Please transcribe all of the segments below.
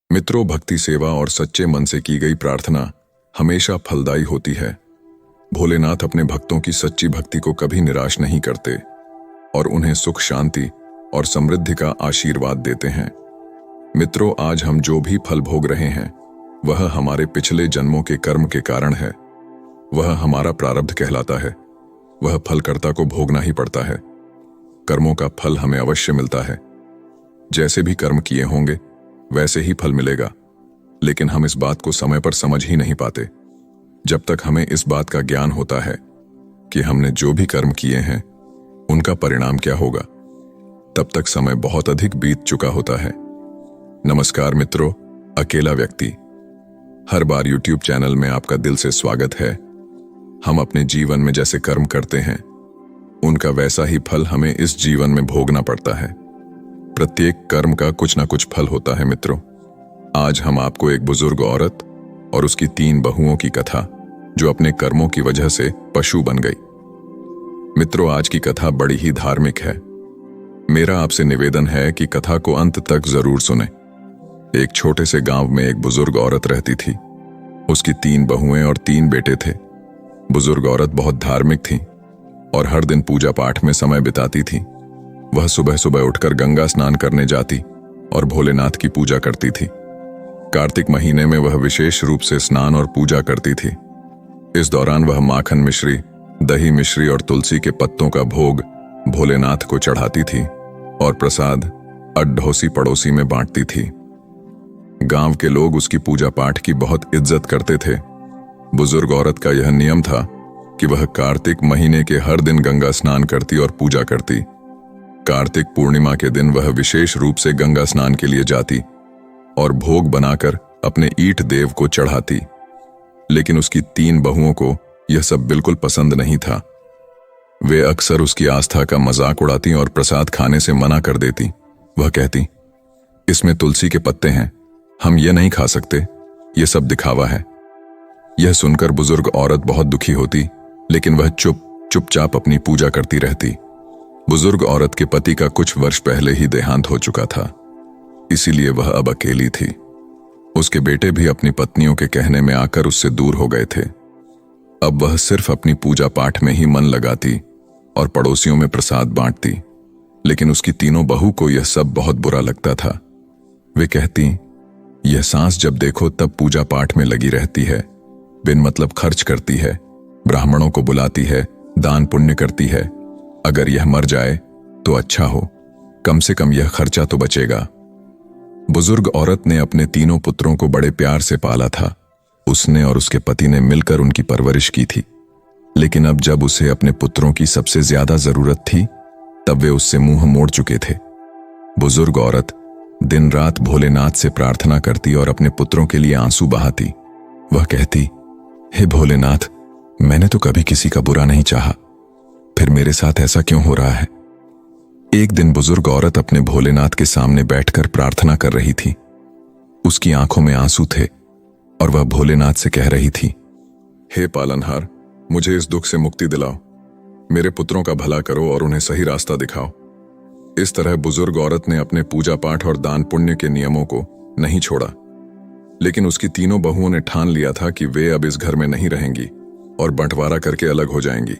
मित्रों, भक्ति सेवा और सच्चे मन से की गई प्रार्थना हमेशा फलदायी होती है। भोलेनाथ अपने भक्तों की सच्ची भक्ति को कभी निराश नहीं करते और उन्हें सुख, शांति और समृद्धि का आशीर्वाद देते हैं। मित्रों, आज हम जो भी फल भोग रहे हैं वह हमारे पिछले जन्मों के कर्म के कारण है। वह हमारा प्रारब्ध कहलाता है। वह फलकर्ता को भोगना ही पड़ता है। कर्मों का फल हमें अवश्य मिलता है। जैसे भी कर्म किए होंगे वैसे ही फल मिलेगा, लेकिन हम इस बात को समय पर समझ ही नहीं पाते। जब तक हमें इस बात का ज्ञान होता है कि हमने जो भी कर्म किए हैं उनका परिणाम क्या होगा, तब तक समय बहुत अधिक बीत चुका होता है। नमस्कार मित्रों, अकेला व्यक्ति हर बार YouTube चैनल में आपका दिल से स्वागत है। हम अपने जीवन में जैसे कर्म करते हैं उनका वैसा ही फल हमें इस जीवन में भोगना पड़ता है। प्रत्येक कर्म का कुछ ना कुछ फल होता है। मित्रों, आज हम आपको एक बुजुर्ग औरत और उसकी 3 बहुओं की कथा, जो अपने कर्मों की वजह से पशु बन गई। मित्रों, आज की कथा बड़ी ही धार्मिक है। मेरा आपसे निवेदन है कि कथा को अंत तक जरूर सुने। एक छोटे से गांव में एक बुजुर्ग औरत रहती थी। उसकी 3 बहुएं और 3 बेटे थे। बुजुर्ग औरत बहुत धार्मिक थी और हर दिन पूजा पाठ में समय बिताती थी। वह सुबह सुबह उठकर गंगा स्नान करने जाती और भोलेनाथ की पूजा करती थी। कार्तिक महीने में वह विशेष रूप से स्नान और पूजा करती थी। इस दौरान वह माखन मिश्री, दही मिश्री और तुलसी के पत्तों का भोग भोलेनाथ को चढ़ाती थी और प्रसाद अड़ोसी पड़ोसी में बांटती थी। गांव के लोग उसकी पूजा पाठ की बहुत इज्जत करते थे। बुजुर्ग औरत का यह नियम था कि वह कार्तिक महीने के हर दिन गंगा स्नान करती और पूजा करती। कार्तिक पूर्णिमा के दिन वह विशेष रूप से गंगा स्नान के लिए जाती और भोग बनाकर अपने ईट देव को चढ़ाती। लेकिन उसकी 3 बहुओं को यह सब बिल्कुल पसंद नहीं था। वे अक्सर उसकी आस्था का मजाक उड़ाती और प्रसाद खाने से मना कर देती। वह कहती, इसमें तुलसी के पत्ते हैं, हम ये नहीं खा सकते, ये सब दिखावा है। यह सुनकर बुजुर्ग औरत बहुत दुखी होती, लेकिन वह चुपचाप अपनी पूजा करती रहती। बुजुर्ग औरत के पति का कुछ वर्ष पहले ही देहांत हो चुका था, इसीलिए वह अब अकेली थी। उसके बेटे भी अपनी पत्नियों के कहने में आकर उससे दूर हो गए थे। अब वह सिर्फ अपनी पूजा पाठ में ही मन लगाती और पड़ोसियों में प्रसाद बांटती। लेकिन उसकी 3 बहू को यह सब बहुत बुरा लगता था। वे कहती, यह सांस जब देखो तब पूजा पाठ में लगी रहती है, बिन मतलब खर्च करती है, ब्राह्मणों को बुलाती है, दान पुण्य करती है। अगर यह मर जाए तो अच्छा हो, कम से कम यह खर्चा तो बचेगा। बुजुर्ग औरत ने अपने 3 पुत्रों को बड़े प्यार से पाला था। उसने और उसके पति ने मिलकर उनकी परवरिश की थी। लेकिन अब जब उसे अपने पुत्रों की सबसे ज्यादा जरूरत थी, तब वे उससे मुंह मोड़ चुके थे। बुजुर्ग औरत दिन रात भोलेनाथ से प्रार्थना करती और अपने पुत्रों के लिए आंसू बहाती। वह कहती, हे भोलेनाथ, मैंने तो कभी किसी का बुरा नहीं चाहा, फिर मेरे साथ ऐसा क्यों हो रहा है। एक दिन बुजुर्ग औरत अपने भोलेनाथ के सामने बैठकर प्रार्थना कर रही थी। उसकी आंखों में आंसू थे और वह भोलेनाथ से कह रही थी, हे पालनहार, मुझे इस दुख से मुक्ति दिलाओ, मेरे पुत्रों का भला करो और उन्हें सही रास्ता दिखाओ। इस तरह बुजुर्ग औरत ने अपने पूजा पाठ और दान पुण्य के नियमों को नहीं छोड़ा। लेकिन उसकी 3 बहुओं ने ठान लिया था कि वे अब इस घर में नहीं रहेंगी और बंटवारा करके अलग हो जाएंगी।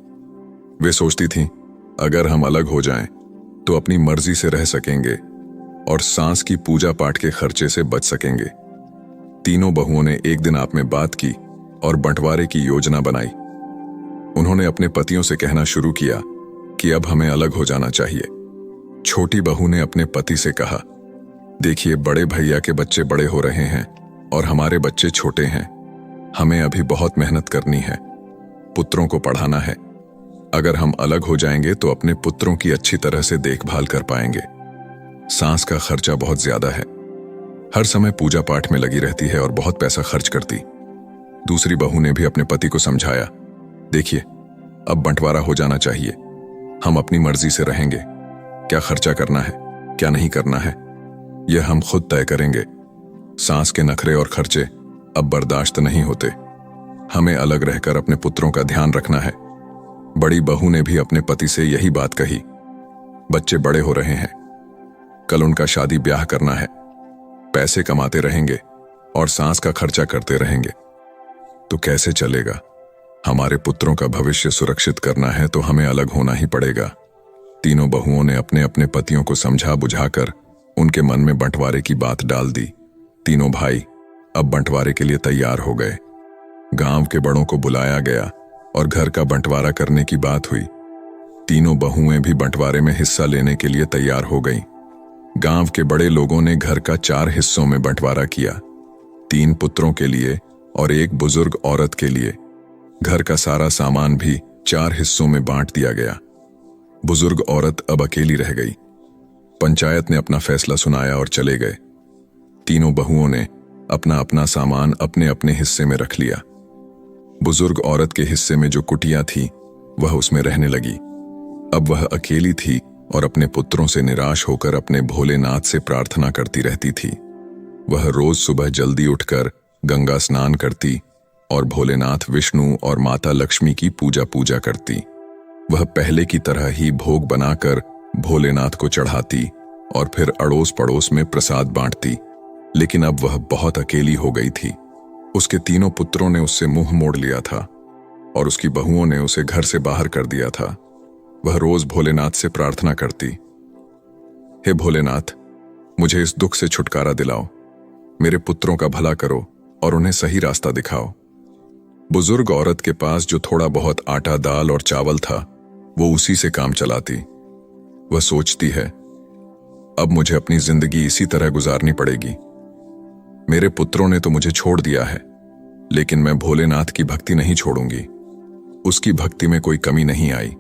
वे सोचती थीं, अगर हम अलग हो जाएं तो अपनी मर्जी से रह सकेंगे और सांस की पूजा पाठ के खर्चे से बच सकेंगे। 3 बहुओं ने एक दिन आप में बात की और बंटवारे की योजना बनाई। उन्होंने अपने पतियों से कहना शुरू किया कि अब हमें अलग हो जाना चाहिए। छोटी बहू ने अपने पति से कहा, देखिए, बड़े भैया के बच्चे बड़े हो रहे हैं और हमारे बच्चे छोटे हैं। हमें अभी बहुत मेहनत करनी है, पुत्रों को पढ़ाना है। अगर हम अलग हो जाएंगे तो अपने पुत्रों की अच्छी तरह से देखभाल कर पाएंगे। सांस का खर्चा बहुत ज्यादा है, हर समय पूजा पाठ में लगी रहती है और बहुत पैसा खर्च करती। दूसरी बहू ने भी अपने पति को समझाया, देखिए, अब बंटवारा हो जाना चाहिए, हम अपनी मर्जी से रहेंगे। क्या खर्चा करना है, क्या नहीं करना है, यह हम खुद तय करेंगे। सांस के नखरे और खर्चे अब बर्दाश्त नहीं होते। हमें अलग रहकर अपने पुत्रों का ध्यान रखना है। बड़ी बहू ने भी अपने पति से यही बात कही। बच्चे बड़े हो रहे हैं, कल उनका शादी ब्याह करना है। पैसे कमाते रहेंगे और सांस का खर्चा करते रहेंगे तो कैसे चलेगा? हमारे पुत्रों का भविष्य सुरक्षित करना है तो हमें अलग होना ही पड़ेगा। तीनों बहुओं ने अपने अपने पतियों को समझा बुझाकर उनके मन में बंटवारे की बात डाल दी। तीनों भाई अब बंटवारे के लिए तैयार हो गए। गांव के बड़ों को बुलाया गया और घर का बंटवारा करने की बात हुई। तीनों बहुएं भी बंटवारे में हिस्सा लेने के लिए तैयार हो गईं। गांव के बड़े लोगों ने घर का 4 हिस्सों में बंटवारा किया, 3 पुत्रों के लिए और 1 बुजुर्ग औरत के लिए। घर का सारा सामान भी 4 हिस्सों में बांट दिया गया। बुजुर्ग औरत अब अकेली रह गई। पंचायत ने अपना फैसला सुनाया और चले गए। तीनों बहुओं ने अपना अपना सामान अपने अपने हिस्से में रख लिया। बुजुर्ग औरत के हिस्से में जो कुटिया थी वह उसमें रहने लगी। अब वह अकेली थी और अपने पुत्रों से निराश होकर अपने भोलेनाथ से प्रार्थना करती रहती थी। वह रोज सुबह जल्दी उठकर गंगा स्नान करती और भोलेनाथ विष्णु और माता लक्ष्मी की पूजा करती। वह पहले की तरह ही भोग बनाकर भोलेनाथ को चढ़ाती और फिर अड़ोस पड़ोस में प्रसाद बांटती। लेकिन अब वह बहुत अकेली हो गई थी। उसके तीनों पुत्रों ने उससे मुंह मोड़ लिया था और उसकी बहुओं ने उसे घर से बाहर कर दिया था। वह रोज भोलेनाथ से प्रार्थना करती, हे भोलेनाथ, मुझे इस दुख से छुटकारा दिलाओ, मेरे पुत्रों का भला करो और उन्हें सही रास्ता दिखाओ। बुजुर्ग औरत के पास जो थोड़ा बहुत आटा, दाल और चावल था वो उसी से काम चलाती। वह सोचती है, अब मुझे अपनी जिंदगी इसी तरह गुजारनी पड़ेगी। मेरे पुत्रों ने तो मुझे छोड़ दिया है, लेकिन मैं भोलेनाथ की भक्ति नहीं छोड़ूंगी। उसकी भक्ति में कोई कमी नहीं आई।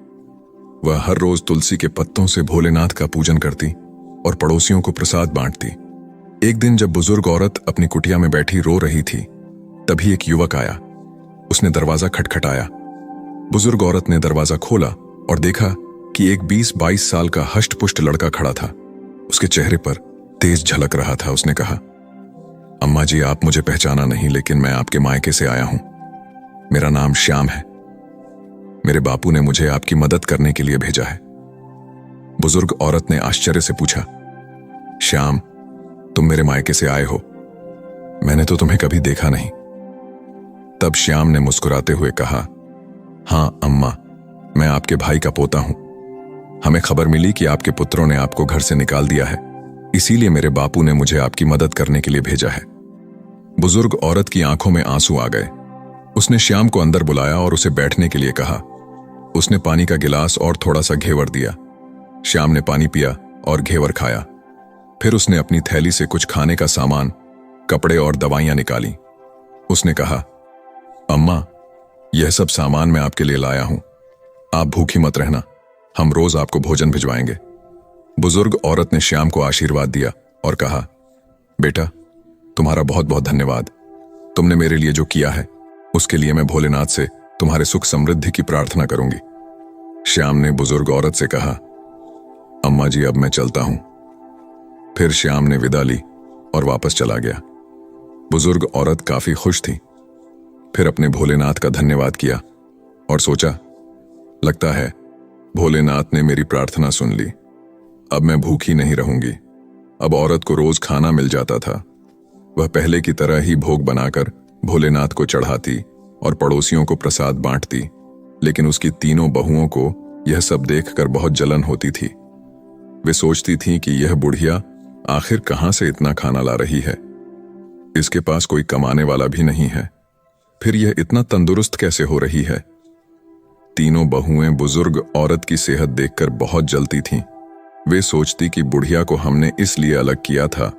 वह हर रोज तुलसी के पत्तों से भोलेनाथ का पूजन करती और पड़ोसियों को प्रसाद बांटती। एक दिन जब बुजुर्ग औरत अपनी कुटिया में बैठी रो रही थी, तभी एक युवक आया। उसने दरवाजा खटखटाया। बुजुर्ग औरत ने दरवाजा खोला और देखा कि एक 20-22 साल का हष्ट-पुष्ट लड़का खड़ा था। उसके चेहरे पर तेज झलक रहा था। उसने कहा, अम्मा जी, आप मुझे पहचाना नहीं, लेकिन मैं आपके मायके से आया हूं। मेरा नाम श्याम है। मेरे बापू ने मुझे आपकी मदद करने के लिए भेजा है। बुजुर्ग औरत ने आश्चर्य से पूछा, श्याम, तुम मेरे मायके से आए हो? मैंने तो तुम्हें कभी देखा नहीं। तब श्याम ने मुस्कुराते हुए कहा, हां अम्मा, मैं आपके भाई का पोता हूं। हमें खबर मिली कि आपके पुत्रों ने आपको घर से निकाल दिया है, इसीलिए मेरे बापू ने मुझे आपकी मदद करने के लिए भेजा है। बुजुर्ग औरत की आंखों में आंसू आ गए। उसने श्याम को अंदर बुलाया और उसे बैठने के लिए कहा। उसने पानी का गिलास और थोड़ा सा घेवर दिया। श्याम ने पानी पिया और घेवर खाया। फिर उसने अपनी थैली से कुछ खाने का सामान, कपड़े और दवाइयां निकाली। उसने कहा, अम्मा, यह सब सामान मैं आपके लिए लाया हूं। आप भूखी मत रहना, हम रोज आपको भोजन भिजवाएंगे। बुजुर्ग औरत ने श्याम को आशीर्वाद दिया और कहा, बेटा, तुम्हारा बहुत बहुत धन्यवाद। तुमने मेरे लिए जो किया है उसके लिए मैं भोलेनाथ से तुम्हारे सुख समृद्धि की प्रार्थना करूंगी। श्याम ने बुजुर्ग औरत से कहा, अम्मा जी, अब मैं चलता हूं। फिर श्याम ने विदा ली और वापस चला गया। बुजुर्ग औरत काफी खुश थी। फिर अपने भोलेनाथ का धन्यवाद किया और सोचा, लगता है भोलेनाथ ने मेरी प्रार्थना सुन ली। अब मैं भूखी नहीं रहूंगी। अब औरत को रोज खाना मिल जाता था। वह पहले की तरह ही भोग बनाकर भोलेनाथ को चढ़ाती और पड़ोसियों को प्रसाद बांटती। लेकिन उसकी तीनों बहुओं को यह सब देखकर बहुत जलन होती थी। वे सोचती थीं कि यह बुढ़िया आखिर कहां से इतना खाना ला रही है। इसके पास कोई कमाने वाला भी नहीं है, फिर यह इतना तंदुरुस्त कैसे हो रही है। तीनों बहुएं बुजुर्ग औरत की सेहत देखकर बहुत जलती थीं। वे सोचती कि बुढ़िया को हमने इसलिए अलग किया था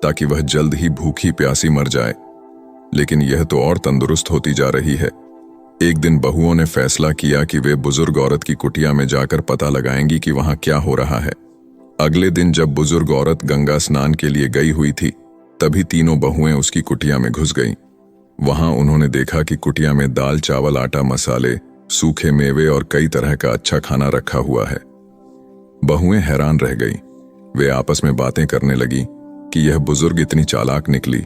ताकि वह जल्द ही भूखी प्यासी मर जाए, लेकिन यह तो और तंदुरुस्त होती जा रही है। एक दिन बहुओं ने फैसला किया कि वे बुजुर्ग औरत की कुटिया में जाकर पता लगाएंगी कि वहां क्या हो रहा है। अगले दिन जब बुजुर्ग औरत गंगा स्नान के लिए गई हुई थी, तभी तीनों बहुएं उसकी कुटिया में घुस गईं। वहां उन्होंने देखा कि कुटिया में दाल, चावल, आटा, मसाले, सूखे मेवे और कई तरह का अच्छा खाना रखा हुआ है। बहुएं हैरान रह गई। वे आपस में बातें करने लगी कि यह बुजुर्ग इतनी चालाक निकली।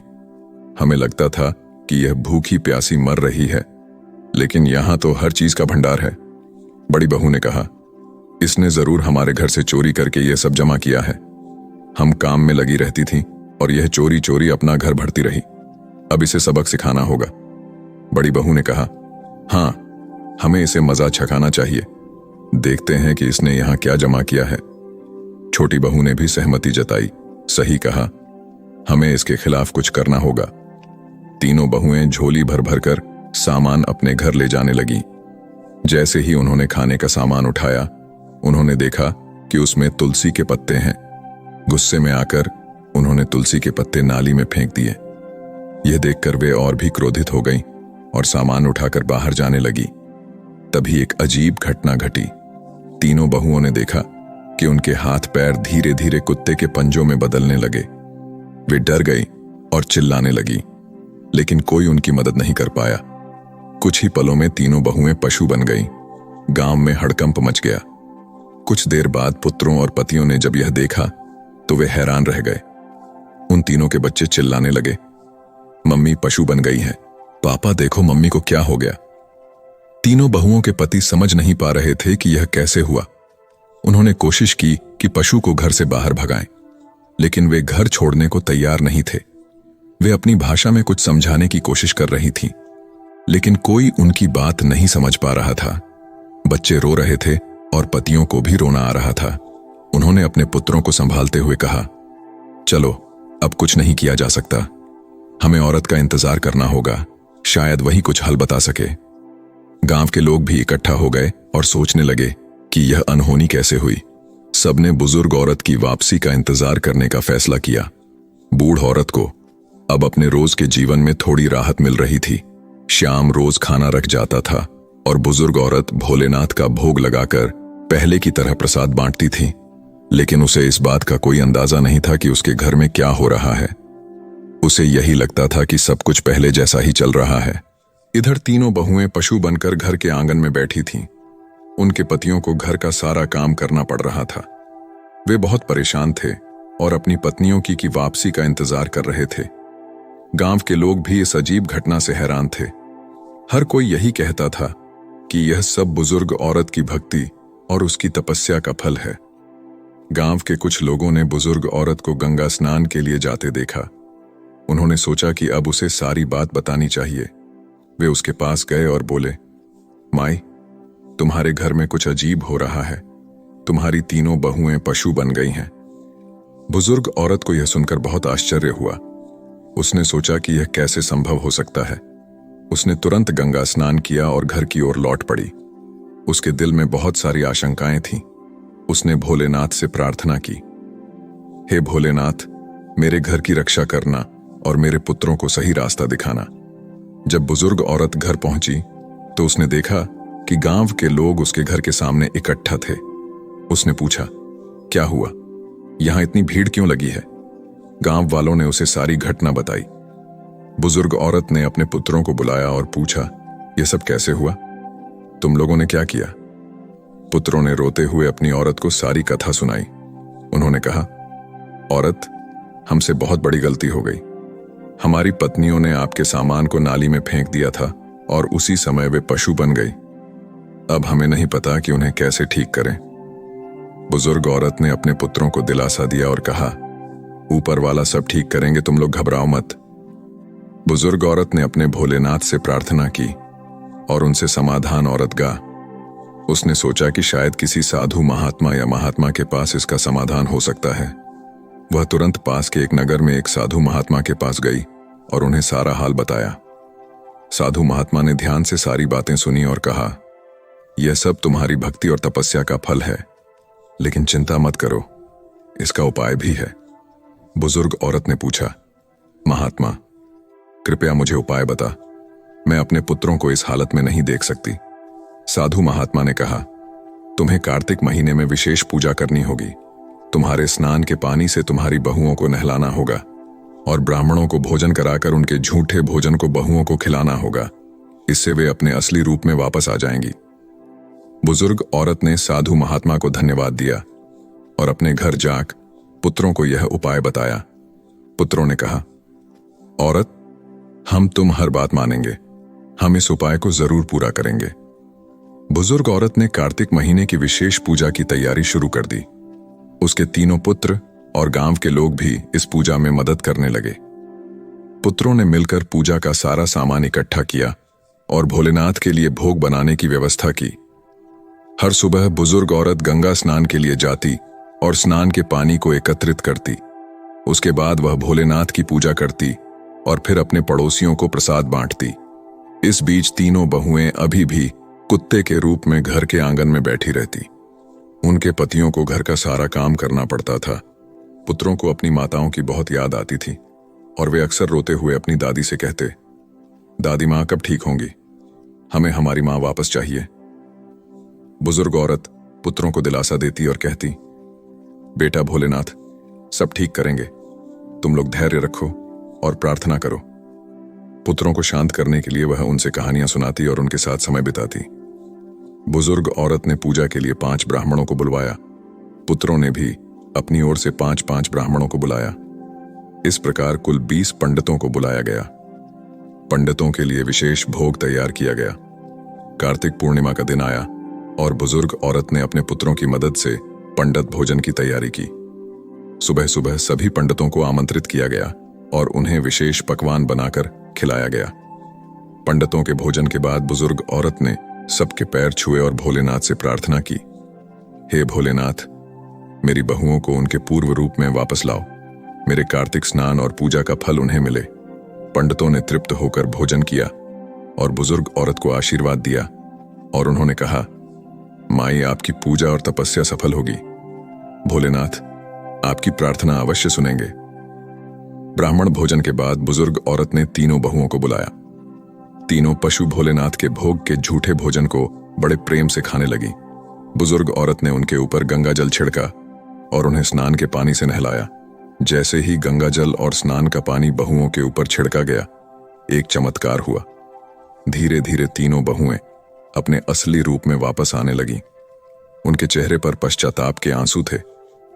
हमें लगता था कि यह भूखी प्यासी मर रही है, लेकिन यहां तो हर चीज का भंडार है। बड़ी बहू ने कहा, इसने जरूर हमारे घर से चोरी करके यह सब जमा किया है। हम काम में लगी रहती थी और यह चोरी चोरी अपना घर भरती रही। अब इसे सबक सिखाना होगा। बड़ी बहू ने कहा, हाँ, हमें इसे मजा छकाना चाहिए। देखते हैं कि इसने यहां क्या जमा किया है। छोटी बहू ने भी सहमति जताई। सही कहा, हमें इसके खिलाफ कुछ करना होगा। तीनों बहुएं झोली भर भर कर सामान अपने घर ले जाने लगी। जैसे ही उन्होंने खाने का सामान उठाया, उन्होंने देखा कि उसमें तुलसी के पत्ते हैं। गुस्से में आकर उन्होंने तुलसी के पत्ते नाली में फेंक दिए। यह देखकर वे और भी क्रोधित हो गईं और सामान उठाकर बाहर जाने लगी। तभी एक अजीब घटना घटी। तीनों बहुओं ने देखा कि उनके हाथ पैर धीरे धीरे कुत्ते के पंजों में बदलने लगे। वे डर गई और चिल्लाने लगी, लेकिन कोई उनकी मदद नहीं कर पाया। कुछ ही पलों में तीनों बहुएं पशु बन गईं। गांव में हड़कंप मच गया। कुछ देर बाद पुत्रों और पतियों ने जब यह देखा तो वे हैरान रह गए। उन तीनों के बच्चे चिल्लाने लगे, मम्मी पशु बन गई है, पापा देखो मम्मी को क्या हो गया। तीनों बहुओं के पति समझ नहीं पा रहे थे कि यह कैसे हुआ। उन्होंने कोशिश की कि पशु को घर से बाहर भगाएं, लेकिन वे घर छोड़ने को तैयार नहीं थे। वे अपनी भाषा में कुछ समझाने की कोशिश कर रही थीं, लेकिन कोई उनकी बात नहीं समझ पा रहा था। बच्चे रो रहे थे और पतियों को भी रोना आ रहा था। उन्होंने अपने पुत्रों को संभालते हुए कहा, चलो अब कुछ नहीं किया जा सकता, हमें औरत का इंतजार करना होगा, शायद वही कुछ हल बता सके। गांव के लोग भी इकट्ठा हो गए और सोचने लगे कि यह अनहोनी कैसे हुई। सबने बुजुर्ग औरत की वापसी का इंतजार करने का फैसला किया। बूढ़ औरत को अब अपने रोज के जीवन में थोड़ी राहत मिल रही थी। शाम रोज खाना रख जाता था और बुजुर्ग औरत भोलेनाथ का भोग लगाकर पहले की तरह प्रसाद बांटती थी, लेकिन उसे इस बात का कोई अंदाजा नहीं था कि उसके घर में क्या हो रहा है। उसे यही लगता था कि सब कुछ पहले जैसा ही चल रहा है। इधर तीनों बहुएं पशु बनकर घर के आंगन में बैठी थीं। उनके पतियों को घर का सारा काम करना पड़ रहा था। वे बहुत परेशान थे और अपनी पत्नियों की वापसी का इंतजार कर रहे थे। गांव के लोग भी इस अजीब घटना से हैरान थे। हर कोई यही कहता था कि यह सब बुजुर्ग औरत की भक्ति और उसकी तपस्या का फल है। गांव के कुछ लोगों ने बुजुर्ग औरत को गंगा स्नान के लिए जाते देखा। उन्होंने सोचा कि अब उसे सारी बात बतानी चाहिए। वे उसके पास गए और बोले, माई, तुम्हारे घर में कुछ अजीब हो रहा है। तुम्हारी तीनों बहुएं पशु बन गई हैं। बुजुर्ग औरत को यह सुनकर बहुत आश्चर्य हुआ। उसने सोचा कि यह कैसे संभव हो सकता है। उसने तुरंत गंगा स्नान किया और घर की ओर लौट पड़ी। उसके दिल में बहुत सारी आशंकाएं थीं। उसने भोलेनाथ से प्रार्थना की, हे भोलेनाथ, मेरे घर की रक्षा करना और मेरे पुत्रों को सही रास्ता दिखाना। जब बुजुर्ग औरत घर पहुंची तो उसने देखा कि गांव के लोग उसके घर के सामने इकट्ठा थे। उसने पूछा, क्या हुआ? यहां इतनी भीड़ क्यों लगी है? गांव वालों ने उसे सारी घटना बताई। बुजुर्ग औरत ने अपने पुत्रों को बुलाया और पूछा, यह सब कैसे हुआ? तुम लोगों ने क्या किया? पुत्रों ने रोते हुए अपनी औरत को सारी कथा सुनाई। उन्होंने कहा, औरत, हमसे बहुत बड़ी गलती हो गई। हमारी पत्नियों ने आपके सामान को नाली में फेंक दिया था और उसी समय वे पशु बन गई। अब हमें नहीं पता कि उन्हें कैसे ठीक करें। बुजुर्ग औरत ने अपने पुत्रों को दिलासा दिया और कहा, ऊपर वाला सब ठीक करेंगे, तुम लोग घबराओ मत। बुजुर्ग औरत ने अपने भोलेनाथ से प्रार्थना की और उनसे समाधान औरत गा। उसने सोचा कि शायद किसी साधु महात्मा या महात्मा के पास इसका समाधान हो सकता है। वह तुरंत पास के एक नगर में एक साधु महात्मा के पास गई और उन्हें सारा हाल बताया। साधु महात्मा ने ध्यान से सारी बातें सुनी और कहा, यह सब तुम्हारी भक्ति और तपस्या का फल है, लेकिन चिंता मत करो, इसका उपाय भी है। बुजुर्ग औरत ने पूछा, महात्मा, कृपया मुझे उपाय बता, मैं अपने पुत्रों को इस हालत में नहीं देख सकती। साधु महात्मा ने कहा, तुम्हें कार्तिक महीने में विशेष पूजा करनी होगी। तुम्हारे स्नान के पानी से तुम्हारी बहुओं को नहलाना होगा और ब्राह्मणों को भोजन कराकर उनके झूठे भोजन को बहुओं को खिलाना होगा। इससे वे अपने असली रूप में वापस आ जाएंगी। बुजुर्ग औरत ने साधु महात्मा को धन्यवाद दिया और अपने घर जाकर पुत्रों को यह उपाय बताया। पुत्रों ने कहा, औरत, हम तुम हर बात मानेंगे, हम इस उपाय को जरूर पूरा करेंगे। बुजुर्ग औरत ने कार्तिक महीने की विशेष पूजा की तैयारी शुरू कर दी। उसके तीनों पुत्र और गांव के लोग भी इस पूजा में मदद करने लगे। पुत्रों ने मिलकर पूजा का सारा सामान इकट्ठा किया और भोलेनाथ के लिए भोग बनाने की व्यवस्था की। हर सुबह बुजुर्ग औरत गंगा स्नान के लिए जाती और स्नान के पानी को एकत्रित करती। उसके बाद वह भोलेनाथ की पूजा करती और फिर अपने पड़ोसियों को प्रसाद बांटती। इस बीच तीनों बहुएं अभी भी कुत्ते के रूप में घर के आंगन में बैठी रहती। उनके पतियों को घर का सारा काम करना पड़ता था। पुत्रों को अपनी माताओं की बहुत याद आती थी और वे अक्सर रोते हुए अपनी दादी से कहते, दादी माँ कब ठीक होंगी, हमें हमारी माँ वापस चाहिए। बुजुर्ग औरत पुत्रों को दिलासा देती और कहती, बेटा भोलेनाथ सब ठीक करेंगे, तुम लोग धैर्य रखो और प्रार्थना करो। पुत्रों को शांत करने के लिए वह उनसे कहानियां सुनाती और उनके साथ समय बिताती। बुजुर्ग औरत ने पूजा के लिए 5 ब्राह्मणों को बुलवाया। पुत्रों ने भी अपनी ओर से 5-5 ब्राह्मणों को बुलाया। इस प्रकार कुल 20 पंडितों को बुलाया गया। पंडितों के लिए विशेष भोग तैयार किया गया। कार्तिक पूर्णिमा का दिन आया और बुजुर्ग औरत ने अपने पुत्रों की मदद से पंडित भोजन की तैयारी की। सुबह सुबह सभी पंडितों को आमंत्रित किया गया और उन्हें विशेष पकवान बनाकर खिलाया गया। पंडितों के भोजन के बाद बुजुर्ग औरत ने सबके पैर छुए और भोलेनाथ से प्रार्थना की, हे भोलेनाथ, मेरी बहुओं को उनके पूर्व रूप में वापस लाओ। मेरे कार्तिक स्नान और पूजा का फल उन्हें मिले। पंडितों ने तृप्त होकर भोजन किया और बुजुर्ग औरत को आशीर्वाद दिया और उन्होंने कहा, माई आपकी पूजा और तपस्या सफल होगी। भोलेनाथ आपकी प्रार्थना अवश्य सुनेंगे। ब्राह्मण भोजन के बाद बुजुर्ग औरत ने तीनों बहुओं को बुलाया। तीनों पशु भोलेनाथ के भोग के झूठे भोजन को बड़े प्रेम से खाने लगी। बुजुर्ग औरत ने उनके ऊपर गंगा जल छिड़का और उन्हें स्नान के पानी से नहलाया। जैसे ही गंगा जल और स्नान का पानी बहुओं के ऊपर छिड़का गया, एक चमत्कार हुआ। धीरे धीरे तीनों बहुएं अपने असली रूप में वापस आने लगीं। उनके चेहरे पर पश्चाताप के आंसू थे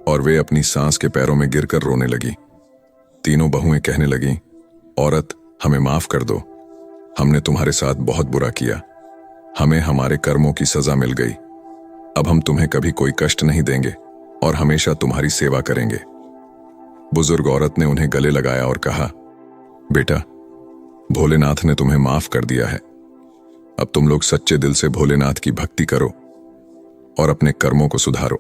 और वे अपनी सांस के पैरों में गिरकर रोने लगी। तीनों बहुएं कहने लगीं, औरत हमें माफ कर दो, हमने तुम्हारे साथ बहुत बुरा किया, हमें हमारे कर्मों की सजा मिल गई। अब हम तुम्हें कभी कोई कष्ट नहीं देंगे और हमेशा तुम्हारी सेवा करेंगे। बुजुर्ग औरत ने उन्हें गले लगाया और कहा, बेटा भोलेनाथ ने तुम्हें माफ कर दिया है। अब तुम लोग सच्चे दिल से भोलेनाथ की भक्ति करो और अपने कर्मों को सुधारो।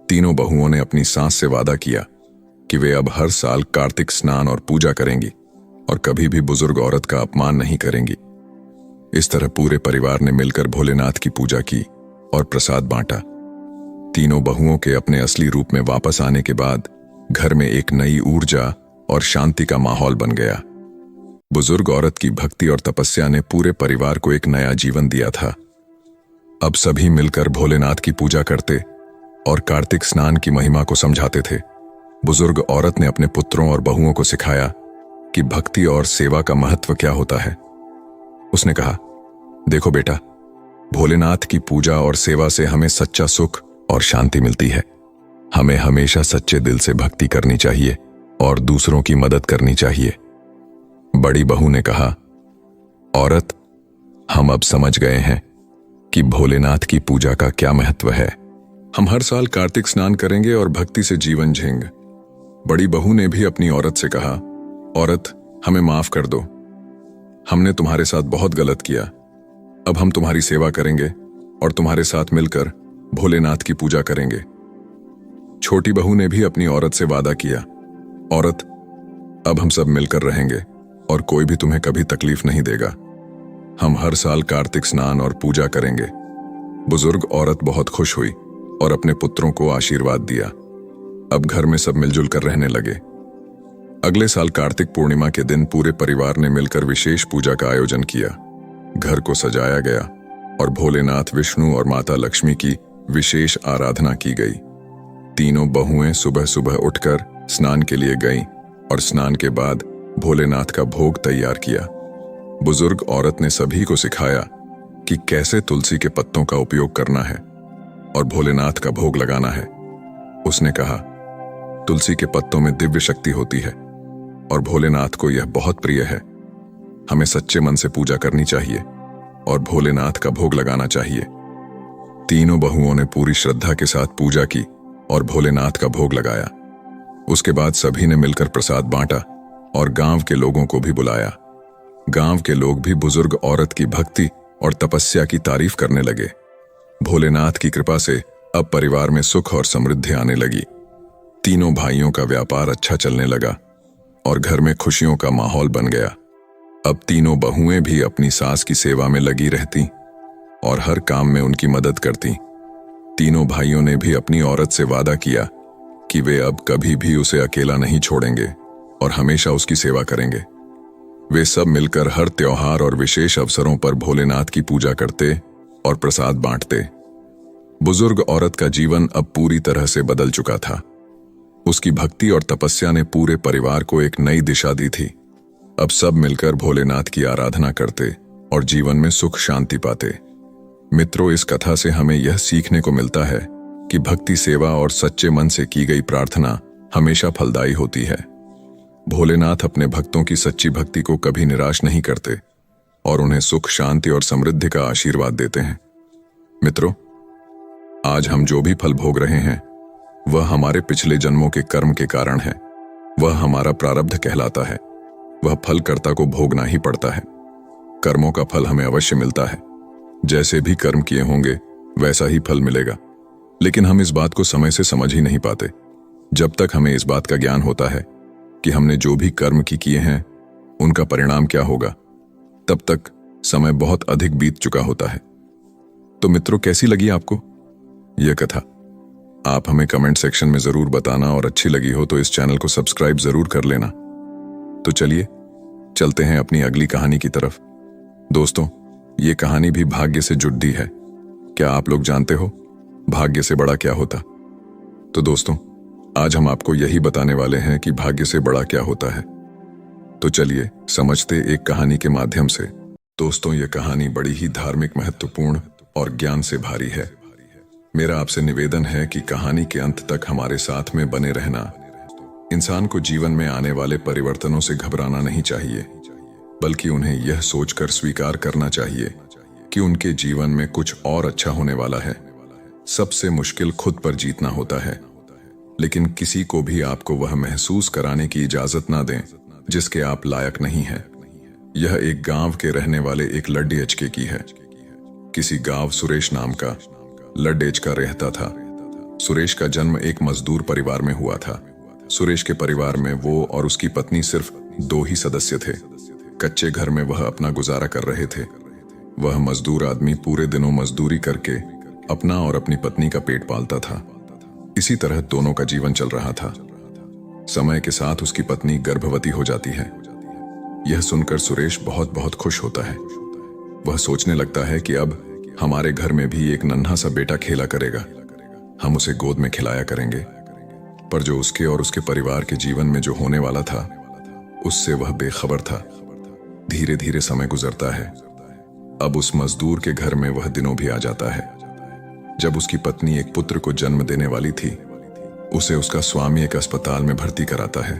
तीनों बहुओं ने अपनी सांस से वादा किया कि वे अब हर साल कार्तिक स्नान और पूजा करेंगी और कभी भी बुजुर्ग औरत का अपमान नहीं करेंगी। इस तरह पूरे परिवार ने मिलकर भोलेनाथ की पूजा की और प्रसाद बांटा। तीनों बहुओं के अपने असली रूप में वापस आने के बाद घर में एक नई ऊर्जा और शांति का माहौल बन गया। बुजुर्ग औरत की भक्ति और तपस्या ने पूरे परिवार को एक नया जीवन दिया था। अब सभी मिलकर भोलेनाथ की पूजा करते और कार्तिक स्नान की महिमा को समझाते थे। बुजुर्ग औरत ने अपने पुत्रों और बहुओं को सिखाया कि भक्ति और सेवा का महत्व क्या होता है। उसने कहा, देखो बेटा, भोलेनाथ की पूजा और सेवा से हमें सच्चा सुख और शांति मिलती है। हमें हमेशा सच्चे दिल से भक्ति करनी चाहिए और दूसरों की मदद करनी चाहिए। बड़ी बहू ने कहा, औरत, हम अब समझ गए हैं कि भोलेनाथ की पूजा का क्या महत्व है। हम हर साल कार्तिक स्नान करेंगे और भक्ति से जीवन जिएंगे। बड़ी बहू ने भी अपनी औरत से कहा, औरत, हमें माफ कर दो, हमने तुम्हारे साथ बहुत गलत किया। अब हम तुम्हारी सेवा करेंगे और तुम्हारे साथ मिलकर भोलेनाथ की पूजा करेंगे। छोटी बहू ने भी अपनी औरत से वादा किया, औरत, अब हम सब मिलकर रहेंगे और कोई भी तुम्हें कभी तकलीफ नहीं देगा। हम हर साल कार्तिक स्नान और पूजा करेंगे। बुजुर्ग औरत बहुत खुश हुई और अपने पुत्रों को आशीर्वाद दिया। अब घर में सब मिलजुल कर रहने लगे। अगले साल कार्तिक पूर्णिमा के दिन पूरे परिवार ने मिलकर विशेष पूजा का आयोजन किया। घर को सजाया गया और भोलेनाथ, विष्णु और माता लक्ष्मी की विशेष आराधना की गई। तीनों बहुएं सुबह सुबह उठकर स्नान के लिए गईं और स्नान के बाद भोलेनाथ का भोग तैयार किया। बुजुर्ग औरत ने सभी को सिखाया कि कैसे तुलसी के पत्तों का उपयोग करना है और भोलेनाथ का भोग लगाना है। उसने कहा, तुलसी के पत्तों में दिव्य शक्ति होती है और भोलेनाथ को यह बहुत प्रिय है। हमें सच्चे मन से पूजा करनी चाहिए और भोलेनाथ का भोग लगाना चाहिए। तीनों बहुओं ने पूरी श्रद्धा के साथ पूजा की और भोलेनाथ का भोग लगाया। उसके बाद सभी ने मिलकर प्रसाद बांटा और गांव के लोगों को भी बुलाया। गांव के लोग भी बुजुर्ग औरत की भक्ति और तपस्या की तारीफ करने लगे। भोलेनाथ की कृपा से अब परिवार में सुख और समृद्धि आने लगी। तीनों भाइयों का व्यापार अच्छा चलने लगा और घर में खुशियों का माहौल बन गया। अब तीनों बहुएं भी अपनी सास की सेवा में लगी रहती और हर काम में उनकी मदद करती। तीनों भाइयों ने भी अपनी औरत से वादा किया कि वे अब कभी भी उसे अकेला नहीं छोड़ेंगे और हमेशा उसकी सेवा करेंगे। वे सब मिलकर हर त्योहार और विशेष अवसरों पर भोलेनाथ की पूजा करते और प्रसाद बांटते। बुजुर्ग औरत का जीवन अब पूरी तरह से बदल चुका था। उसकी भक्ति और तपस्या ने पूरे परिवार को एक नई दिशा दी थी। अब सब मिलकर भोलेनाथ की आराधना करते और जीवन में सुख शांति पाते। मित्रों, इस कथा से हमें यह सीखने को मिलता है कि भक्ति, सेवा और सच्चे मन से की गई प्रार्थना हमेशा फलदायी होती है। भोलेनाथ अपने भक्तों की सच्ची भक्ति को कभी निराश नहीं करते और उन्हें सुख, शांति और समृद्धि का आशीर्वाद देते हैं। मित्रों, आज हम जो भी फल भोग रहे हैं वह हमारे पिछले जन्मों के कर्म के कारण है। वह हमारा प्रारब्ध कहलाता है। वह फल कर्ता को भोगना ही पड़ता है। कर्मों का फल हमें अवश्य मिलता है। जैसे भी कर्म किए होंगे वैसा ही फल मिलेगा, लेकिन हम इस बात को समय से समझ ही नहीं पाते। जब तक हमें इस बात का ज्ञान होता है कि हमने जो भी कर्म किए हैं उनका परिणाम क्या होगा, तब तक समय बहुत अधिक बीत चुका होता है। तो मित्रों, कैसी लगी आपको यह कथा? आप हमें कमेंट सेक्शन में जरूर बताना और अच्छी लगी हो तो इस चैनल को सब्सक्राइब जरूर कर लेना। तो चलिए चलते हैं अपनी अगली कहानी की तरफ। दोस्तों, ये कहानी भी भाग्य से जुड़ी है। क्या आप लोग जानते हो भाग्य से बड़ा क्या होता? तो दोस्तों, आज हम आपको यही बताने वाले हैं कि भाग्य से बड़ा क्या होता है। तो चलिए समझते एक कहानी के माध्यम से। दोस्तों, ये कहानी बड़ी ही धार्मिक, महत्वपूर्ण और ज्ञान से भारी है। मेरा आपसे निवेदन है कि कहानी के अंत तक हमारे साथ में बने रहना। इंसान को जीवन में आने वाले परिवर्तनों से घबराना नहीं चाहिए, बल्कि उन्हें यह सोचकर स्वीकार करना चाहिए कि उनके जीवन में कुछ और अच्छा होने वाला है। सबसे मुश्किल खुद पर जीतना होता है, लेकिन किसी को भी आपको वह महसूस कराने की इजाजत ना दें जिसके आप लायक नहीं हैं। यह एक गांव के रहने वाले एक लड्डेचके की है। किसी गांव सुरेश नाम का लड्डेचका रहता था। सुरेश का जन्म एक मजदूर परिवार में हुआ था। सुरेश के परिवार में वो और उसकी पत्नी सिर्फ 2 ही सदस्य थे। कच्चे घर में वह अपना गुजारा कर रहे थे। वह मजदूर आदमी पूरे दिनों मजदूरी करके अपना और अपनी पत्नी का पेट पालता था। इसी तरह दोनों का जीवन चल रहा था। समय के साथ उसकी पत्नी गर्भवती हो जाती है। यह सुनकर सुरेश बहुत बहुत खुश होता है। वह सोचने लगता है कि अब हमारे घर में भी एक नन्हा सा बेटा खेला करेगा। हम उसे गोद में खिलाया करेंगे। पर जो उसके और उसके परिवार के जीवन में जो होने वाला था, उससे वह बेखबर था। धीरे धीरे समय गुजरता है। अब उस मजदूर के घर में वह दिनों भी आ जाता है। जब उसकी पत्नी एक पुत्र को जन्म देने वाली थी, उसे उसका स्वामी एक अस्पताल में भर्ती कराता है।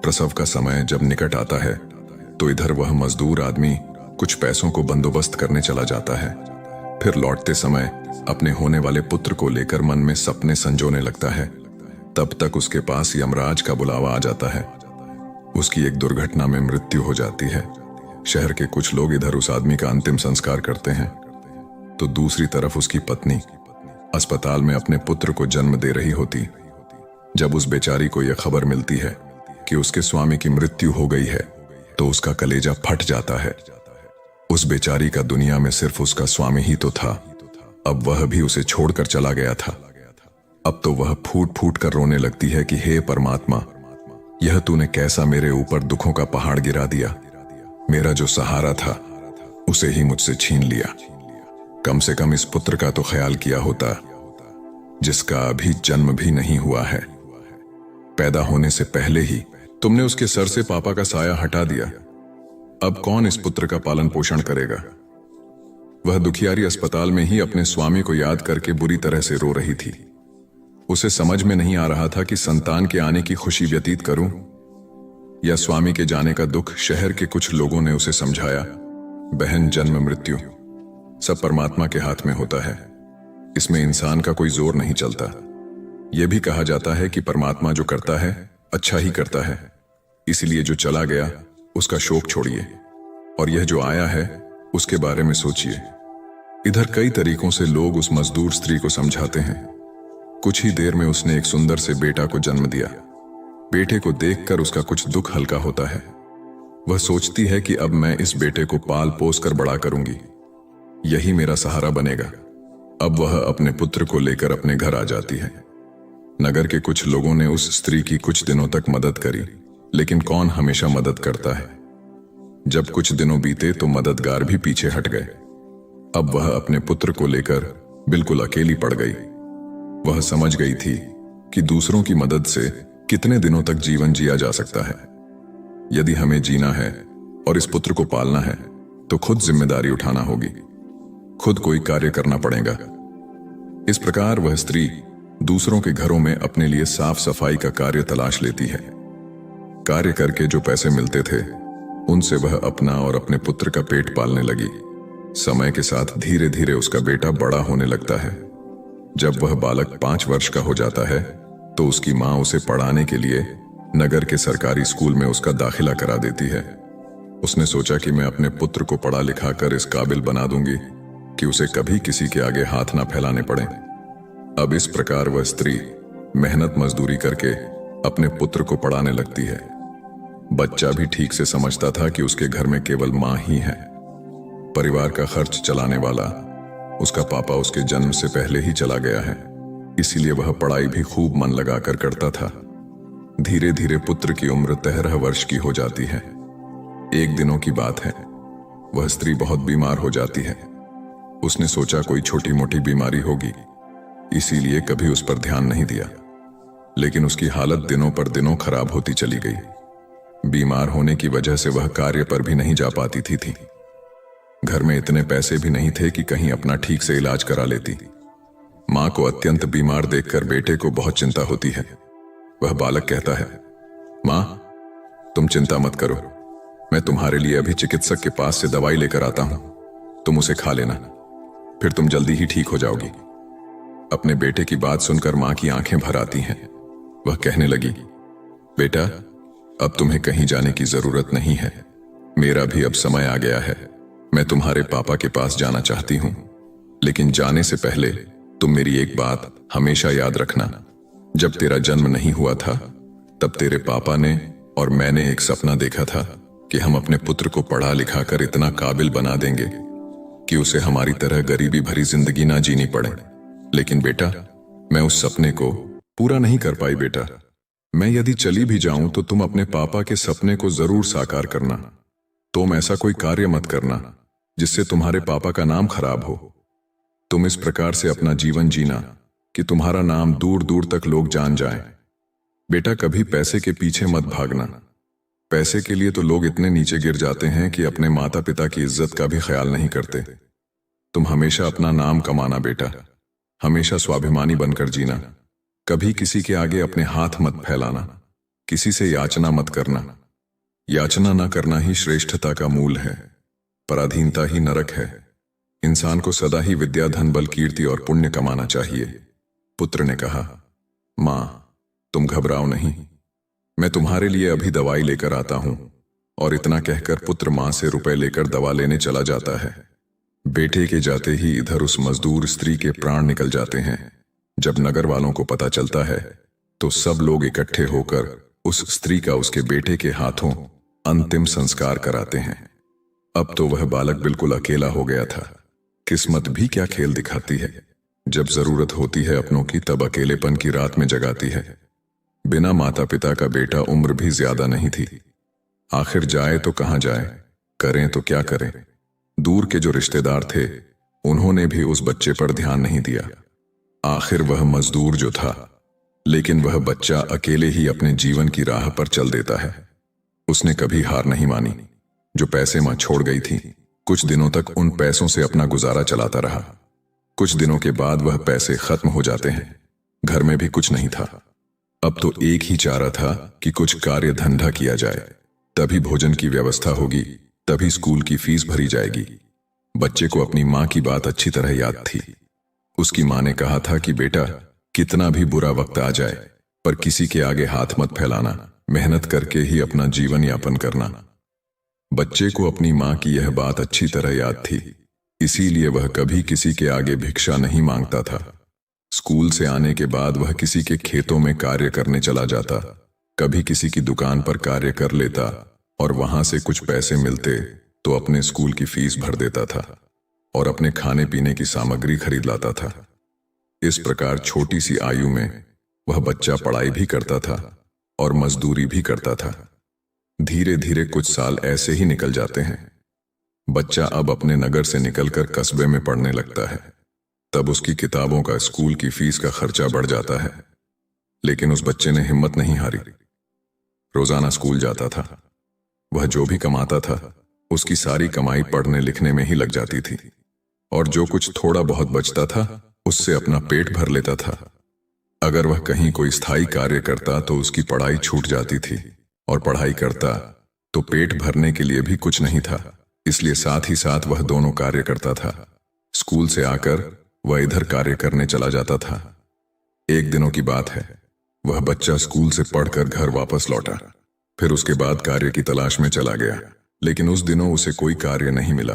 प्रसव का समय जब निकट आता है तो इधर वह मजदूर आदमी कुछ पैसों को बंदोबस्त करने चला जाता है। फिर लौटते समय अपने होने वाले पुत्र को लेकर मन में सपने संजोने लगता है। तब तक उसके पास यमराज का बुलावा आ जाता है। उसकी एक दुर्घटना में मृत्यु हो जाती है। शहर के कुछ लोग इधर उस आदमी का अंतिम संस्कार करते हैं, तो दूसरी तरफ उसकी पत्नी अस्पताल में अपने पुत्र को जन्म दे रही होती। जब उस बेचारी को यह खबर मिलती है कि उसके स्वामी की मृत्यु हो गई है, तो उसका कलेजा फट जाता है। उस बेचारी का दुनिया में सिर्फ उसका स्वामी ही तो था। अब वह भी उसे छोड़कर चला गया था। अब तो वह फूट फूट कर रोने लगती है कि हे परमात्मा, यह तूने कैसा मेरे ऊपर दुखों का पहाड़ गिरा दिया। मेरा जो सहारा था उसे ही मुझसे छीन लिया। कम से कम इस पुत्र का तो ख्याल किया होता जिसका अभी जन्म भी नहीं हुआ है। पैदा होने से पहले ही तुमने उसके सर से पापा का साया हटा दिया। अब कौन इस पुत्र का पालन पोषण करेगा? वह दुखियारी अस्पताल में ही अपने स्वामी को याद करके बुरी तरह से रो रही थी। उसे समझ में नहीं आ रहा था कि संतान के आने की खुशी व्यतीत करूं या स्वामी के जाने का दुख। शहर के कुछ लोगों ने उसे समझाया, बहन, जन्म मृत्यु सब परमात्मा के हाथ में होता है, इसमें इंसान का कोई जोर नहीं चलता। यह भी कहा जाता है कि परमात्मा जो करता है अच्छा ही करता है, इसलिए जो चला गया उसका शोक छोड़िए और यह जो आया है उसके बारे में सोचिए। इधर कई तरीकों से लोग उस मजदूर स्त्री को समझाते हैं। कुछ ही देर में उसने एक सुंदर से बेटा को जन्म दिया। बेटे को देखकर उसका कुछ दुख हल्का होता है। वह सोचती है कि अब मैं इस बेटे को पाल पोस कर बड़ा करूंगी, यही मेरा सहारा बनेगा। अब वह अपने पुत्र को लेकर अपने घर आ जाती है। नगर के कुछ लोगों ने उस स्त्री की कुछ दिनों तक मदद करी, लेकिन कौन हमेशा मदद करता है। जब कुछ दिनों बीते तो मददगार भी पीछे हट गए। अब वह अपने पुत्र को लेकर बिल्कुल अकेली पड़ गई। वह समझ गई थी कि दूसरों की मदद से कितने दिनों तक जीवन जिया जा सकता है। यदि हमें जीना है और इस पुत्र को पालना है तो खुद जिम्मेदारी उठाना होगी, खुद कोई कार्य करना पड़ेगा। इस प्रकार वह स्त्री दूसरों के घरों में अपने लिए साफ सफाई का कार्य तलाश लेती है। कार्य करके जो पैसे मिलते थे उनसे वह अपना और अपने पुत्र का पेट पालने लगी। समय के साथ धीरे धीरे उसका बेटा बड़ा होने लगता है। जब वह बालक 5 वर्ष का हो जाता है तो उसकी मां उसे पढ़ाने के लिए नगर के सरकारी स्कूल में उसका दाखिला करा देती है। उसने सोचा कि मैं अपने पुत्र को पढ़ा लिखा कर इस काबिल बना दूंगी कि उसे कभी किसी के आगे हाथ ना फैलाने पड़े। अब इस प्रकार वह स्त्री मेहनत मजदूरी करके अपने पुत्र को पढ़ाने लगती है। बच्चा भी ठीक से समझता था कि उसके घर में केवल मां ही है। परिवार का खर्च चलाने वाला उसका पापा उसके जन्म से पहले ही चला गया है, इसीलिए वह पढ़ाई भी खूब मन लगाकर करता था। धीरे धीरे पुत्र की उम्र 13 वर्ष की हो जाती है। एक दिनों की बात है, वह स्त्री बहुत बीमार हो जाती है। उसने सोचा कोई छोटी मोटी बीमारी होगी, इसीलिए कभी उस पर ध्यान नहीं दिया। लेकिन उसकी हालत दिनों पर दिनों खराब होती चली गई। बीमार होने की वजह से वह कार्य पर भी नहीं जा पाती थी। घर में इतने पैसे भी नहीं थे कि कहीं अपना ठीक से इलाज करा लेती। मां को अत्यंत बीमार देखकर बेटे को बहुत चिंता होती है। वह बालक कहता है, मां, तुम चिंता मत करो, मैं तुम्हारे लिए अभी चिकित्सक के पास से दवाई लेकर आता हूं, तुम उसे खा लेना, फिर तुम जल्दी ही ठीक हो जाओगी। अपने बेटे की बात सुनकर मां की आंखें भर आती हैं। वह कहने लगी, बेटा, अब तुम्हें कहीं जाने की जरूरत नहीं है, मेरा भी अब समय आ गया है। मैं तुम्हारे पापा के पास जाना चाहती हूं, लेकिन जाने से पहले तुम मेरी एक बात हमेशा याद रखना। जब तेरा जन्म नहीं हुआ था तब तेरे पापा ने और मैंने एक सपना देखा था कि हम अपने पुत्र को पढ़ा लिखा कर इतना काबिल बना देंगे कि उसे हमारी तरह गरीबी भरी जिंदगी ना जीनी पड़े। लेकिन बेटा, मैं उस सपने को पूरा नहीं कर पाई। बेटा, मैं यदि चली भी जाऊं तो तुम अपने पापा के सपने को जरूर साकार करना। तुम ऐसा कोई कार्य मत करना जिससे तुम्हारे पापा का नाम खराब हो। तुम इस प्रकार से अपना जीवन जीना कि तुम्हारा नाम दूर दूर तक लोग जान जाएं। बेटा, कभी पैसे के पीछे मत भागना। पैसे के लिए तो लोग इतने नीचे गिर जाते हैं कि अपने माता पिता की इज्जत का भी ख्याल नहीं करते। तुम हमेशा अपना नाम कमाना बेटा, हमेशा स्वाभिमानी बनकर जीना। कभी किसी के आगे अपने हाथ मत फैलाना, किसी से याचना मत करना। याचना न करना ही श्रेष्ठता का मूल है, पराधीनता ही नरक है। इंसान को सदा ही विद्या, धन, बल, कीर्ति और पुण्य कमाना चाहिए। पुत्र ने कहा, मां, तुम घबराओ नहीं, मैं तुम्हारे लिए अभी दवाई लेकर आता हूं। और इतना कहकर पुत्र मां से रुपए लेकर दवा लेने चला जाता है। बेटे के जाते ही इधर उस मजदूर स्त्री के प्राण निकल जाते हैं। जब नगर वालों को पता चलता है तो सब लोग इकट्ठे होकर उस स्त्री का उसके बेटे के हाथों अंतिम संस्कार कराते हैं। अब तो वह बालक बिल्कुल अकेला हो गया था। किस्मत भी क्या खेल दिखाती है, जब जरूरत होती है अपनों की तब अकेलेपन की रात में जगाती है। बिना माता पिता का बेटा उम्र भी ज्यादा नहीं थी। आखिर जाए तो कहां जाए, करें तो क्या करें। दूर के जो रिश्तेदार थे उन्होंने भी उस बच्चे पर ध्यान नहीं दिया। आखिर वह मजदूर जो था, लेकिन वह बच्चा अकेले ही अपने जीवन की राह पर चल देता है। उसने कभी हार नहीं मानी। जो पैसे मां छोड़ गई थी, कुछ दिनों तक उन पैसों से अपना गुजारा चलाता रहा। कुछ दिनों के बाद वह पैसे खत्म हो जाते हैं। घर में भी कुछ नहीं था। अब तो एक ही चारा था कि कुछ कार्य धंधा किया जाए, तभी भोजन की व्यवस्था होगी, तभी स्कूल की फीस भरी जाएगी। बच्चे को अपनी मां की बात अच्छी तरह याद थी। उसकी मां ने कहा था कि बेटा, कितना भी बुरा वक्त आ जाए, पर किसी के आगे हाथ मत फैलाना, मेहनत करके ही अपना जीवन यापन करना। बच्चे को अपनी माँ की यह बात अच्छी तरह याद थी, इसीलिए वह कभी किसी के आगे भिक्षा नहीं मांगता था। स्कूल से आने के बाद वह किसी के खेतों में कार्य करने चला जाता, कभी किसी की दुकान पर कार्य कर लेता और वहां से कुछ पैसे मिलते तो अपने स्कूल की फीस भर देता था और अपने खाने पीने की सामग्री खरीद लाता था। इस प्रकार छोटी सी आयु में वह बच्चा पढ़ाई भी करता था और मजदूरी भी करता था। धीरे धीरे कुछ साल ऐसे ही निकल जाते हैं। बच्चा अब अपने नगर से निकलकर कस्बे में पढ़ने लगता है। तब उसकी किताबों का, स्कूल की फीस का खर्चा बढ़ जाता है, लेकिन उस बच्चे ने हिम्मत नहीं हारी। रोजाना स्कूल जाता था। वह जो भी कमाता था उसकी सारी कमाई पढ़ने लिखने में ही लग जाती थी और जो कुछ थोड़ा बहुत बचता था उससे अपना पेट भर लेता था। अगर वह कहीं कोई स्थायी कार्य करता तो उसकी पढ़ाई छूट जाती थी और पढ़ाई करता तो पेट भरने के लिए भी कुछ नहीं था, इसलिए साथ ही साथ वह दोनों कार्य करता था। स्कूल से आकर वह इधर कार्य करने चला जाता था। एक दिनों की बात है, वह बच्चा स्कूल से पढ़कर घर वापस लौटा, फिर उसके बाद कार्य की तलाश में चला गया, लेकिन उस दिनों उसे कोई कार्य नहीं मिला।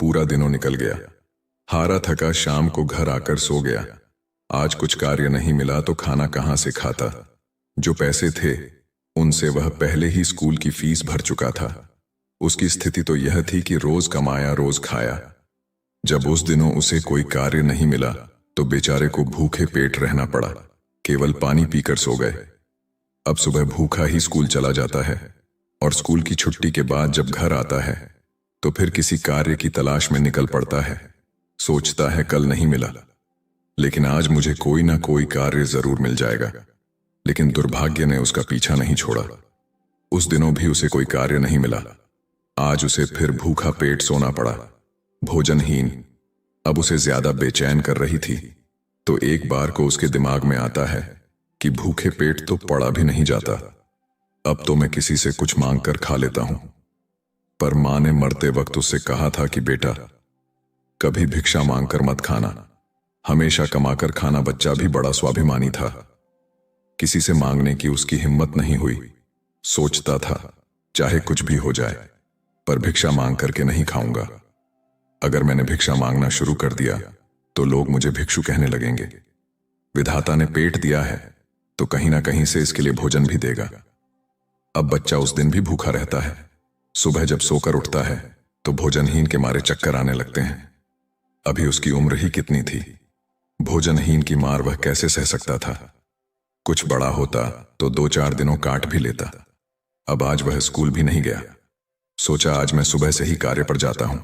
पूरा दिनों निकल गया। हारा थका शाम को घर आकर सो गया। आज कुछ कार्य नहीं मिला तो खाना कहां से खाता। जो पैसे थे उनसे वह पहले ही स्कूल की फीस भर चुका था। उसकी स्थिति तो यह थी कि रोज कमाया रोज खाया। जब उस दिनों उसे कोई कार्य नहीं मिला तो बेचारे को भूखे पेट रहना पड़ा, केवल पानी पीकर सो गए। अब सुबह भूखा ही स्कूल चला जाता है और स्कूल की छुट्टी के बाद जब घर आता है तो फिर किसी कार्य की तलाश में निकल पड़ता है। सोचता है कल नहीं मिला, लेकिन आज मुझे कोई ना कोई कार्य जरूर मिल जाएगा। लेकिन दुर्भाग्य ने उसका पीछा नहीं छोड़ा। उस दिनों भी उसे कोई कार्य नहीं मिला। आज उसे फिर भूखा पेट सोना पड़ा, भोजनहीन। अब उसे ज्यादा बेचैन कर रही थी। तो एक बार को उसके दिमाग में आता है कि भूखे पेट तो पड़ा भी नहीं जाता, अब तो मैं किसी से कुछ मांग कर खा लेता हूं। पर मां ने मरते वक्त उससे कहा था कि बेटा, कभी भिक्षा मांगकर मत खाना, हमेशा कमाकर खाना। बच्चा भी बड़ा स्वाभिमानी था। किसी से मांगने की उसकी हिम्मत नहीं हुई। सोचता था चाहे कुछ भी हो जाए, पर भिक्षा मांग करके नहीं खाऊंगा। अगर मैंने भिक्षा मांगना शुरू कर दिया तो लोग मुझे भिक्षु कहने लगेंगे। विधाता ने पेट दिया है तो कहीं ना कहीं से इसके लिए भोजन भी देगा। अब बच्चा उस दिन भी भूखा रहता है। सुबह जब सोकर उठता है तो भोजनहीन के मारे चक्कर आने लगते हैं। अभी उसकी उम्र ही कितनी थी, भोजनहीन की मार वह कैसे सह सकता था। कुछ बड़ा होता तो 2-4 दिनों काट भी लेता। अब आज वह स्कूल भी नहीं गया। सोचा आज मैं सुबह से ही कार्य पर जाता हूं,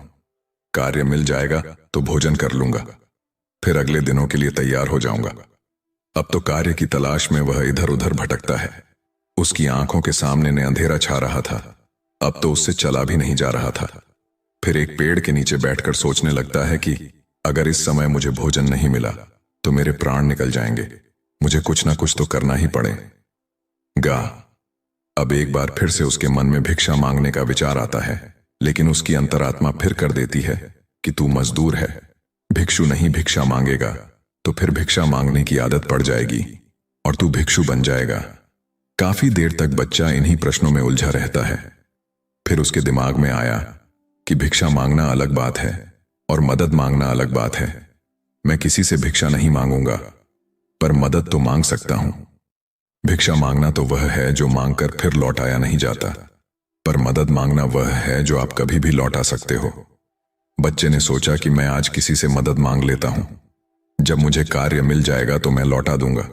कार्य मिल जाएगा तो भोजन कर लूंगा, फिर अगले दिनों के लिए तैयार हो जाऊंगा। अब तो कार्य की तलाश में वह इधर उधर भटकता है। उसकी आंखों के सामने ने अंधेरा छा रहा था। अब तो उससे चला भी नहीं जा रहा था। फिर एक पेड़ के नीचे बैठकर सोचने लगता है कि अगर इस समय मुझे भोजन नहीं मिला तो मेरे प्राण निकल जाएंगे। मुझे कुछ ना कुछ तो करना ही पड़ेगा। अब एक बार फिर से उसके मन में भिक्षा मांगने का विचार आता है, लेकिन उसकी अंतरात्मा फिर कर देती है कि तू मजदूर है, भिक्षु नहीं। भिक्षा मांगेगा तो फिर भिक्षा मांगने की आदत पड़ जाएगी और तू भिक्षु बन जाएगा। काफी देर तक बच्चा इन्हीं प्रश्नों में उलझा रहता है। फिर उसके दिमाग में आया कि भिक्षा मांगना अलग बात है और मदद मांगना अलग बात है। मैं किसी से भिक्षा नहीं मांगूंगा, पर मदद तो मांग सकता हूं। भिक्षा मांगना तो वह है जो मांगकर फिर लौटाया नहीं जाता, पर मदद मांगना वह है जो आप कभी भी लौटा सकते हो। बच्चे ने सोचा कि मैं आज किसी से मदद मांग लेता हूं, जब मुझे कार्य मिल जाएगा तो मैं लौटा दूंगा।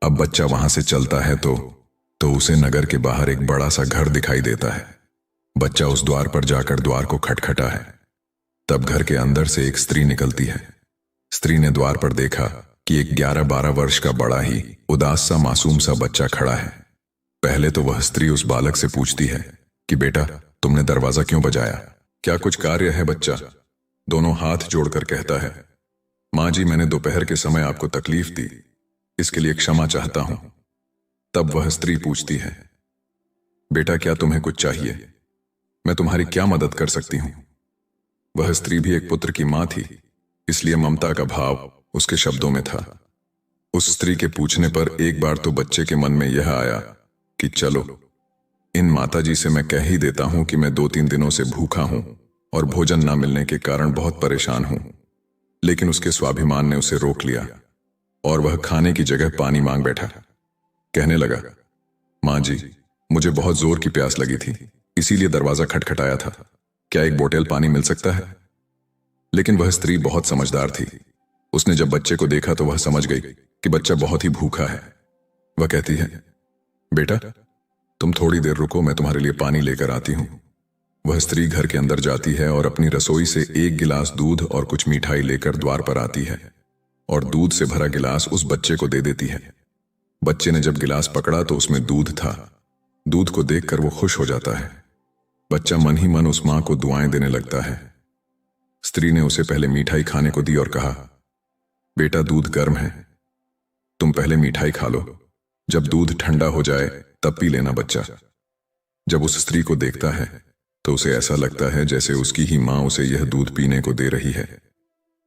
अब बच्चा वहां से चलता है तो उसे नगर के बाहर एक बड़ा सा घर दिखाई देता है। बच्चा उस द्वार पर जाकर द्वार को खटखटा है। तब घर के अंदर से एक स्त्री निकलती है। स्त्री ने द्वार पर देखा कि एक 11-12 वर्ष का बड़ा ही उदास सा मासूम सा बच्चा खड़ा है। पहले तो वह स्त्री उस बालक से पूछती है कि बेटा, तुमने दरवाजा क्यों बजाया, क्या कुछ कार्य है? बच्चा दोनों हाथ जोड़कर कहता है, माँ जी, मैंने दोपहर के समय आपको तकलीफ दी, इसके लिए क्षमा चाहता हूं। तब वह स्त्री पूछती है, बेटा क्या तुम्हें कुछ चाहिए? मैं तुम्हारी क्या मदद कर सकती हूं? वह स्त्री भी एक पुत्र की मां थी, इसलिए ममता का भाव उसके शब्दों में था। उस स्त्री के पूछने पर एक बार तो बच्चे के मन में यह आया कि चलो इन माताजी से मैं कह ही देता हूं कि मैं 2-3 दिनों से भूखा हूं और भोजन न मिलने के कारण बहुत परेशान हूं। लेकिन उसके स्वाभिमान ने उसे रोक लिया और वह खाने की जगह पानी मांग बैठा। कहने लगा, मां जी, मुझे बहुत जोर की प्यास लगी थी, इसीलिए दरवाजा खटखटाया था। क्या एक बोतल पानी मिल सकता है? लेकिन वह स्त्री बहुत समझदार थी। उसने जब बच्चे को देखा तो वह समझ गई कि बच्चा बहुत ही भूखा है। वह कहती है, बेटा तुम थोड़ी देर रुको, मैं तुम्हारे लिए पानी लेकर आती हूं। वह स्त्री घर के अंदर जाती है और अपनी रसोई से एक गिलास दूध और कुछ मिठाई लेकर द्वार पर आती है और दूध से भरा गिलास उस बच्चे को दे देती है। बच्चे ने जब गिलास पकड़ा तो उसमें दूध था। दूध को देखकर वो खुश हो जाता है। बच्चा मन ही मन उस मां को दुआएं देने लगता है। स्त्री ने उसे पहले मिठाई खाने को दी और कहा, बेटा दूध गर्म है, तुम पहले मिठाई खा लो, जब दूध ठंडा हो जाए तब पी लेना बच्चा। जब उस स्त्री को देखता है तो उसे ऐसा लगता है जैसे उसकी ही मां उसे यह दूध पीने को दे रही है।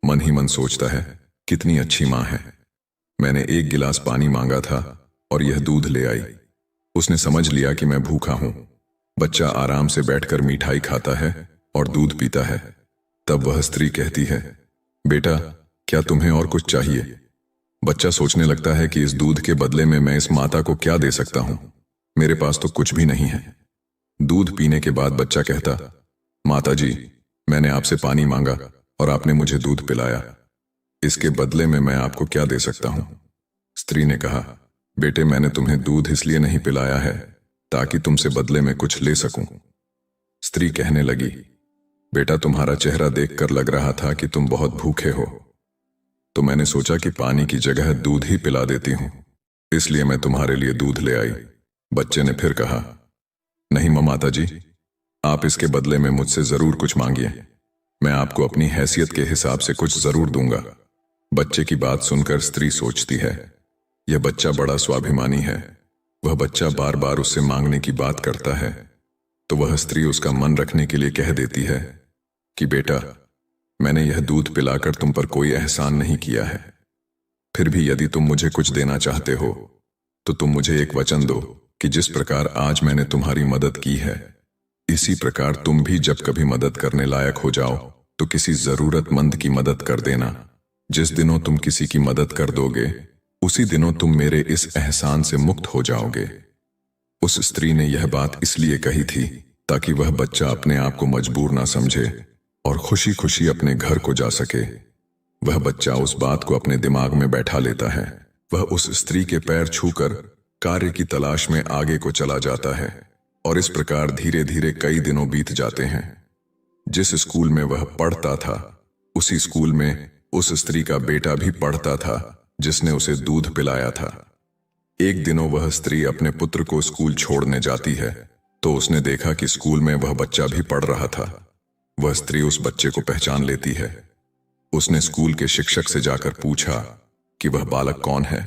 मन ही मन सोचता है, कितनी अच्छी मां है, मैंने एक गिलास पानी मांगा था और यह दूध ले आई। उसने समझ लिया कि मैं भूखा हूं। बच्चा आराम से बैठकर मिठाई खाता है और दूध पीता है। तब वह स्त्री कहती है, बेटा क्या तुम्हें और कुछ चाहिए? बच्चा सोचने लगता है कि इस दूध के बदले में मैं इस माता को क्या दे सकता हूं, मेरे पास तो कुछ भी नहीं है। दूध पीने के बाद बच्चा कहता, माता जी, मैंने आपसे पानी मांगा और आपने मुझे दूध पिलाया, इसके बदले में मैं आपको क्या दे सकता हूं? स्त्री ने कहा, बेटे मैंने तुम्हें दूध इसलिए नहीं पिलाया है ताकि तुमसे बदले में कुछ ले सकूं। स्त्री कहने लगी, बेटा तुम्हारा चेहरा देखकर लग रहा था कि तुम बहुत भूखे हो, तो मैंने सोचा कि पानी की जगह दूध ही पिला देती हूं, इसलिए मैं तुम्हारे लिए दूध ले आई। बच्चे ने फिर कहा, नहीं माता जी, आप इसके बदले में मुझसे जरूर कुछ मांगिए, मैं आपको अपनी हैसियत के हिसाब से कुछ जरूर दूंगा। बच्चे की बात सुनकर स्त्री सोचती है, यह बच्चा बड़ा स्वाभिमानी है, वह बच्चा बार बार उससे मांगने की बात करता है। तो वह स्त्री उसका मन रखने के लिए कह देती है कि बेटा मैंने यह दूध पिलाकर तुम पर कोई एहसान नहीं किया है, फिर भी यदि तुम मुझे कुछ देना चाहते हो तो तुम मुझे एक वचन दो कि जिस प्रकार आज मैंने तुम्हारी मदद की है, इसी प्रकार तुम भी जब कभी मदद करने लायक हो जाओ तो किसी जरूरतमंद की मदद कर देना। जिस दिनों तुम किसी की मदद कर दोगे उसी दिनों तुम मेरे इस एहसान से मुक्त हो जाओगे। उस स्त्री ने यह बात इसलिए कही थी ताकि वह बच्चा अपने आप को मजबूर ना समझे और खुशी खुशी अपने घर को जा सके। वह बच्चा उस बात को अपने दिमाग में बैठा लेता है। वह उस स्त्री के पैर छूकर कार्य की तलाश में आगे को चला जाता है और इस प्रकार धीरे धीरे कई दिनों बीत जाते हैं। जिस स्कूल में वह पढ़ता था उसी स्कूल में उस स्त्री का बेटा भी पढ़ता था जिसने उसे दूध पिलाया था। एक दिनों वह स्त्री अपने पुत्र को स्कूल छोड़ने जाती है तो उसने देखा कि स्कूल में वह बच्चा भी पढ़ रहा था। वह स्त्री उस बच्चे को पहचान लेती है। उसने स्कूल के शिक्षक से जाकर पूछा कि वह बालक कौन है,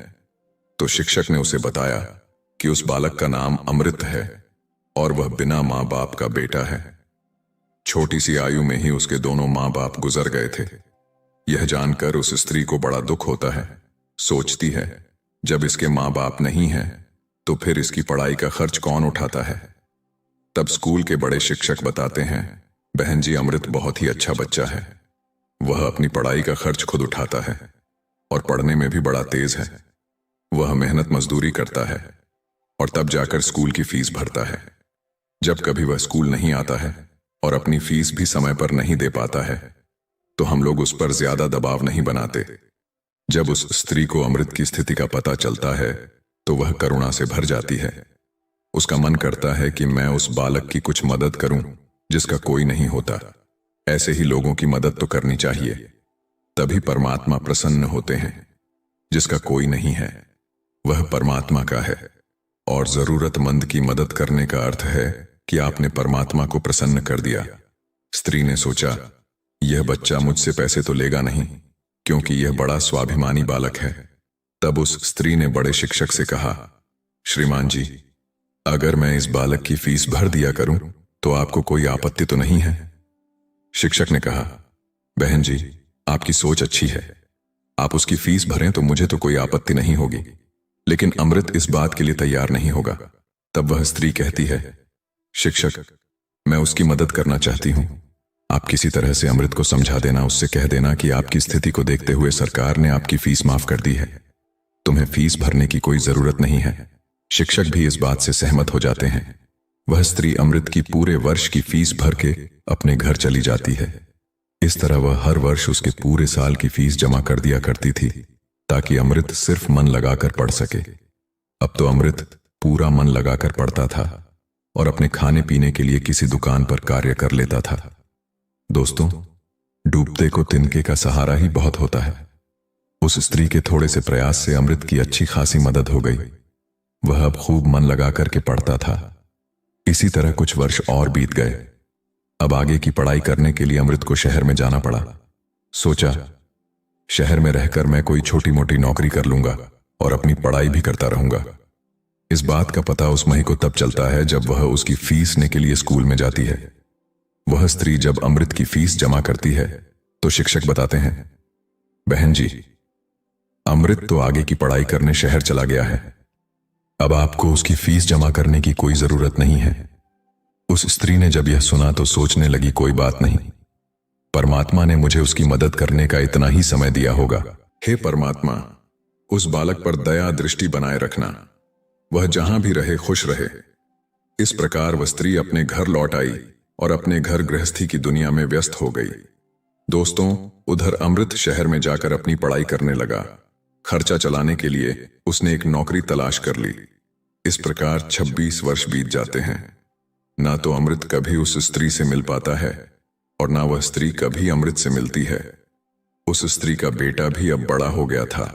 तो शिक्षक ने उसे बताया कि उस बालक का नाम अमृत है और वह बिना मां बाप का बेटा है। छोटी सी आयु में ही उसके दोनों मां बाप गुजर गए थे। यह जानकर उस स्त्री को बड़ा दुख होता है। सोचती है, जब इसके मां बाप नहीं हैं तो फिर इसकी पढ़ाई का खर्च कौन उठाता है। तब स्कूल के बड़े शिक्षक बताते हैं, बहन जी अमृत बहुत ही अच्छा बच्चा है, वह अपनी पढ़ाई का खर्च खुद उठाता है और पढ़ने में भी बड़ा तेज है। वह मेहनत मजदूरी करता है और तब जाकर स्कूल की फीस भरता है। जब कभी वह स्कूल नहीं आता है और अपनी फीस भी समय पर नहीं दे पाता है तो हम लोग उस पर ज्यादा दबाव नहीं बनाते। जब उस स्त्री को अमृत की स्थिति का पता चलता है तो वह करुणा से भर जाती है। उसका मन करता है कि मैं उस बालक की कुछ मदद करूं जिसका कोई नहीं होता। ऐसे ही लोगों की मदद तो करनी चाहिए, तभी परमात्मा प्रसन्न होते हैं। जिसका कोई नहीं है वह परमात्मा का है और जरूरतमंद की मदद करने का अर्थ है कि आपने परमात्मा को प्रसन्न कर दिया। स्त्री ने सोचा, यह बच्चा मुझसे पैसे तो लेगा नहीं क्योंकि यह बड़ा स्वाभिमानी बालक है। तब उस स्त्री ने बड़े शिक्षक से कहा, श्रीमान जी, अगर मैं इस बालक की फीस भर दिया करूं तो आपको कोई आपत्ति तो नहीं है?।। शिक्षक ने कहा, बहन जी, आपकी सोच अच्छी है, आप उसकी फीस भरें तो मुझे तो कोई आपत्ति नहीं होगी, लेकिन अमृत इस बात के लिए तैयार नहीं होगा। तब वह स्त्री कहती है, शिक्षक, मैं उसकी मदद करना चाहती हूं। आप किसी तरह से अमृत को समझा देना, उससे कह देना कि आपकी स्थिति को देखते हुए सरकार ने आपकी फीस माफ कर दी है, तुम्हें फीस भरने की कोई जरूरत नहीं है। शिक्षक भी इस बात से सहमत हो जाते हैं। वह स्त्री अमृत की पूरे वर्ष की फीस भर के अपने घर चली जाती है। इस तरह वह हर वर्ष उसके पूरे साल की फीस जमा कर दिया करती थी, ताकि अमृत सिर्फ मन लगाकर पढ़ सके। अब तो अमृत पूरा मन लगाकर पढ़ता था और अपने खाने पीने के लिए किसी दुकान पर कार्य कर लेता था। दोस्तों, डूबते को तिनके का सहारा ही बहुत होता है। उस स्त्री के थोड़े से प्रयास से अमृत की अच्छी खासी मदद हो गई। वह अब खूब मन लगा करके पढ़ता था। इसी तरह कुछ वर्ष और बीत गए। अब आगे की पढ़ाई करने के लिए अमृत को शहर में जाना पड़ा। सोचा, शहर में रहकर मैं कोई छोटी मोटी नौकरी कर लूंगा और अपनी पढ़ाई भी करता रहूंगा। इस बात का पता उस मही को तब चलता है जब वह उसकी फीस लेने के लिए स्कूल में जाती है। वह स्त्री जब अमृत की फीस जमा करती है तो शिक्षक बताते हैं, बहन जी, अमृत तो आगे की पढ़ाई करने शहर चला गया है। अब आपको उसकी फीस जमा करने की कोई जरूरत नहीं है। उस स्त्री ने जब यह सुना तो सोचने लगी, कोई बात नहीं, परमात्मा ने मुझे उसकी मदद करने का इतना ही समय दिया होगा। हे परमात्मा, उस बालक पर दया दृष्टि बनाए रखना, वह जहां भी रहे खुश रहे। इस प्रकार वह स्त्री अपने घर लौट आई और अपने घर गृहस्थी की दुनिया में व्यस्त हो गई। दोस्तों, उधर अमृत शहर में जाकर अपनी पढ़ाई करने लगा। खर्चा चलाने के लिए उसने एक नौकरी तलाश कर ली। इस प्रकार 26 वर्ष बीत जाते हैं। ना तो अमृत कभी उस स्त्री से मिल पाता है और ना वह स्त्री कभी अमृत से मिलती है। उस स्त्री का बेटा भी अब बड़ा हो गया था।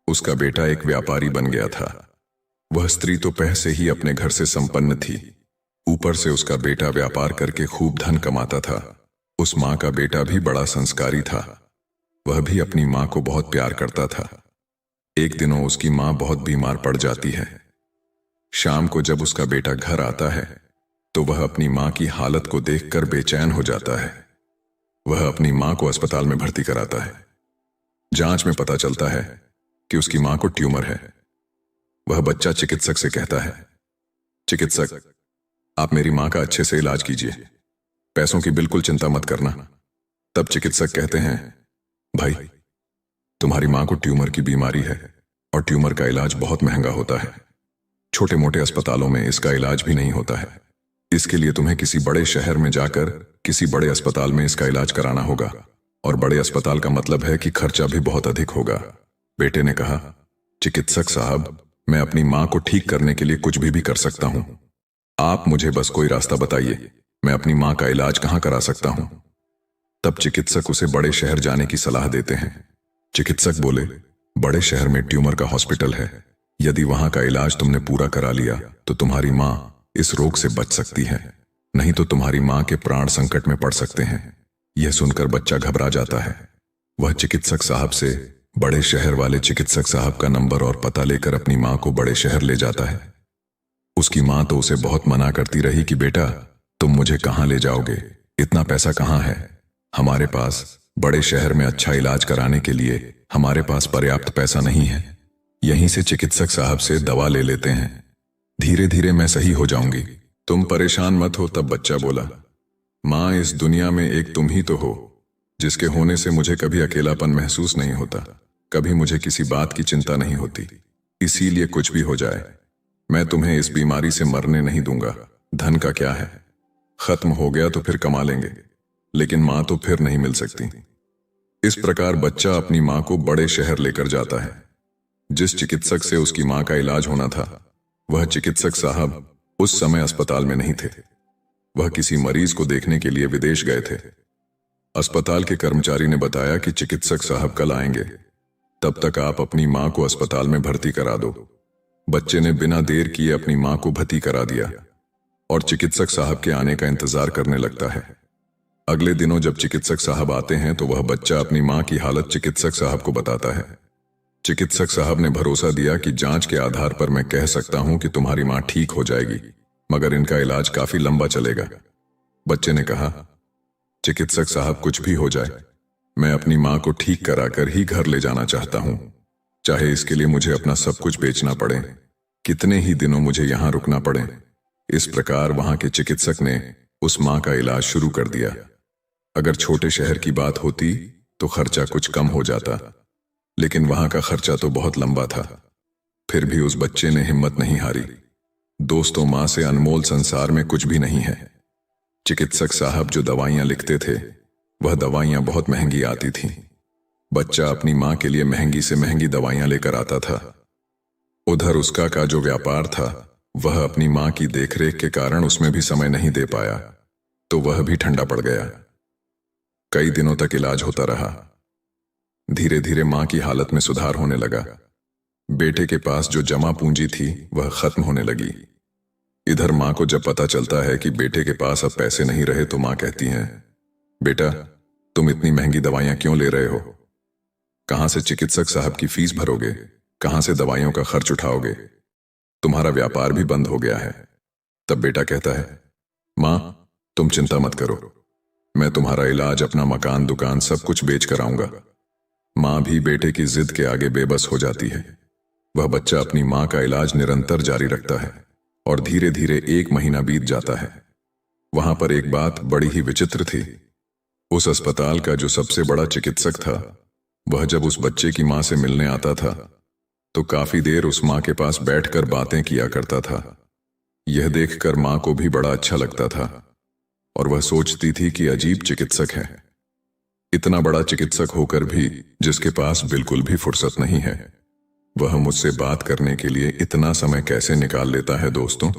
उसका बेटा एक व्यापारी बन गया था। वह स्त्री तो पहले से ही अपने घर से संपन्न थी, ऊपर से उसका बेटा व्यापार करके खूब धन कमाता था। उस माँ का बेटा भी बड़ा संस्कारी था। वह भी अपनी माँ को बहुत प्यार करता था। एक दिनों उसकी माँ बहुत बीमार पड़ जाती है। शाम को जब उसका बेटा घर आता है तो वह अपनी माँ की हालत को देखकर बेचैन हो जाता है। वह अपनी माँ को अस्पताल में भर्ती कराता है। जांच में पता चलता है कि उसकी माँ को ट्यूमर है। वह बच्चा चिकित्सक से कहता है, चिकित्सक, आप मेरी माँ का अच्छे से इलाज कीजिए, पैसों की बिल्कुल चिंता मत करना। तब चिकित्सक कहते हैं, भाई, तुम्हारी माँ को ट्यूमर की बीमारी है और ट्यूमर का इलाज बहुत महंगा होता है। छोटे मोटे अस्पतालों में इसका इलाज भी नहीं होता है। इसके लिए तुम्हें किसी बड़े शहर में जाकर किसी बड़े अस्पताल में इसका इलाज कराना होगा, और बड़े अस्पताल का मतलब है कि खर्चा भी बहुत अधिक होगा। बेटे ने कहा, चिकित्सक साहब, मैं अपनी माँ को ठीक करने के लिए कुछ भी कर सकता हूँ। आप मुझे बस कोई रास्ता बताइए, मैं अपनी माँ का इलाज कहाँ करा सकता हूँ। तब चिकित्सक उसे बड़े शहर जाने की सलाह देते हैं। चिकित्सक बोले, बड़े शहर में ट्यूमर का हॉस्पिटल है। यदि वहां का इलाज तुमने पूरा करा लिया तो तुम्हारी माँ इस रोग से बच सकती है, नहीं तो तुम्हारी माँ के प्राण संकट में पड़ सकते हैं। यह सुनकर बच्चा घबरा जाता है। वह चिकित्सक साहब से बड़े शहर वाले चिकित्सक साहब का नंबर और पता लेकर अपनी माँ को बड़े शहर ले जाता है। उसकी माँ तो उसे बहुत मना करती रही कि बेटा, तुम मुझे कहाँ ले जाओगे, इतना पैसा कहाँ है, हमारे पास बड़े शहर में अच्छा इलाज कराने के लिए हमारे पास पर्याप्त पैसा नहीं है। यहीं से चिकित्सक साहब से दवा ले लेते हैं, धीरे धीरे मैं सही हो जाऊंगी, तुम परेशान मत हो। तब बच्चा बोला, माँ, इस दुनिया में एक तुम ही तो हो, जिसके होने से मुझे कभी अकेलापन महसूस नहीं होता, कभी मुझे किसी बात की चिंता नहीं होती। इसीलिए कुछ भी हो जाए, मैं तुम्हें इस बीमारी से मरने नहीं दूंगा। धन का क्या है, खत्म हो गया तो फिर कमा लेंगे, लेकिन माँ तो फिर नहीं मिल सकती। इस प्रकार बच्चा अपनी माँ को बड़े शहर लेकर जाता है। जिस चिकित्सक से उसकी माँ का इलाज होना था, वह चिकित्सक साहब उस समय अस्पताल में नहीं थे। वह किसी मरीज को देखने के लिए विदेश गए थे। अस्पताल के कर्मचारी ने बताया कि चिकित्सक साहब कल आएंगे, तब तक आप अपनी माँ को अस्पताल में भर्ती करा दो। बच्चे ने बिना देर किए अपनी माँ को भर्ती करा दिया और चिकित्सक साहब के आने का इंतजार करने लगता है। अगले दिनों जब चिकित्सक साहब आते हैं तो वह बच्चा अपनी माँ की हालत चिकित्सक साहब को बताता है। चिकित्सक साहब ने भरोसा दिया कि जांच के आधार पर मैं कह सकता हूं कि तुम्हारी माँ ठीक हो जाएगी, मगर इनका इलाज काफी लंबा चलेगा। बच्चे ने कहा, चिकित्सक साहब, कुछ भी हो जाए, मैं अपनी माँ को ठीक कराकर ही घर ले जाना चाहता हूँ, चाहे इसके लिए मुझे अपना सब कुछ बेचना पड़े, कितने ही दिनों मुझे यहाँ रुकना पड़े। इस प्रकार वहां के चिकित्सक ने उस माँ का इलाज शुरू कर दिया। अगर छोटे शहर की बात होती तो खर्चा कुछ कम हो जाता, लेकिन वहां का खर्चा तो बहुत लंबा था। फिर भी उस बच्चे ने हिम्मत नहीं हारी। दोस्तों, माँ से अनमोल संसार में कुछ भी नहीं है। चिकित्सक साहब जो दवाइयां लिखते थे वह दवाइयां बहुत महंगी आती थीं। बच्चा अपनी माँ के लिए महंगी से महंगी दवाइयां लेकर आता था। उधर उसका का जो व्यापार था वह अपनी माँ की देखरेख के कारण उसमें भी समय नहीं दे पाया, तो वह भी ठंडा पड़ गया। कई दिनों तक इलाज होता रहा। धीरे धीरे माँ की हालत में सुधार होने लगा। बेटे के पास जो जमा पूंजी थी वह खत्म होने लगी। इधर माँ को जब पता चलता है कि बेटे के पास अब पैसे नहीं रहे तो माँ कहती हैं, बेटा, तुम इतनी महंगी दवाइयां क्यों ले रहे हो? कहां से चिकित्सक साहब की फीस भरोगे? कहां से दवाइयों का खर्च उठाओगे? तुम्हारा व्यापार भी बंद हो गया है। तब बेटा कहता है, माँ, तुम चिंता मत करो, मैं तुम्हारा इलाज, अपना मकान, दुकान सब कुछ बेच कर आऊंगा। माँ भी बेटे की जिद के आगे बेबस हो जाती है। वह बच्चा अपनी माँ का इलाज निरंतर जारी रखता है और धीरे धीरे 1 महीना बीत जाता है। वहां पर एक बात बड़ी ही विचित्र थी। उस अस्पताल का जो सबसे बड़ा चिकित्सक था वह जब उस बच्चे की माँ से मिलने आता था तो काफी देर उस माँ के पास बैठकर बातें किया करता था। यह देखकर माँ को भी बड़ा अच्छा लगता था और वह सोचती थी कि अजीब चिकित्सक है। इतना बड़ा चिकित्सक होकर भी जिसके पास बिल्कुल भी फुर्सत नहीं है, वह मुझसे बात करने के लिए इतना समय कैसे निकाल लेता है। दोस्तों,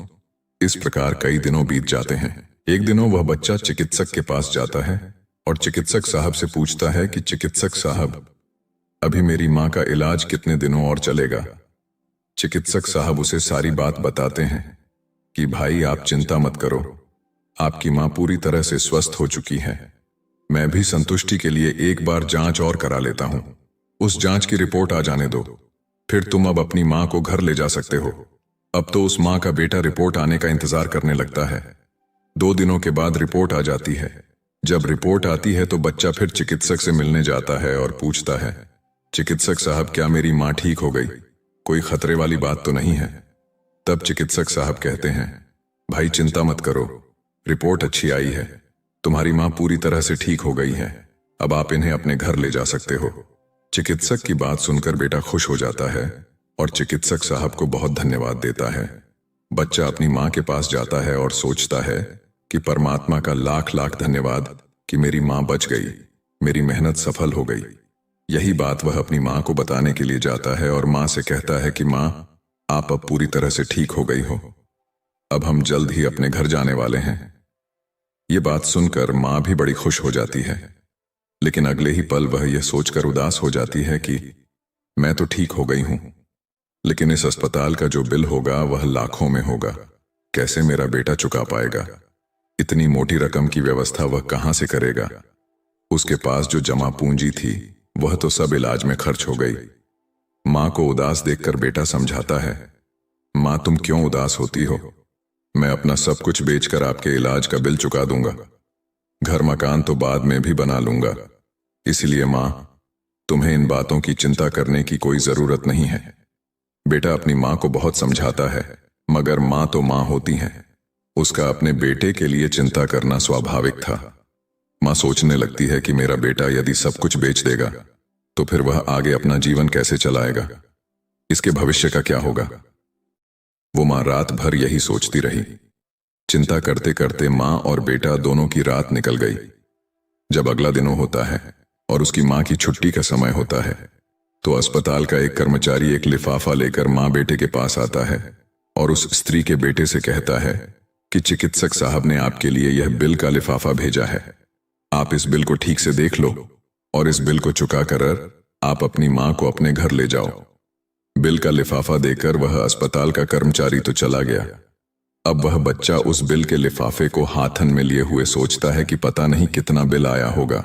इस प्रकार कई दिनों बीत जाते हैं। एक दिनों वह बच्चा चिकित्सक के पास जाता है और चिकित्सक साहब से पूछता है कि चिकित्सक साहब, अभी मेरी माँ का इलाज कितने दिनों और चलेगा? चिकित्सक साहब उसे सारी बात बताते हैं कि भाई, आप चिंता मत करो, आपकी माँ पूरी तरह से स्वस्थ हो चुकी है। मैं भी संतुष्टि के लिए एक बार जांच और करा लेता हूं। उस जांच की रिपोर्ट आ जाने दो, फिर तुम अब अपनी माँ को घर ले जा सकते हो। अब तो उस माँ का बेटा रिपोर्ट आने का इंतजार करने लगता है। 2 दिनों के बाद रिपोर्ट आ जाती है। जब रिपोर्ट आती है तो बच्चा फिर चिकित्सक से मिलने जाता है और पूछता है, चिकित्सक साहब, क्या मेरी माँ ठीक हो गई? कोई खतरे वाली बात तो नहीं है? तब चिकित्सक साहब कहते हैं, भाई चिंता मत करो, रिपोर्ट अच्छी आई है, तुम्हारी माँ पूरी तरह से ठीक हो गई है, अब आप इन्हें अपने घर ले जा सकते हो। चिकित्सक की बात सुनकर बेटा खुश हो जाता है और चिकित्सक साहब को बहुत धन्यवाद देता है। बच्चा अपनी माँ के पास जाता है और सोचता है कि परमात्मा का लाख लाख धन्यवाद कि मेरी माँ बच गई, मेरी मेहनत सफल हो गई। यही बात वह अपनी माँ को बताने के लिए जाता है और माँ से कहता है कि माँ, आप अब पूरी तरह से ठीक हो गई हो, अब हम जल्द ही अपने घर जाने वाले हैं। ये बात सुनकर माँ भी बड़ी खुश हो जाती है, लेकिन अगले ही पल वह यह सोचकर उदास हो जाती है कि मैं तो ठीक हो गई हूं, लेकिन इस अस्पताल का जो बिल होगा वह लाखों में होगा। कैसे मेरा बेटा चुका पाएगा? इतनी मोटी रकम की व्यवस्था वह कहां से करेगा? उसके पास जो जमा पूंजी थी वह तो सब इलाज में खर्च हो गई। माँ को उदास देखकर बेटा समझाता है, माँ, तुम क्यों उदास होती हो? मैं अपना सब कुछ बेचकर आपके इलाज का बिल चुका दूंगा। घर मकान तो बाद में भी बना लूंगा। इसलिए माँ, तुम्हें इन बातों की चिंता करने की कोई जरूरत नहीं है। बेटा अपनी माँ को बहुत समझाता है, मगर माँ तो माँ होती हैं। उसका अपने बेटे के लिए चिंता करना स्वाभाविक था। माँ सोचने लगती है कि मेरा बेटा यदि सब कुछ बेच देगा तो फिर वह आगे अपना जीवन कैसे चलाएगा? इसके भविष्य का क्या होगा? वो माँ रात भर यही सोचती रही। चिंता करते करते माँ और बेटा दोनों की रात निकल गई। जब अगला दिन होता है और उसकी माँ की छुट्टी का समय होता है तो अस्पताल का एक कर्मचारी एक लिफाफा लेकर माँ बेटे के पास आता है और उस स्त्री के बेटे से कहता है कि चिकित्सक साहब ने आपके लिए यह बिल का लिफाफा भेजा है, आप इस बिल को ठीक से देख लो और इस बिल को चुका कर आप अपनी माँ को अपने घर ले जाओ। बिल का लिफाफा देकर वह अस्पताल का कर्मचारी तो चला गया। अब वह बच्चा उस बिल के लिफाफे को हाथन में लिए हुए सोचता है कि पता नहीं कितना बिल आया होगा।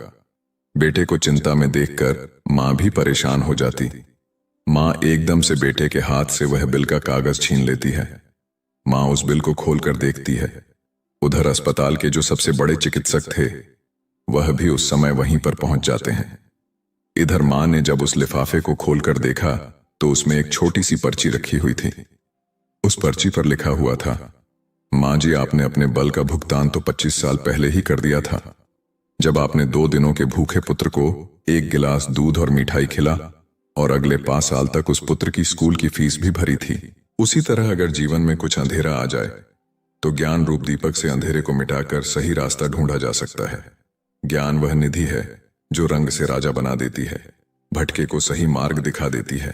बेटे को चिंता में देखकर माँ भी परेशान हो जाती। माँ एकदम से बेटे के हाथ से वह बिल का कागज छीन लेती है। माँ उस बिल को खोलकर देखती है। उधर अस्पताल के जो सबसे बड़े चिकित्सक थे वह भी उस समय वहीं पर पहुंच जाते हैं। इधर मां ने जब उस लिफाफे को खोलकर देखा तो उसमें एक छोटी सी पर्ची रखी हुई थी। उस पर्ची पर लिखा हुआ था, मां जी, आपने अपने बल का भुगतान तो 25 साल पहले ही कर दिया था, जब आपने 2 दिनों के भूखे पुत्र को 1 गिलास दूध और मिठाई खिला और अगले 5 साल तक उस पुत्र की स्कूल की फीस भी भरी थी। उसी तरह अगर जीवन में कुछ अंधेरा आ जाए तो ज्ञान रूप दीपक से अंधेरे को मिटाकर सही रास्ता ढूंढा जा सकता है। ज्ञान वह निधि है जो रंग से राजा बना देती है, भटके को सही मार्ग दिखा देती है।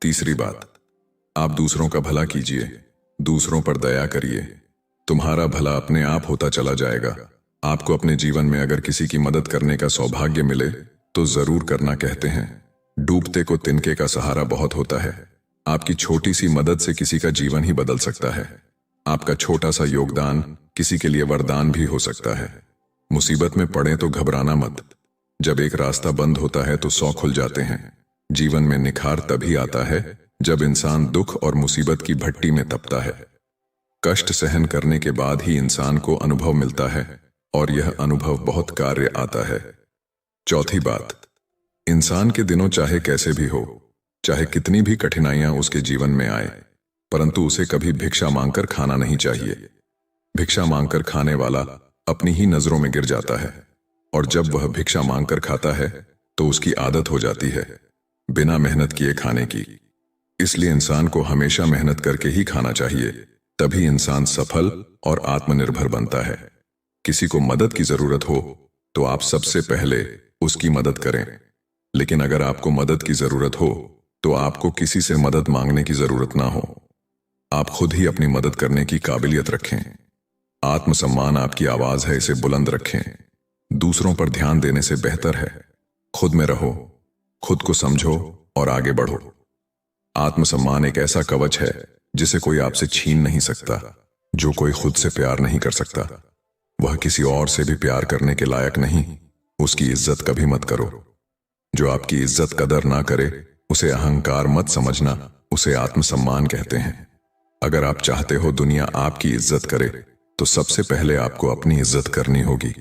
तीसरी बात, आप दूसरों का भला कीजिए, दूसरों पर दया करिए, तुम्हारा भला अपने आप होता चला जाएगा। आपको अपने जीवन में अगर किसी की मदद करने का सौभाग्य मिले तो जरूर करना। कहते हैं, डूबते को तिनके का सहारा बहुत होता है। आपकी छोटी सी मदद से किसी का जीवन ही बदल सकता है। आपका छोटा सा योगदान किसी के लिए वरदान भी हो सकता है। मुसीबत में पड़े तो घबराना मत। जब एक रास्ता बंद होता है तो 100 खुल जाते हैं। जीवन में निखार तभी आता है जब इंसान दुख और मुसीबत की भट्टी में तपता है। कष्ट सहन करने के बाद ही इंसान को अनुभव मिलता है और यह अनुभव बहुत कार्य आता है। चौथी बात, इंसान के दिनों चाहे कैसे भी हो, चाहे कितनी भी कठिनाइयां उसके जीवन में आए, परंतु उसे कभी भिक्षा मांगकर खाना नहीं चाहिए। भिक्षा मांगकर खाने वाला अपनी ही नजरों में गिर जाता है और जब वह भिक्षा मांगकर खाता है तो उसकी आदत हो जाती है बिना मेहनत किए खाने की। इसलिए इंसान को हमेशा मेहनत करके ही खाना चाहिए, तभी इंसान सफल और आत्मनिर्भर बनता है। किसी को मदद की जरूरत हो तो आप सबसे पहले उसकी मदद करें, लेकिन अगर आपको मदद की जरूरत हो तो आपको किसी से मदद मांगने की जरूरत ना हो। आप खुद ही अपनी मदद करने की काबिलियत रखें। आत्मसम्मान आपकी आवाज है, इसे बुलंद रखें। दूसरों पर ध्यान देने से बेहतर है खुद में रहो, खुद को समझो और आगे बढ़ो। आत्मसम्मान एक ऐसा कवच है जिसे कोई आपसे छीन नहीं सकता। जो कोई खुद से प्यार नहीं कर सकता वह किसी और से भी प्यार करने के लायक नहीं। उसकी इज्जत कभी मत करो। जो आपकी इज्जत कदर ना करे उसे अहंकार मत समझना, उसे आत्मसम्मान कहते हैं। अगर आप चाहते हो दुनिया आपकी इज्जत करे तो सबसे पहले आपको अपनी इज्जत करनी होगी।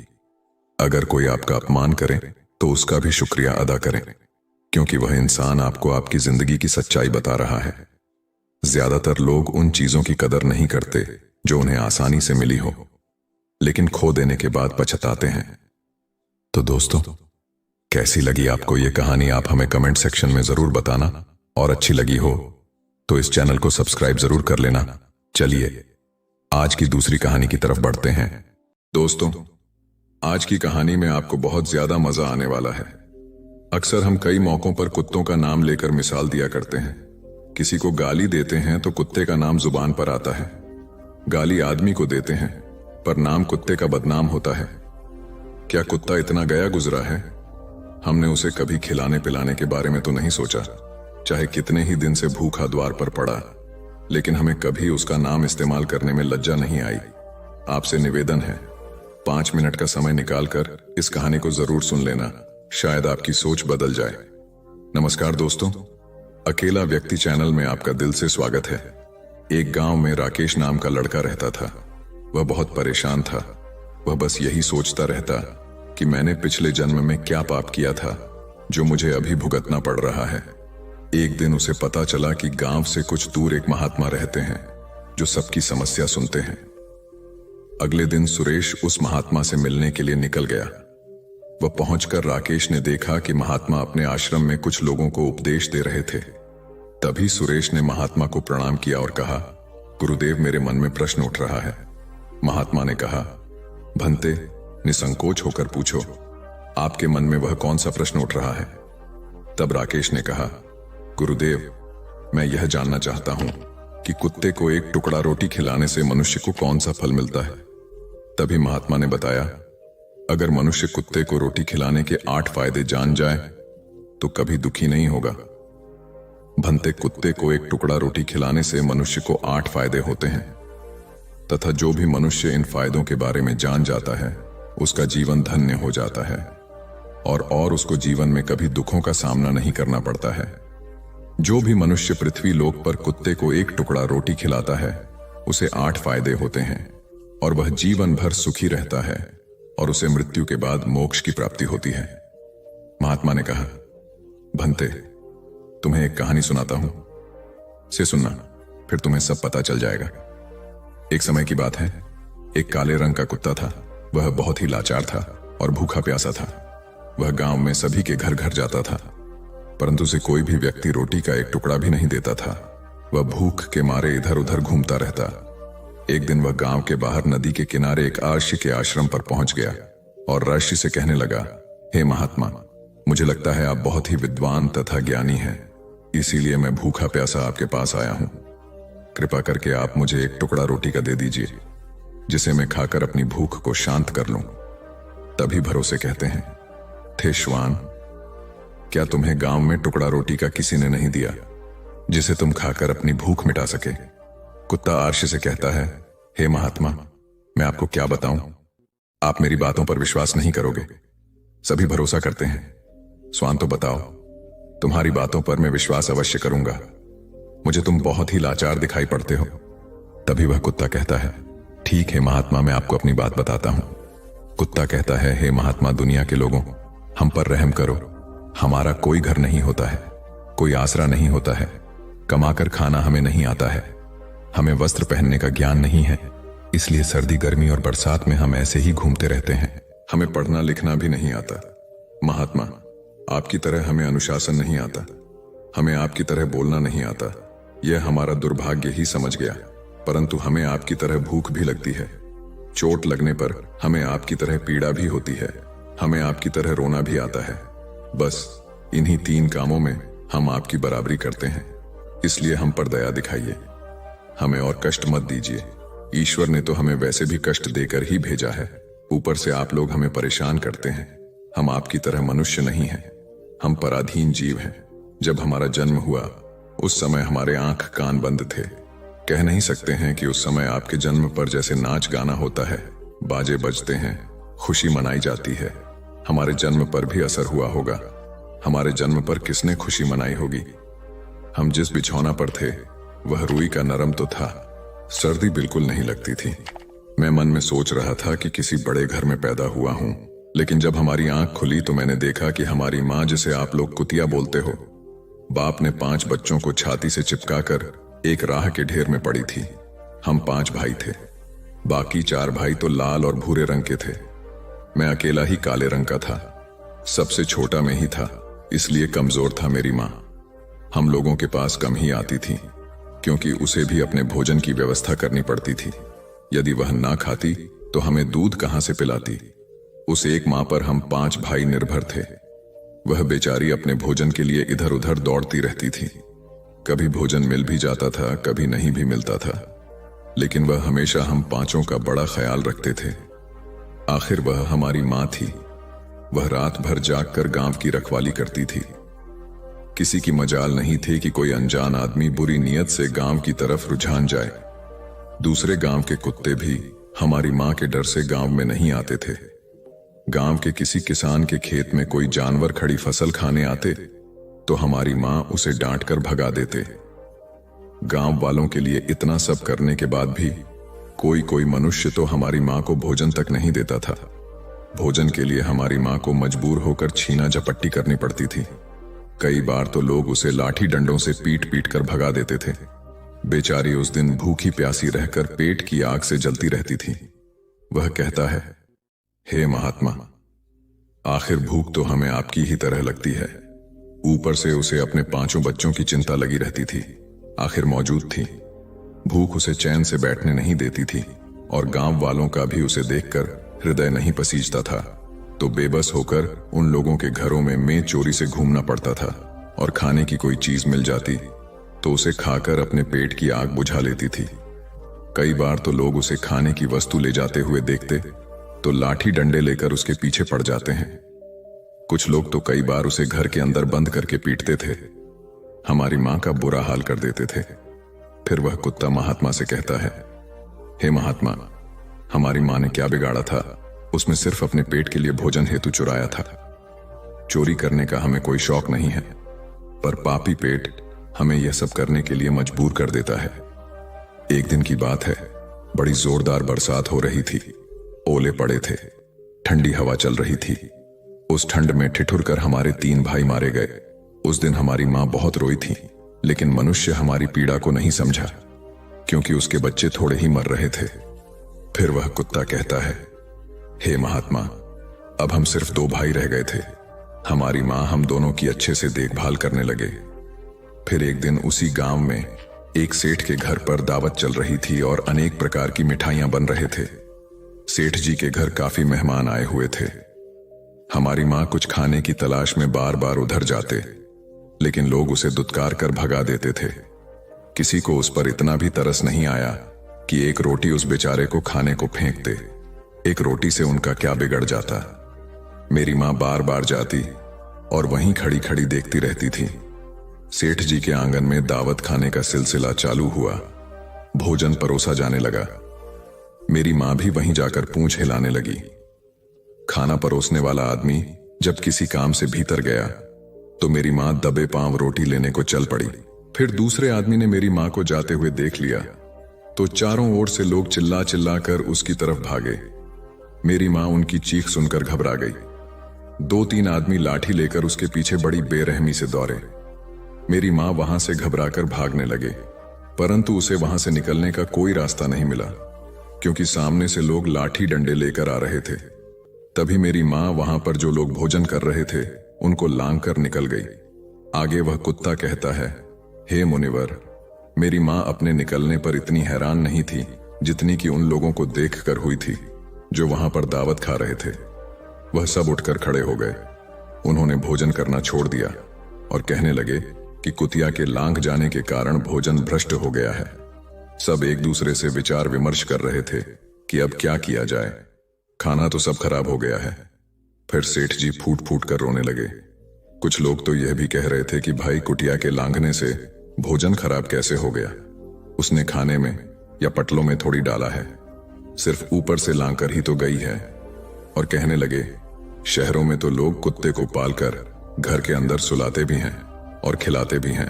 अगर कोई आपका अपमान करे तो उसका भी शुक्रिया अदा करें, क्योंकि वह इंसान आपको आपकी जिंदगी की सच्चाई बता रहा है। ज्यादातर लोग उन चीजों की कदर नहीं करते जो उन्हें आसानी से मिली हो, लेकिन खो देने के बाद पछताते हैं। तो दोस्तों, कैसी लगी आपको ये कहानी? आप हमें कमेंट सेक्शन में जरूर बताना, और अच्छी लगी हो तो इस चैनल को सब्सक्राइब जरूर कर लेना। चलिए आज की दूसरी कहानी की तरफ बढ़ते हैं। दोस्तों, आज की कहानी में आपको बहुत ज्यादा मजा आने वाला है। अक्सर हम कई मौकों पर कुत्तों का नाम लेकर मिसाल दिया करते हैं। किसी को गाली देते हैं तो कुत्ते का नाम जुबान पर आता है। गाली आदमी को देते हैं पर नाम कुत्ते का बदनाम होता है। क्या कुत्ता इतना गया गुजरा है? हमने उसे कभी खिलाने पिलाने के बारे में तो नहीं सोचा, चाहे कितने ही दिन से भूखा द्वार पर पड़ा, लेकिन हमें कभी उसका नाम इस्तेमाल करने में लज्जा नहीं आई। आपसे निवेदन है, 5 मिनट का समय निकालकर इस कहानी को जरूर सुन लेना, शायद आपकी सोच बदल जाए। नमस्कार दोस्तों, अकेला व्यक्ति चैनल में आपका दिल से स्वागत है। एक गांव में राकेश नाम का लड़का रहता था। वह बहुत परेशान था। वह बस यही सोचता रहता कि मैंने पिछले जन्म में क्या पाप किया था जो मुझे अभी भुगतना पड़ रहा है। एक दिन उसे पता चला कि गांव से कुछ दूर एक महात्मा रहते हैं जो सबकी समस्या सुनते हैं। अगले दिन सुरेश उस महात्मा से मिलने के लिए निकल गया। वह पहुंचकर राकेश ने देखा कि महात्मा अपने आश्रम में कुछ लोगों को उपदेश दे रहे थे। तभी सुरेश ने महात्मा को प्रणाम किया और कहा, गुरुदेव, मेरे मन में प्रश्न उठ रहा है। महात्मा ने कहा, भंते, निसंकोच होकर पूछो, आपके मन में वह कौन सा प्रश्न उठ रहा है? तब राकेश ने कहा, गुरुदेव, मैं यह जानना चाहता हूं कि कुत्ते को एक टुकड़ा रोटी खिलाने से मनुष्य को कौन सा फल मिलता है। तभी महात्मा ने बताया, अगर मनुष्य कुत्ते को रोटी खिलाने के 8 फायदे जान जाए तो कभी दुखी नहीं होगा। भंते, कुत्ते को एक टुकड़ा रोटी खिलाने से मनुष्य को 8 फायदे होते हैं, तथा जो भी मनुष्य इन फायदों के बारे में जान जाता है उसका जीवन धन्य हो जाता है और उसको जीवन में कभी दुखों का सामना नहीं करना पड़ता है। जो भी मनुष्य पृथ्वी लोक पर कुत्ते को एक टुकड़ा रोटी खिलाता है उसे 8 फायदे होते हैं और वह जीवन भर सुखी रहता है। और उसे मृत्यु के बाद मोक्ष की प्राप्ति होती है। महात्मा ने कहा, भंते, तुम्हें एक कहानी सुनाता हूं, से सुनना, फिर तुम्हें सब पता चल जाएगा। एक समय की बात है, एक काले रंग का कुत्ता था। वह बहुत ही लाचार था और भूखा प्यासा था। वह गांव में सभी के घर घर जाता था, परंतु उसे कोई भी व्यक्ति रोटी का एक टुकड़ा भी नहीं देता था। वह भूख के मारे इधर उधर घूमता रहता। एक दिन वह गांव के बाहर नदी के किनारे एक आर्षि के आश्रम पर पहुंच गया और ऋषि से कहने लगा, हे महात्मा, मुझे लगता है आप बहुत ही विद्वान तथा ज्ञानी हैं, इसीलिए मैं भूखा प्यासा आपके पास आया हूं। कृपा करके आप मुझे एक टुकड़ा रोटी का दे दीजिए, जिसे मैं खाकर अपनी भूख को शांत कर लूं। तभी भरोसे कहते हैं, थे श्वान, क्या तुम्हें गांव में टुकड़ा रोटी का किसी ने नहीं दिया, जिसे तुम खाकर अपनी भूख मिटा सके? कुत्ता आर्ष से कहता है, हे महात्मा, मैं आपको क्या बताऊं, आप मेरी बातों पर विश्वास नहीं करोगे। सभी भरोसा करते हैं। स्वान, तो बताओ, तुम्हारी बातों पर मैं विश्वास अवश्य करूंगा। मुझे तुम बहुत ही लाचार दिखाई पड़ते हो। तभी वह कुत्ता कहता है, ठीक है महात्मा, मैं आपको अपनी बात बताता हूं। कुत्ता कहता है, हे महात्मा, दुनिया के लोगों, हम पर रहम करो। हमारा कोई घर नहीं होता है, कोई आसरा नहीं होता है, कमाकर खाना हमें नहीं आता है, हमें वस्त्र पहनने का ज्ञान नहीं है, इसलिए सर्दी गर्मी और बरसात में हम ऐसे ही घूमते रहते हैं। हमें पढ़ना लिखना भी नहीं आता। महात्मा, आपकी तरह हमें अनुशासन नहीं आता, हमें आपकी तरह बोलना नहीं आता। यह हमारा दुर्भाग्य ही समझ गया, परंतु हमें आपकी तरह भूख भी लगती है। चोट लगने पर हमें आपकी तरह पीड़ा भी होती है, हमें आपकी तरह रोना भी आता है। बस इन्हीं 3 कामों में हम आपकी बराबरी करते हैं, इसलिए हम पर दया दिखाइए, हमें और कष्ट मत दीजिए। ईश्वर ने तो हमें वैसे भी कष्ट देकर ही भेजा है, ऊपर से आप लोग हमें परेशान करते हैं। हम आपकी तरह मनुष्य नहीं हैं, हम पराधीन जीव हैं। जब हमारा जन्म हुआ उस समय हमारे आंख कान बंद थे। कह नहीं सकते हैं कि उस समय आपके जन्म पर जैसे नाच गाना होता है, बाजे बजते हैं, खुशी मनाई जाती है, हमारे जन्म पर भी असर हुआ होगा। हमारे जन्म पर किसने खुशी मनाई होगी? हम जिस बिछौना पर थे वह रुई का नरम तो था, सर्दी बिल्कुल नहीं लगती थी। मैं मन में सोच रहा था कि किसी बड़े घर में पैदा हुआ हूं, लेकिन जब हमारी आंख खुली तो मैंने देखा कि हमारी माँ, जिसे आप लोग कुतिया बोलते हो, बाप ने 5 बच्चों को छाती से चिपकाकर एक राह के ढेर में पड़ी थी। हम 5 भाई थे, बाकी 4 भाई तो लाल और भूरे रंग के थे। मैं अकेला ही काले रंग का था, सबसे छोटा मैं ही था, इसलिए कमजोर था मेरी माँ। हम लोगों के पास कम ही आती थी, क्योंकि उसे भी अपने भोजन की व्यवस्था करनी पड़ती थी। यदि वह ना खाती तो हमें दूध कहां से पिलाती? उस एक माँ पर हम 5 भाई निर्भर थे। वह बेचारी अपने भोजन के लिए इधर उधर दौड़ती रहती थी। कभी भोजन मिल भी जाता था, कभी नहीं भी मिलता था, लेकिन वह हमेशा हम 5 का बड़ा ख्याल रखते थे। आखिर वह हमारी माँ थी। वह रात भर जागकर गांव की रखवाली करती थी। किसी की मजाल नहीं थी कि कोई अनजान आदमी बुरी नीयत से गांव की तरफ रुझान जाए। दूसरे गांव के कुत्ते भी हमारी माँ के डर से गांव में नहीं आते थे। गांव के किसी किसान के खेत में कोई जानवर खड़ी फसल खाने आते तो हमारी माँ उसे डांटकर भगा देते। गांव वालों के लिए इतना सब करने के बाद भी कोई मनुष्य तो हमारी माँ को भोजन तक नहीं देता था। भोजन के लिए हमारी माँ को मजबूर होकर छीना झपट्टी करनी पड़ती थी। कई बार तो लोग उसे लाठी डंडों से पीट पीट कर भगा देते थे। बेचारी उस दिन भूखी प्यासी रहकर पेट की आग से जलती रहती थी। वह कहता है, हे महात्मा, आखिर भूख तो हमें आपकी ही तरह लगती है। ऊपर से उसे अपने 5 बच्चों की चिंता लगी रहती थी। आखिर मौजूद थी। भूख उसे चैन से बैठने नहीं देती थी और गांव वालों का भी उसे देखकर हृदय नहीं पसीजता था। तो बेबस होकर उन लोगों के घरों में चोरी से घूमना पड़ता था और खाने की कोई चीज मिल जाती तो उसे खाकर अपने पेट की आग बुझा लेती थी। कई बार तो लोग उसे खाने की वस्तु ले जाते हुए देखते तो लाठी डंडे लेकर उसके पीछे पड़ जाते हैं। कुछ लोग तो कई बार उसे घर के अंदर बंद करके पीटते थे। हमारी माँ का बुरा हाल कर देते थे। फिर वह कुत्ता महात्मा से कहता है, हे महात्मा, हमारी माँ ने क्या बिगाड़ा था? उसमें सिर्फ अपने पेट के लिए भोजन हेतु चुराया था। चोरी करने का हमें कोई शौक नहीं है, पर पापी पेट हमें यह सब करने के लिए मजबूर कर देता है। एक दिन की बात है, बड़ी जोरदार बरसात हो रही थी। ओले पड़े थे। ठंडी हवा चल रही थी। उस ठंड में ठिठुर कर हमारे 3 भाई मारे गए। उस दिन हमारी मां बहुत रोई थी, लेकिन मनुष्य हमारी पीड़ा को नहीं समझा, क्योंकि उसके बच्चे थोड़े ही मर रहे थे। फिर वह कुत्ता कहता है, हे महात्मा, अब हम सिर्फ 2 भाई रह गए थे। हमारी मां हम दोनों की अच्छे से देखभाल करने लगे। फिर एक दिन उसी गांव में एक सेठ के घर पर दावत चल रही थी और अनेक प्रकार की मिठाइयां बन रहे थे। सेठ जी के घर काफी मेहमान आए हुए थे। हमारी मां कुछ खाने की तलाश में बार बार उधर जाते, लेकिन लोग उसे दुत्कार कर भगा देते थे। किसी को उस पर इतना भी तरस नहीं आया कि एक रोटी उस बेचारे को खाने को फेंक दे। एक रोटी से उनका क्या बिगड़ जाता। मेरी मां बार बार जाती और वहीं खड़ी खड़ी देखती रहती थी। सेठ जी के आंगन में दावत खाने का सिलसिला चालू हुआ। भोजन परोसा जाने लगा। मेरी मां भी वहीं जाकर पूंछ हिलाने लगी। खाना परोसने वाला आदमी जब किसी काम से भीतर गया तो मेरी मां दबे पांव रोटी लेने को चल पड़ी। फिर दूसरे आदमी ने मेरी मां को जाते हुए देख लिया तो चारों ओर से लोग चिल्ला चिल्ला कर उसकी तरफ भागे। मेरी मां उनकी चीख सुनकर घबरा गई। 2-3 आदमी लाठी लेकर उसके पीछे बड़ी बेरहमी से दौड़े। मेरी मां वहां से घबराकर भागने लगे, परंतु उसे वहां से निकलने का कोई रास्ता नहीं मिला, क्योंकि सामने से लोग लाठी डंडे लेकर आ रहे थे। तभी मेरी मां वहां पर जो लोग भोजन कर रहे थे उनको लांग कर निकल गई। आगे वह कुत्ता कहता है, हे मुनिवर, मेरी मां अपने निकलने पर इतनी हैरान नहीं थी जितनी कि उन लोगों को देखकर हुई थी जो वहां पर दावत खा रहे थे। वह सब उठकर खड़े हो गए। उन्होंने भोजन करना छोड़ दिया और कहने लगे कि कुतिया के लांघ जाने के कारण भोजन भ्रष्ट हो गया है। सब एक दूसरे से विचार विमर्श कर रहे थे कि अब क्या किया जाए। खाना तो सब खराब हो गया है। फिर सेठ जी फूट फूट कर रोने लगे। कुछ लोग तो यह भी कह रहे थे कि भाई कुटिया के लांघने से भोजन खराब कैसे हो गया। उसने खाने में या पटलों में थोड़ी डाला है, सिर्फ ऊपर से लांघ कर ही तो गई है। और कहने लगे, शहरों में तो लोग कुत्ते को पालकर घर के अंदर सुलाते भी हैं और खिलाते भी हैं,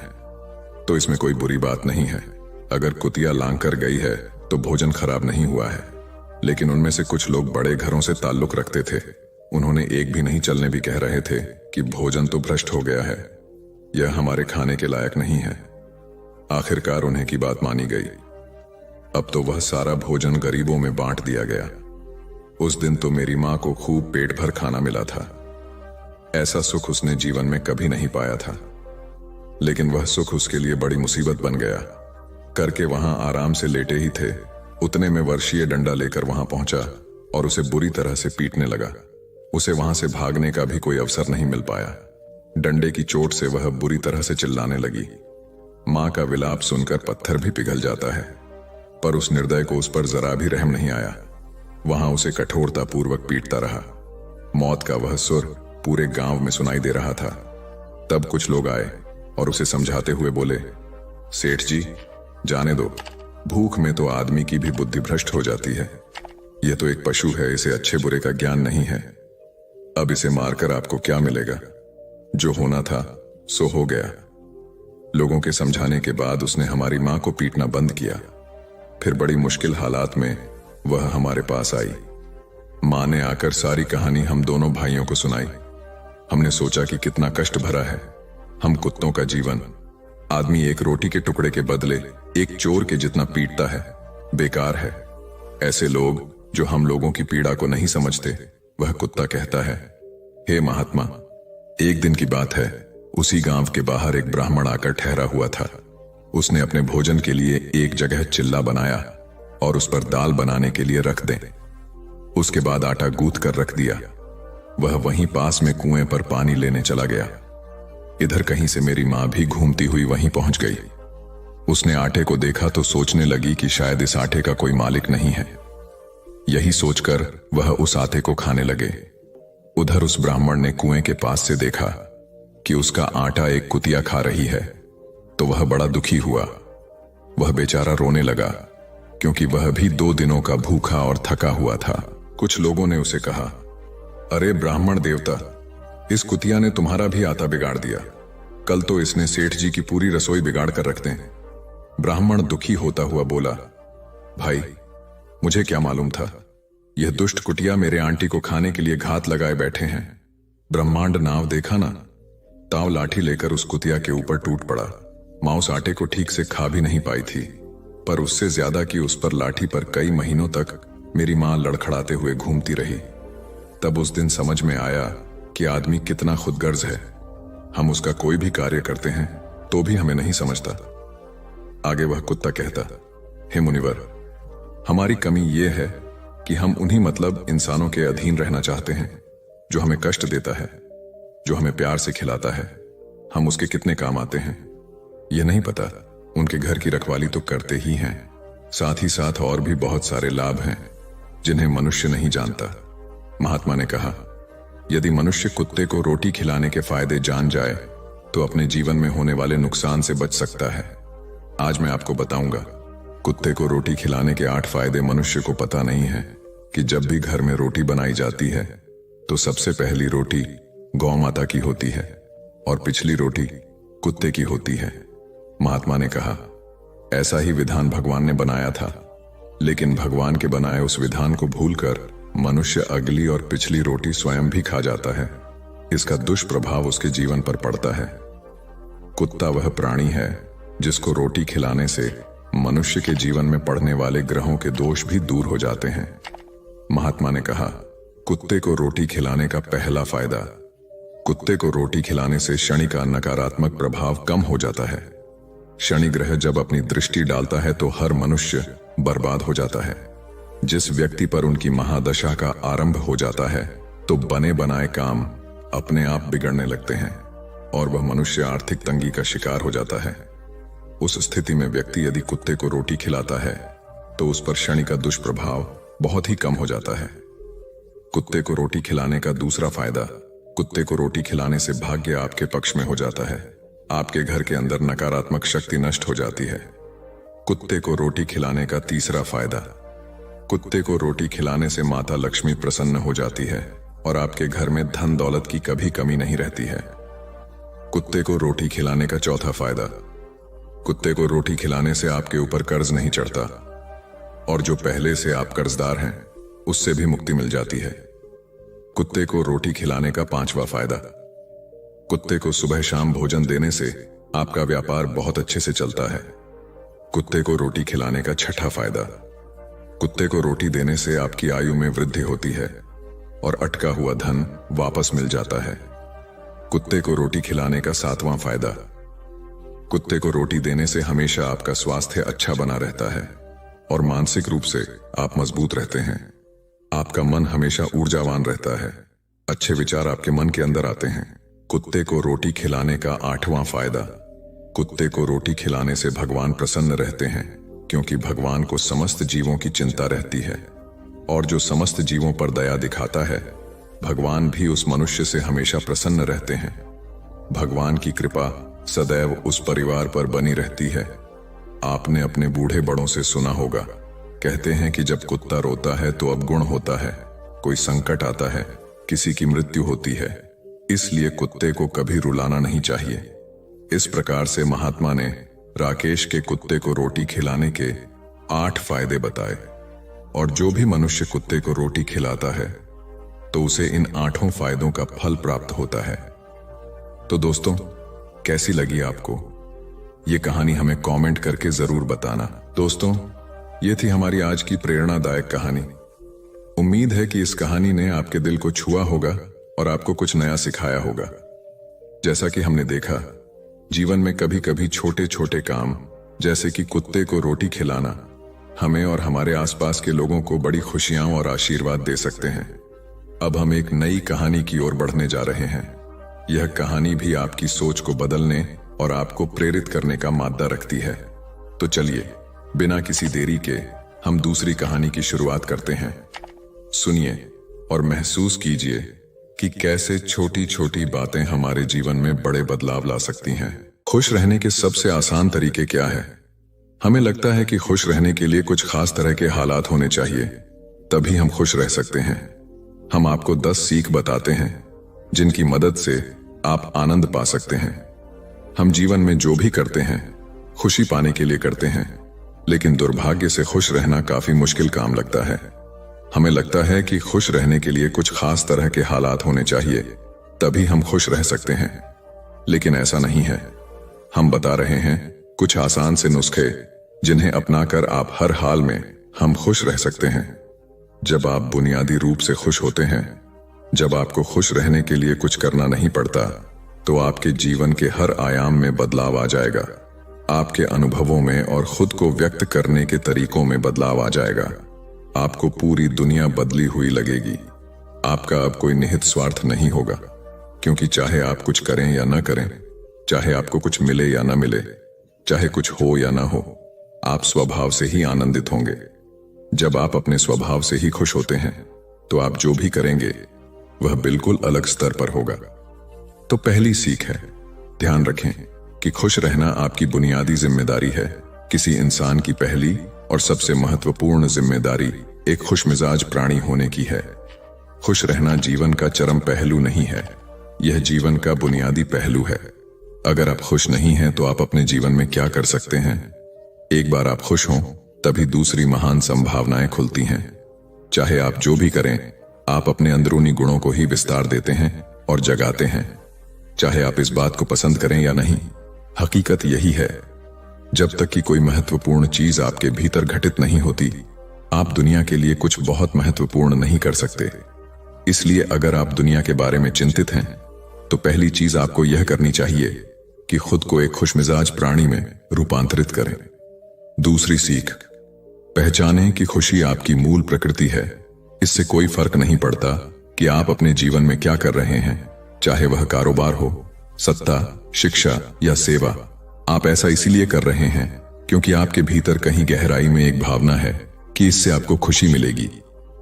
तो इसमें कोई बुरी बात नहीं है। अगर कुतिया लांघ कर गई है तो भोजन खराब नहीं हुआ है। लेकिन उनमें से कुछ लोग बड़े घरों से ताल्लुक रखते थे। उन्होंने एक भी नहीं चलने भी कह रहे थे कि भोजन तो भ्रष्ट हो गया है, यह हमारे खाने के लायक नहीं है। आखिरकार उन्हें की बात मानी गई। अब तो वह सारा भोजन गरीबों में बांट दिया गया। उस दिन तो मेरी मां को खूब पेट भर खाना मिला था। ऐसा सुख उसने जीवन में कभी नहीं पाया था। लेकिन वह सुख उसके लिए बड़ी मुसीबत बन गया। करके वहां आराम से लेटे ही थे, उतने में वर्षीय डंडा लेकर वहां पहुंचा और उसे बुरी तरह से पीटने लगा। उसे वहां से भागने का भी कोई अवसर नहीं मिल पाया। डंडे की चोट से वह बुरी तरह से चिल्लाने लगी। मां का विलाप सुनकर पत्थर भी पिघल जाता है, पर उस निर्दय को उस पर जरा भी रहम नहीं आया। वहां उसे कठोरता पूर्वक पीटता रहा। मौत का वह सुर पूरे गांव में सुनाई दे रहा था। तब कुछ लोग आए और उसे समझाते हुए बोले, सेठ जी, जाने दो, भूख में तो आदमी की भी बुद्धि भ्रष्ट हो जाती है। यह तो एक पशु है, इसे अच्छे बुरे का ज्ञान नहीं है। अब इसे मारकर आपको क्या मिलेगा? जो होना था सो हो गया। लोगों के समझाने के बाद उसने हमारी मां को पीटना बंद किया। फिर बड़ी मुश्किल हालात में वह हमारे पास आई। मां ने आकर सारी कहानी हम दोनों भाइयों को सुनाई। हमने सोचा कि कितना कष्ट भरा है हम कुत्तों का जीवन। आदमी एक रोटी के टुकड़े के बदले एक चोर के जितना पीटता है, बेकार है। ऐसे लोग जो हम लोगों की पीड़ा को नहीं समझते। वह कुत्ता कहता है, हे महात्मा, एक दिन की बात है, उसी गांव के बाहर एक ब्राह्मण आकर ठहरा हुआ था। उसने अपने भोजन के लिए एक जगह चिल्ला बनाया और उस पर दाल बनाने के लिए रख दें। उसके बाद आटा गूंथ कर रख दिया। वह वहीं पास में कुएं पर पानी लेने चला गया। इधर कहीं से मेरी मां भी घूमती हुई वहीं पहुंच गई। उसने आटे को देखा तो सोचने लगी कि शायद इस आटे का कोई मालिक नहीं है। यही सोचकर वह उस आटे को खाने लगे। उधर उस ब्राह्मण ने कुएं के पास से देखा कि उसका आटा एक कुतिया खा रही है, तो वह बड़ा दुखी हुआ। वह बेचारा रोने लगा, क्योंकि वह भी 2 दिनों का भूखा और थका हुआ था। कुछ लोगों ने उसे कहा, अरे ब्राह्मण देवता, इस कुतिया ने तुम्हारा भी आटा बिगाड़ दिया। कल तो इसने सेठ जी की पूरी रसोई बिगाड़ कर रख दें। ब्राह्मण दुखी होता हुआ बोला, भाई, मुझे क्या मालूम था, यह दुष्ट कुटिया मेरे आंटी को खाने के लिए घात लगाए बैठे हैं। ब्रह्मांड नाव देखा ना, ताव लाठी लेकर उस कुतिया के ऊपर टूट पड़ा। मां उस आटे को ठीक से खा भी नहीं पाई थी, पर उससे ज्यादा कि उस पर लाठी पर कई महीनों तक मेरी मां लड़खड़ाते हुए घूमती रही। तब उस दिन समझ में आया कि आदमी कितना खुदगर्ज है। हम उसका कोई भी कार्य करते हैं तो भी हमें नहीं समझता। आगे वह कुत्ता कहता, हे मुनिवर, हमारी कमी यह है कि हम उन्हीं मतलब इंसानों के अधीन रहना चाहते हैं जो हमें कष्ट देता है, जो हमें प्यार से खिलाता है। हम उसके कितने काम आते हैं यह नहीं पता। उनके घर की रखवाली तो करते ही हैं, साथ ही साथ और भी बहुत सारे लाभ हैं जिन्हें मनुष्य नहीं जानता। महात्मा ने कहा, यदि मनुष्य कुत्ते को रोटी खिलाने के फायदे जान जाए तो अपने जीवन में होने वाले नुकसान से बच सकता है। आज मैं आपको बताऊंगा कुत्ते को रोटी खिलाने के 8 फायदे। मनुष्य को पता नहीं है कि जब भी घर में रोटी बनाई जाती है तो सबसे पहली रोटी गौ माता की होती है और पिछली रोटी कुत्ते की होती है। महात्मा ने कहा, ऐसा ही विधान भगवान ने बनाया था, लेकिन भगवान के बनाए उस विधान को भूलकर मनुष्य अगली और पिछली रोटी स्वयं भी खा जाता है। इसका दुष्प्रभाव उसके जीवन पर पड़ता है। कुत्ता वह प्राणी है जिसको रोटी खिलाने से मनुष्य के जीवन में पड़ने वाले ग्रहों के दोष भी दूर हो जाते हैं। महात्मा ने कहा, कुत्ते को रोटी खिलाने का पहला फायदा, कुत्ते को रोटी खिलाने से शनि का नकारात्मक प्रभाव कम हो जाता है। शनि ग्रह जब अपनी दृष्टि डालता है तो हर मनुष्य बर्बाद हो जाता है। जिस व्यक्ति पर उनकी महादशा का आरंभ हो जाता है तो बने बनाए काम अपने आप बिगड़ने लगते हैं और वह मनुष्य आर्थिक तंगी का शिकार हो जाता है। उस स्थिति में व्यक्ति यदि कुत्ते को रोटी खिलाता है तो उस पर शनि का दुष्प्रभाव बहुत ही कम हो जाता है। कुत्ते को रोटी खिलाने का दूसरा फायदा, कुत्ते को रोटी खिलाने से भाग्य आपके पक्ष में हो जाता है। आपके घर के अंदर नकारात्मक शक्ति नष्ट हो जाती है। कुत्ते को रोटी खिलाने का तीसरा फायदा, कुत्ते को रोटी खिलाने से माता लक्ष्मी प्रसन्न हो जाती है और आपके घर में धन दौलत की कभी कमी नहीं रहती है। कुत्ते को रोटी खिलाने का चौथा फायदा, कुत्ते को रोटी खिलाने से आपके ऊपर कर्ज नहीं चढ़ता और जो पहले से आप कर्जदार हैं उससे भी मुक्ति मिल जाती है। कुत्ते को रोटी खिलाने का पांचवा फायदा, कुत्ते को सुबह शाम भोजन देने से आपका व्यापार बहुत अच्छे से चलता है। कुत्ते को रोटी खिलाने का छठा फायदा, कुत्ते को रोटी देने से आपकी आयु में वृद्धि होती है और अटका हुआ धन वापस मिल जाता है। कुत्ते को रोटी खिलाने का सातवां फायदा, कुत्ते को रोटी देने से हमेशा आपका स्वास्थ्य अच्छा बना रहता है और मानसिक रूप से आप मजबूत रहते हैं। आपका मन हमेशा ऊर्जावान रहता है, अच्छे विचार आपके मन के अंदर आते हैं। कुत्ते को रोटी खिलाने का आठवां फायदा, कुत्ते को रोटी खिलाने से भगवान प्रसन्न रहते हैं क्योंकि भगवान को समस्त जीवों की चिंता रहती है और जो समस्त जीवों पर दया दिखाता है भगवान भी उस मनुष्य से हमेशा प्रसन्न रहते हैं। भगवान की कृपा सदैव उस परिवार पर बनी रहती है। आपने अपने बूढ़े बड़ों से सुना होगा, कहते हैं कि जब कुत्ता रोता है तो अवगुण होता है, कोई संकट आता है, किसी की मृत्यु होती है, इसलिए कुत्ते को कभी रुलाना नहीं चाहिए। इस प्रकार से महात्मा ने राकेश के कुत्ते को रोटी खिलाने के 8 फायदे बताए और जो भी मनुष्य कुत्ते को रोटी खिलाता है तो उसे इन 8 फायदों का फल प्राप्त होता है। तो दोस्तों, कैसी लगी आपको ये कहानी? हमें कमेंट करके जरूर बताना। दोस्तों, ये थी हमारी आज की प्रेरणादायक कहानी। उम्मीद है कि इस कहानी ने आपके दिल को छुआ होगा और आपको कुछ नया सिखाया होगा। जैसा कि हमने देखा, जीवन में कभी कभी छोटे छोटे काम जैसे कि कुत्ते को रोटी खिलाना हमें और हमारे आसपास के लोगों को बड़ी खुशियां और आशीर्वाद दे सकते हैं। अब हम एक नई कहानी की ओर बढ़ने जा रहे हैं। यह कहानी भी आपकी सोच को बदलने और आपको प्रेरित करने का मादा रखती है। तो चलिए, बिना किसी देरी के हम दूसरी कहानी की शुरुआत करते हैं। सुनिए और महसूस कीजिए कि कैसे छोटी छोटी बातें हमारे जीवन में बड़े बदलाव ला सकती हैं। खुश रहने के सबसे आसान तरीके क्या है? हमें लगता है कि खुश रहने के लिए कुछ खास तरह के हालात होने चाहिए, तभी हम खुश रह सकते हैं। हम आपको 10 सीख बताते हैं जिनकी मदद से आप आनंद पा सकते हैं। हम जीवन में जो भी करते हैं खुशी पाने के लिए करते हैं, लेकिन दुर्भाग्य से खुश रहना काफी मुश्किल काम लगता है। हमें लगता है कि खुश रहने के लिए कुछ खास तरह के हालात होने चाहिए, तभी हम खुश रह सकते हैं, लेकिन ऐसा नहीं है। हम बता रहे हैं कुछ आसान से नुस्खे जिन्हें अपनाकर आप हर हाल में हम खुश रह सकते हैं। जब आप बुनियादी रूप से खुश होते हैं, जब आपको खुश रहने के लिए कुछ करना नहीं पड़ता, तो आपके जीवन के हर आयाम में बदलाव आ जाएगा। आपके अनुभवों में और खुद को व्यक्त करने के तरीकों में बदलाव आ जाएगा। आपको पूरी दुनिया बदली हुई लगेगी। आपका अब कोई निहित स्वार्थ नहीं होगा, क्योंकि चाहे आप कुछ करें या ना करें, चाहे आपको कुछ मिले या ना मिले, चाहे कुछ हो या ना हो, आप स्वभाव से ही आनंदित होंगे। जब आप अपने स्वभाव से ही खुश होते हैं, तो आप जो भी करेंगे वह बिल्कुल अलग स्तर पर होगा। तो पहली सीख है, ध्यान रखें कि खुश रहना आपकी बुनियादी जिम्मेदारी है। किसी इंसान की पहली और सबसे महत्वपूर्ण जिम्मेदारी एक खुशमिजाज प्राणी होने की है। खुश रहना जीवन का चरम पहलू नहीं है, यह जीवन का बुनियादी पहलू है। अगर आप खुश नहीं हैं तो आप अपने जीवन में क्या कर सकते हैं? एक बार आप खुश हों, तभी दूसरी महान संभावनाएं खुलती हैं। चाहे आप जो भी करें, आप अपने अंदरूनी गुणों को ही विस्तार देते हैं और जगाते हैं। चाहे आप इस बात को पसंद करें या नहीं, हकीकत यही है। जब तक कि कोई महत्वपूर्ण चीज आपके भीतर घटित नहीं होती, आप दुनिया के लिए कुछ बहुत महत्वपूर्ण नहीं कर सकते। इसलिए अगर आप दुनिया के बारे में चिंतित हैं, तो पहली चीज आपको यह करनी चाहिए कि खुद को एक खुशमिजाज प्राणी में रूपांतरित करें। दूसरी सीख, पहचानें कि खुशी आपकी मूल प्रकृति है। इससे कोई फर्क नहीं पड़ता कि आप अपने जीवन में क्या कर रहे हैं, चाहे वह कारोबार हो, सत्ता, शिक्षा या सेवा। आप ऐसा इसीलिए कर रहे हैं क्योंकि आपके भीतर कहीं गहराई में एक भावना है कि इससे आपको खुशी मिलेगी।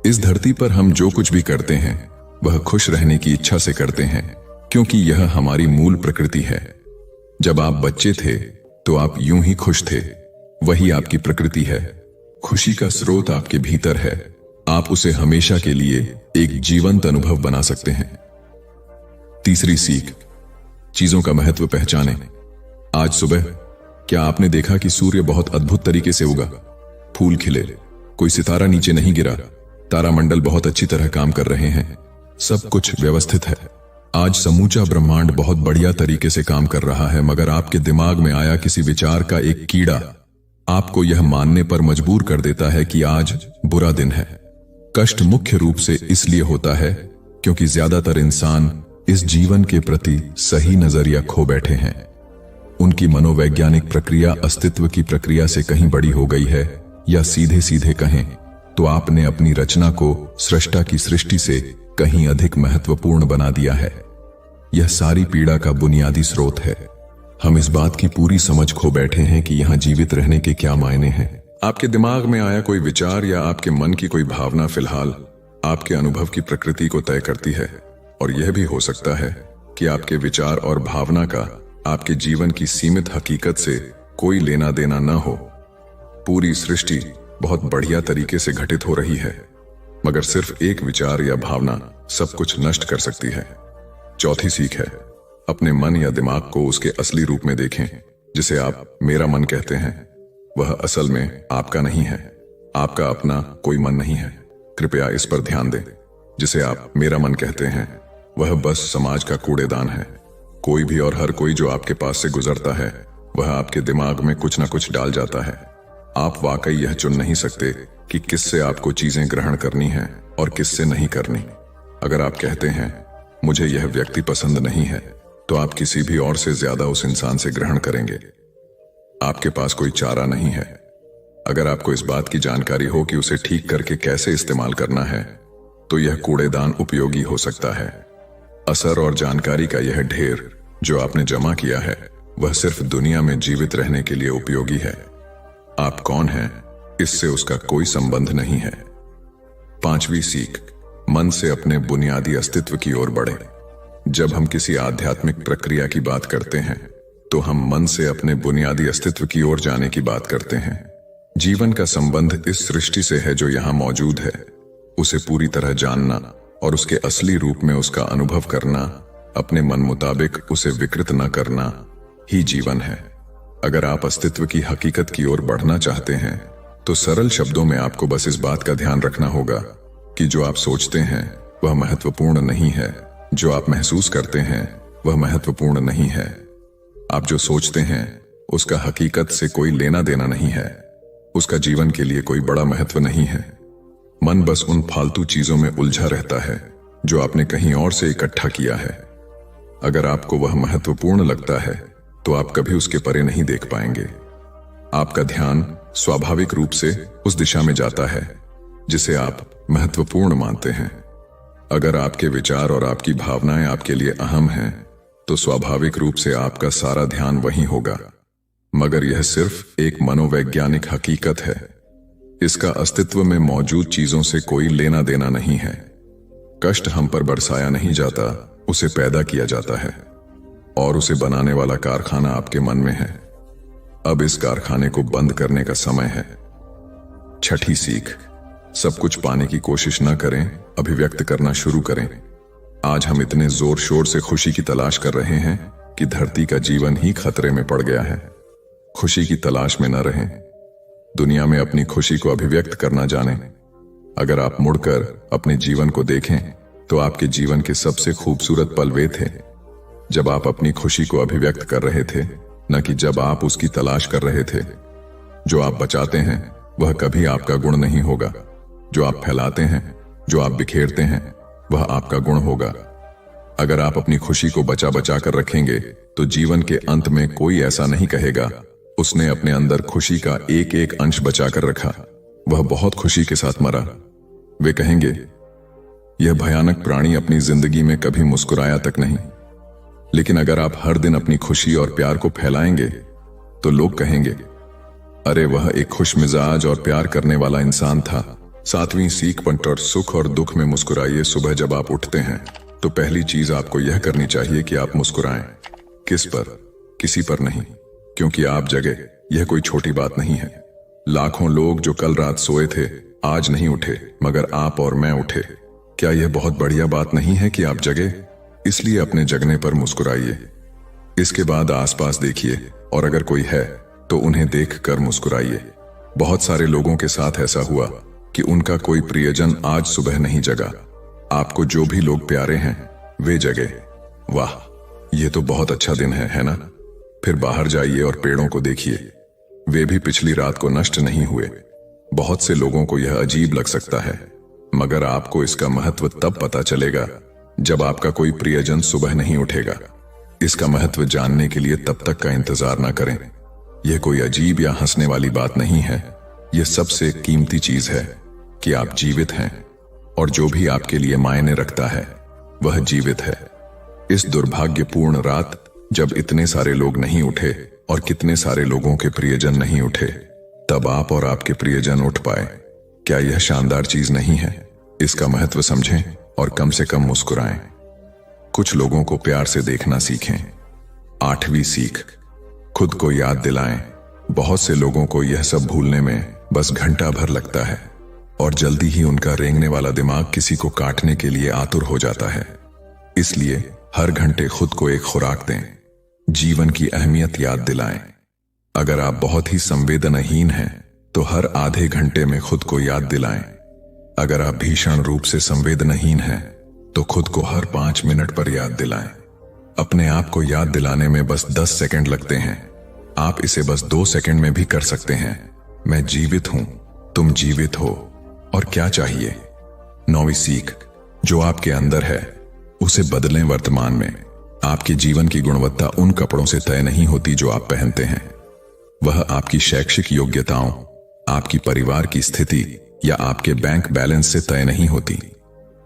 इस धरती पर हम जो कुछ भी करते हैं वह खुश रहने की इच्छा से करते हैं, क्योंकि यह हमारी मूल प्रकृति है। जब आप बच्चे थे तो आप यूं ही खुश थे, वही आपकी प्रकृति है। खुशी का स्रोत आपके भीतर है। आप उसे हमेशा के लिए एक जीवंत अनुभव बना सकते हैं। तीसरी सीख, चीजों का महत्व पहचानें। आज सुबह क्या आपने देखा कि सूर्य बहुत अद्भुत तरीके से उगा? फूल खिले, कोई सितारा नीचे नहीं गिरा, तारामंडल बहुत अच्छी तरह काम कर रहे हैं, सब कुछ व्यवस्थित है। आज समूचा ब्रह्मांड बहुत बढ़िया तरीके से काम कर रहा है, मगर आपके दिमाग में आया किसी विचार का एक कीड़ा आपको यह मानने पर मजबूर कर देता है कि आज बुरा दिन है। कष्ट मुख्य रूप से इसलिए होता है क्योंकि ज्यादातर इंसान इस जीवन के प्रति सही नजरिया खो बैठे हैं। उनकी मनोवैज्ञानिक प्रक्रिया अस्तित्व की प्रक्रिया से कहीं बड़ी हो गई है, या सीधे सीधे कहें तो आपने अपनी रचना को सृष्टा की सृष्टि से कहीं अधिक महत्वपूर्ण बना दिया है। यह सारी पीड़ा का बुनियादी स्रोत है। हम इस बात की पूरी समझ खो बैठे हैं कि यहां जीवित रहने के क्या मायने हैं। आपके दिमाग में आया कोई विचार या आपके मन की कोई भावना फिलहाल आपके अनुभव की प्रकृति को तय करती है, और यह भी हो सकता है कि आपके विचार और भावना का आपके जीवन की सीमित हकीकत से कोई लेना देना न हो। पूरी सृष्टि बहुत बढ़िया तरीके से घटित हो रही है, मगर सिर्फ एक विचार या भावना सब कुछ नष्ट कर सकती है। चौथी सीख है, अपने मन या दिमाग को उसके असली रूप में देखें। जिसे आप मेरा मन कहते हैं, वह असल में आपका नहीं है। आपका अपना कोई मन नहीं है, कृपया इस पर ध्यान दें। जिसे आप मेरा मन कहते हैं, वह बस समाज का कूड़ेदान है। कोई भी और हर कोई जो आपके पास से गुजरता है, वह आपके दिमाग में कुछ ना कुछ डाल जाता है। आप वाकई यह चुन नहीं सकते कि किससे आपको चीजें ग्रहण करनी है और किससे नहीं करनी। अगर आप कहते हैं मुझे यह व्यक्ति पसंद नहीं है, तो आप किसी भी और से ज्यादा उस इंसान से ग्रहण करेंगे। आपके पास कोई चारा नहीं है। अगर आपको इस बात की जानकारी हो कि उसे ठीक करके कैसे इस्तेमाल करना है, तो यह कूड़ेदान उपयोगी हो सकता है। असर और जानकारी का यह ढेर जो आपने जमा किया है, वह सिर्फ दुनिया में जीवित रहने के लिए उपयोगी है। आप कौन हैं, इससे उसका कोई संबंध नहीं है। पांचवी सीख, मन से अपने बुनियादी अस्तित्व की ओर बढ़े। जब हम किसी आध्यात्मिक प्रक्रिया की बात करते हैं, तो हम मन से अपने बुनियादी अस्तित्व की ओर जाने की बात करते हैं। जीवन का संबंध इस सृष्टि से है जो यहां मौजूद है। उसे पूरी तरह जानना और उसके असली रूप में उसका अनुभव करना, अपने मन मुताबिक उसे विकृत न करना ही जीवन है। अगर आप अस्तित्व की हकीकत की ओर बढ़ना चाहते हैं, तो सरल शब्दों में आपको बस इस बात का ध्यान रखना होगा कि जो आप सोचते हैं वह महत्वपूर्ण नहीं है, जो आप महसूस करते हैं वह महत्वपूर्ण नहीं है। आप जो सोचते हैं उसका हकीकत से कोई लेना देना नहीं है, उसका जीवन के लिए कोई बड़ा महत्व नहीं है। मन बस उन फालतू चीजों में उलझा रहता है जो आपने कहीं और से इकट्ठा किया है। अगर आपको वह महत्वपूर्ण लगता है तो आप कभी उसके परे नहीं देख पाएंगे। आपका ध्यान स्वाभाविक रूप से उस दिशा में जाता है जिसे आप महत्वपूर्ण मानते हैं। अगर आपके विचार और आपकी भावनाएं आपके लिए अहम हैं तो स्वाभाविक रूप से आपका सारा ध्यान वहीं होगा। मगर यह सिर्फ एक मनोवैज्ञानिक हकीकत है। इसका अस्तित्व में मौजूद चीजों से कोई लेना देना नहीं है। कष्ट हम पर बरसाया नहीं जाता, उसे पैदा किया जाता है और उसे बनाने वाला कारखाना आपके मन में है। अब इस कारखाने को बंद करने का समय है। छठी सीख, सब कुछ पाने की कोशिश न करें, अभिव्यक्त करना शुरू करें। आज हम इतने जोर शोर से खुशी की तलाश कर रहे हैं कि धरती का जीवन ही खतरे में पड़ गया है। खुशी की तलाश में न रहें, दुनिया में अपनी खुशी को अभिव्यक्त करना जानें। अगर आप मुड़कर अपने जीवन को देखें तो आपके जीवन के सबसे खूबसूरत पल वे थे जब आप अपनी खुशी को अभिव्यक्त कर रहे थे, न कि जब आप उसकी तलाश कर रहे थे। जो आप बचाते हैं वह कभी आपका गुण नहीं होगा। जो आप फैलाते हैं, जो आप बिखेरते हैं, वह आपका गुण होगा। अगर आप अपनी खुशी को बचा बचा कर रखेंगे तो जीवन के अंत में कोई ऐसा नहीं कहेगा उसने अपने अंदर खुशी का एक एक अंश बचा कर रखा, वह बहुत खुशी के साथ मरा। वे कहेंगे, यह भयानक प्राणी अपनी जिंदगी में कभी मुस्कुराया तक नहीं। लेकिन अगर आप हर दिन अपनी खुशी और प्यार को फैलाएंगे तो लोग कहेंगे, अरे वह एक खुश मिजाज और प्यार करने वाला इंसान था। 7वीं सीख, पंटर सुख और दुख में मुस्कुराइए। सुबह जब आप उठते हैं तो पहली चीज आपको यह करनी चाहिए कि आप मुस्कुराएं। किस पर? किसी पर नहीं, क्योंकि आप जगे, यह कोई छोटी बात नहीं है। लाखों लोग जो कल रात सोए थे आज नहीं उठे, मगर आप और मैं उठे। क्या यह बहुत बढ़िया बात नहीं है कि आप जगे? इसलिए अपने जगने पर मुस्कुराइए। इसके बाद आसपास देखिए और अगर कोई है तो उन्हें देखकर मुस्कुराइए। बहुत सारे लोगों के साथ ऐसा हुआ कि उनका कोई प्रियजन आज सुबह नहीं जगा। आपको जो भी लोग प्यारे हैं वे जगे। वाह, ये तो बहुत अच्छा दिन है ना? फिर बाहर जाइए और पेड़ों को देखिए, वे भी पिछली रात को नष्ट नहीं हुए। बहुत से लोगों को यह अजीब लग सकता है, मगर आपको इसका महत्व तब पता चलेगा जब आपका कोई प्रियजन सुबह नहीं उठेगा। इसका महत्व जानने के लिए तब तक का इंतजार ना करें। यह कोई अजीब या हंसने वाली बात नहीं है। यह सबसे कीमती चीज है कि आप जीवित हैं और जो भी आपके लिए मायने रखता है वह जीवित है। इस दुर्भाग्यपूर्ण रात जब इतने सारे लोग नहीं उठे और कितने सारे लोगों के प्रियजन नहीं उठे, तब आप और आपके प्रियजन उठ पाए। क्या यह शानदार चीज नहीं है? इसका महत्व समझें और कम से कम मुस्कुराएं। कुछ लोगों को प्यार से देखना सीखें। 8वीं सीख, खुद को याद दिलाएं। बहुत से लोगों को यह सब भूलने में बस घंटा भर लगता है और जल्दी ही उनका रेंगने वाला दिमाग किसी को काटने के लिए आतुर हो जाता है। इसलिए हर घंटे खुद को एक खुराक दें, जीवन की अहमियत याद दिलाएं। अगर आप बहुत ही संवेदनहीन हैं तो हर आधे घंटे में खुद को याद दिलाएं। अगर आप भीषण रूप से संवेदनहीन हैं तो खुद को हर 5 मिनट पर याद दिलाएं। अपने आप को याद दिलाने में बस 10 सेकंड लगते हैं। आप इसे बस 2 सेकंड में भी कर सकते हैं। मैं जीवित हूं, तुम जीवित हो, और क्या चाहिए? 9वीं सीख, जो आपके अंदर है उसे बदलें वर्तमान में। आपके जीवन की गुणवत्ता उन कपड़ों से तय नहीं होती जो आप पहनते हैं। वह आपकी शैक्षिक योग्यताओं, आपकी परिवार की स्थिति या आपके बैंक बैलेंस से तय नहीं होती।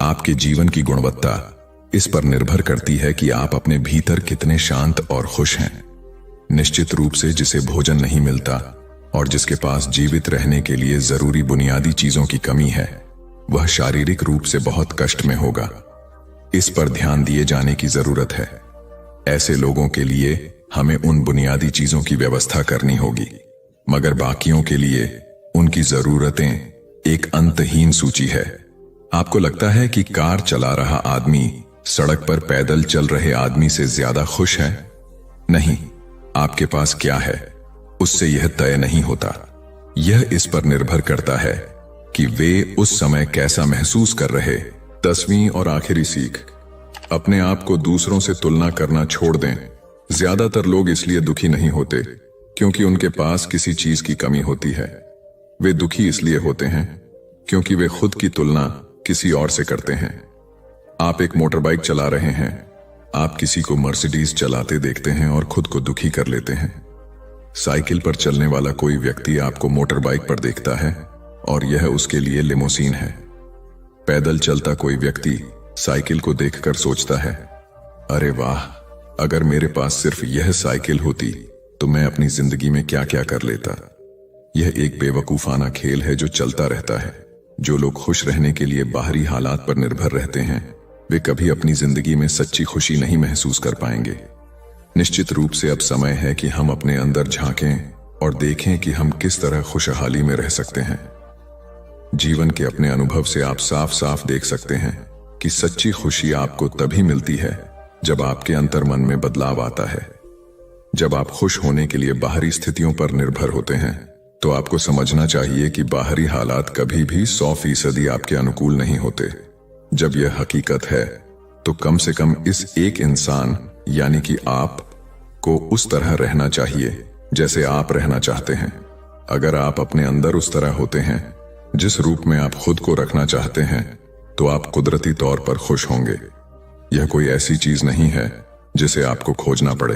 आपके जीवन की गुणवत्ता इस पर निर्भर करती है कि आप अपने भीतर कितने शांत और खुश हैं। निश्चित रूप से जिसे भोजन नहीं मिलता और जिसके पास जीवित रहने के लिए जरूरी बुनियादी चीजों की कमी है, वह शारीरिक रूप से बहुत कष्ट में होगा। इस पर ध्यान दिए जाने की जरूरत है। ऐसे लोगों के लिए हमें उन बुनियादी चीजों की व्यवस्था करनी होगी, मगर बाकियों के लिए उनकी जरूरतें एक अंतहीन सूची है। आपको लगता है कि कार चला रहा आदमी सड़क पर पैदल चल रहे आदमी से ज्यादा खुश है? नहीं, आपके पास क्या है उससे यह तय नहीं होता। यह इस पर निर्भर करता है कि वे उस समय कैसा महसूस कर रहे। 10वीं और आखिरी सीख, अपने आप को दूसरों से तुलना करना छोड़ दें। ज्यादातर लोग इसलिए दुखी नहीं होते क्योंकि उनके पास किसी चीज की कमी होती है। वे दुखी इसलिए होते हैं क्योंकि वे खुद की तुलना किसी और से करते हैं। आप एक मोटर बाइक चला रहे हैं, आप किसी को मर्सिडीज चलाते देखते हैं और खुद को दुखी कर लेते हैं। साइकिल पर चलने वाला कोई व्यक्ति आपको मोटर बाइक पर देखता है और यह उसके लिए लिमोसीन है। पैदल चलता कोई व्यक्ति साइकिल को देखकर सोचता है, अरे वाह, अगर मेरे पास सिर्फ यह साइकिल होती तो मैं अपनी जिंदगी में क्या क्या कर लेता। यह एक बेवकूफाना खेल है जो चलता रहता है। जो लोग खुश रहने के लिए बाहरी हालात पर निर्भर रहते हैं, वे कभी अपनी जिंदगी में सच्ची खुशी नहीं महसूस कर पाएंगे। निश्चित रूप से अब समय है कि हम अपने अंदर झांकें और देखें कि हम किस तरह खुशहाली में रह सकते हैं। जीवन के अपने अनुभव से आप साफ साफ देख सकते हैं कि सच्ची खुशी आपको तभी मिलती है जब आपके अंतर मन में बदलाव आता है। जब आप खुश होने के लिए बाहरी स्थितियों पर निर्भर होते हैं तो आपको समझना चाहिए कि बाहरी हालात कभी भी 100% आपके अनुकूल नहीं होते। जब यह हकीकत है तो कम से कम इस एक इंसान यानी कि आप को उस तरह रहना चाहिए जैसे आप रहना चाहते हैं। अगर आप अपने अंदर उस तरह होते हैं जिस रूप में आप खुद को रखना चाहते हैं तो आप कुदरती तौर पर खुश होंगे। यह कोई ऐसी चीज नहीं है जिसे आपको खोजना पड़े।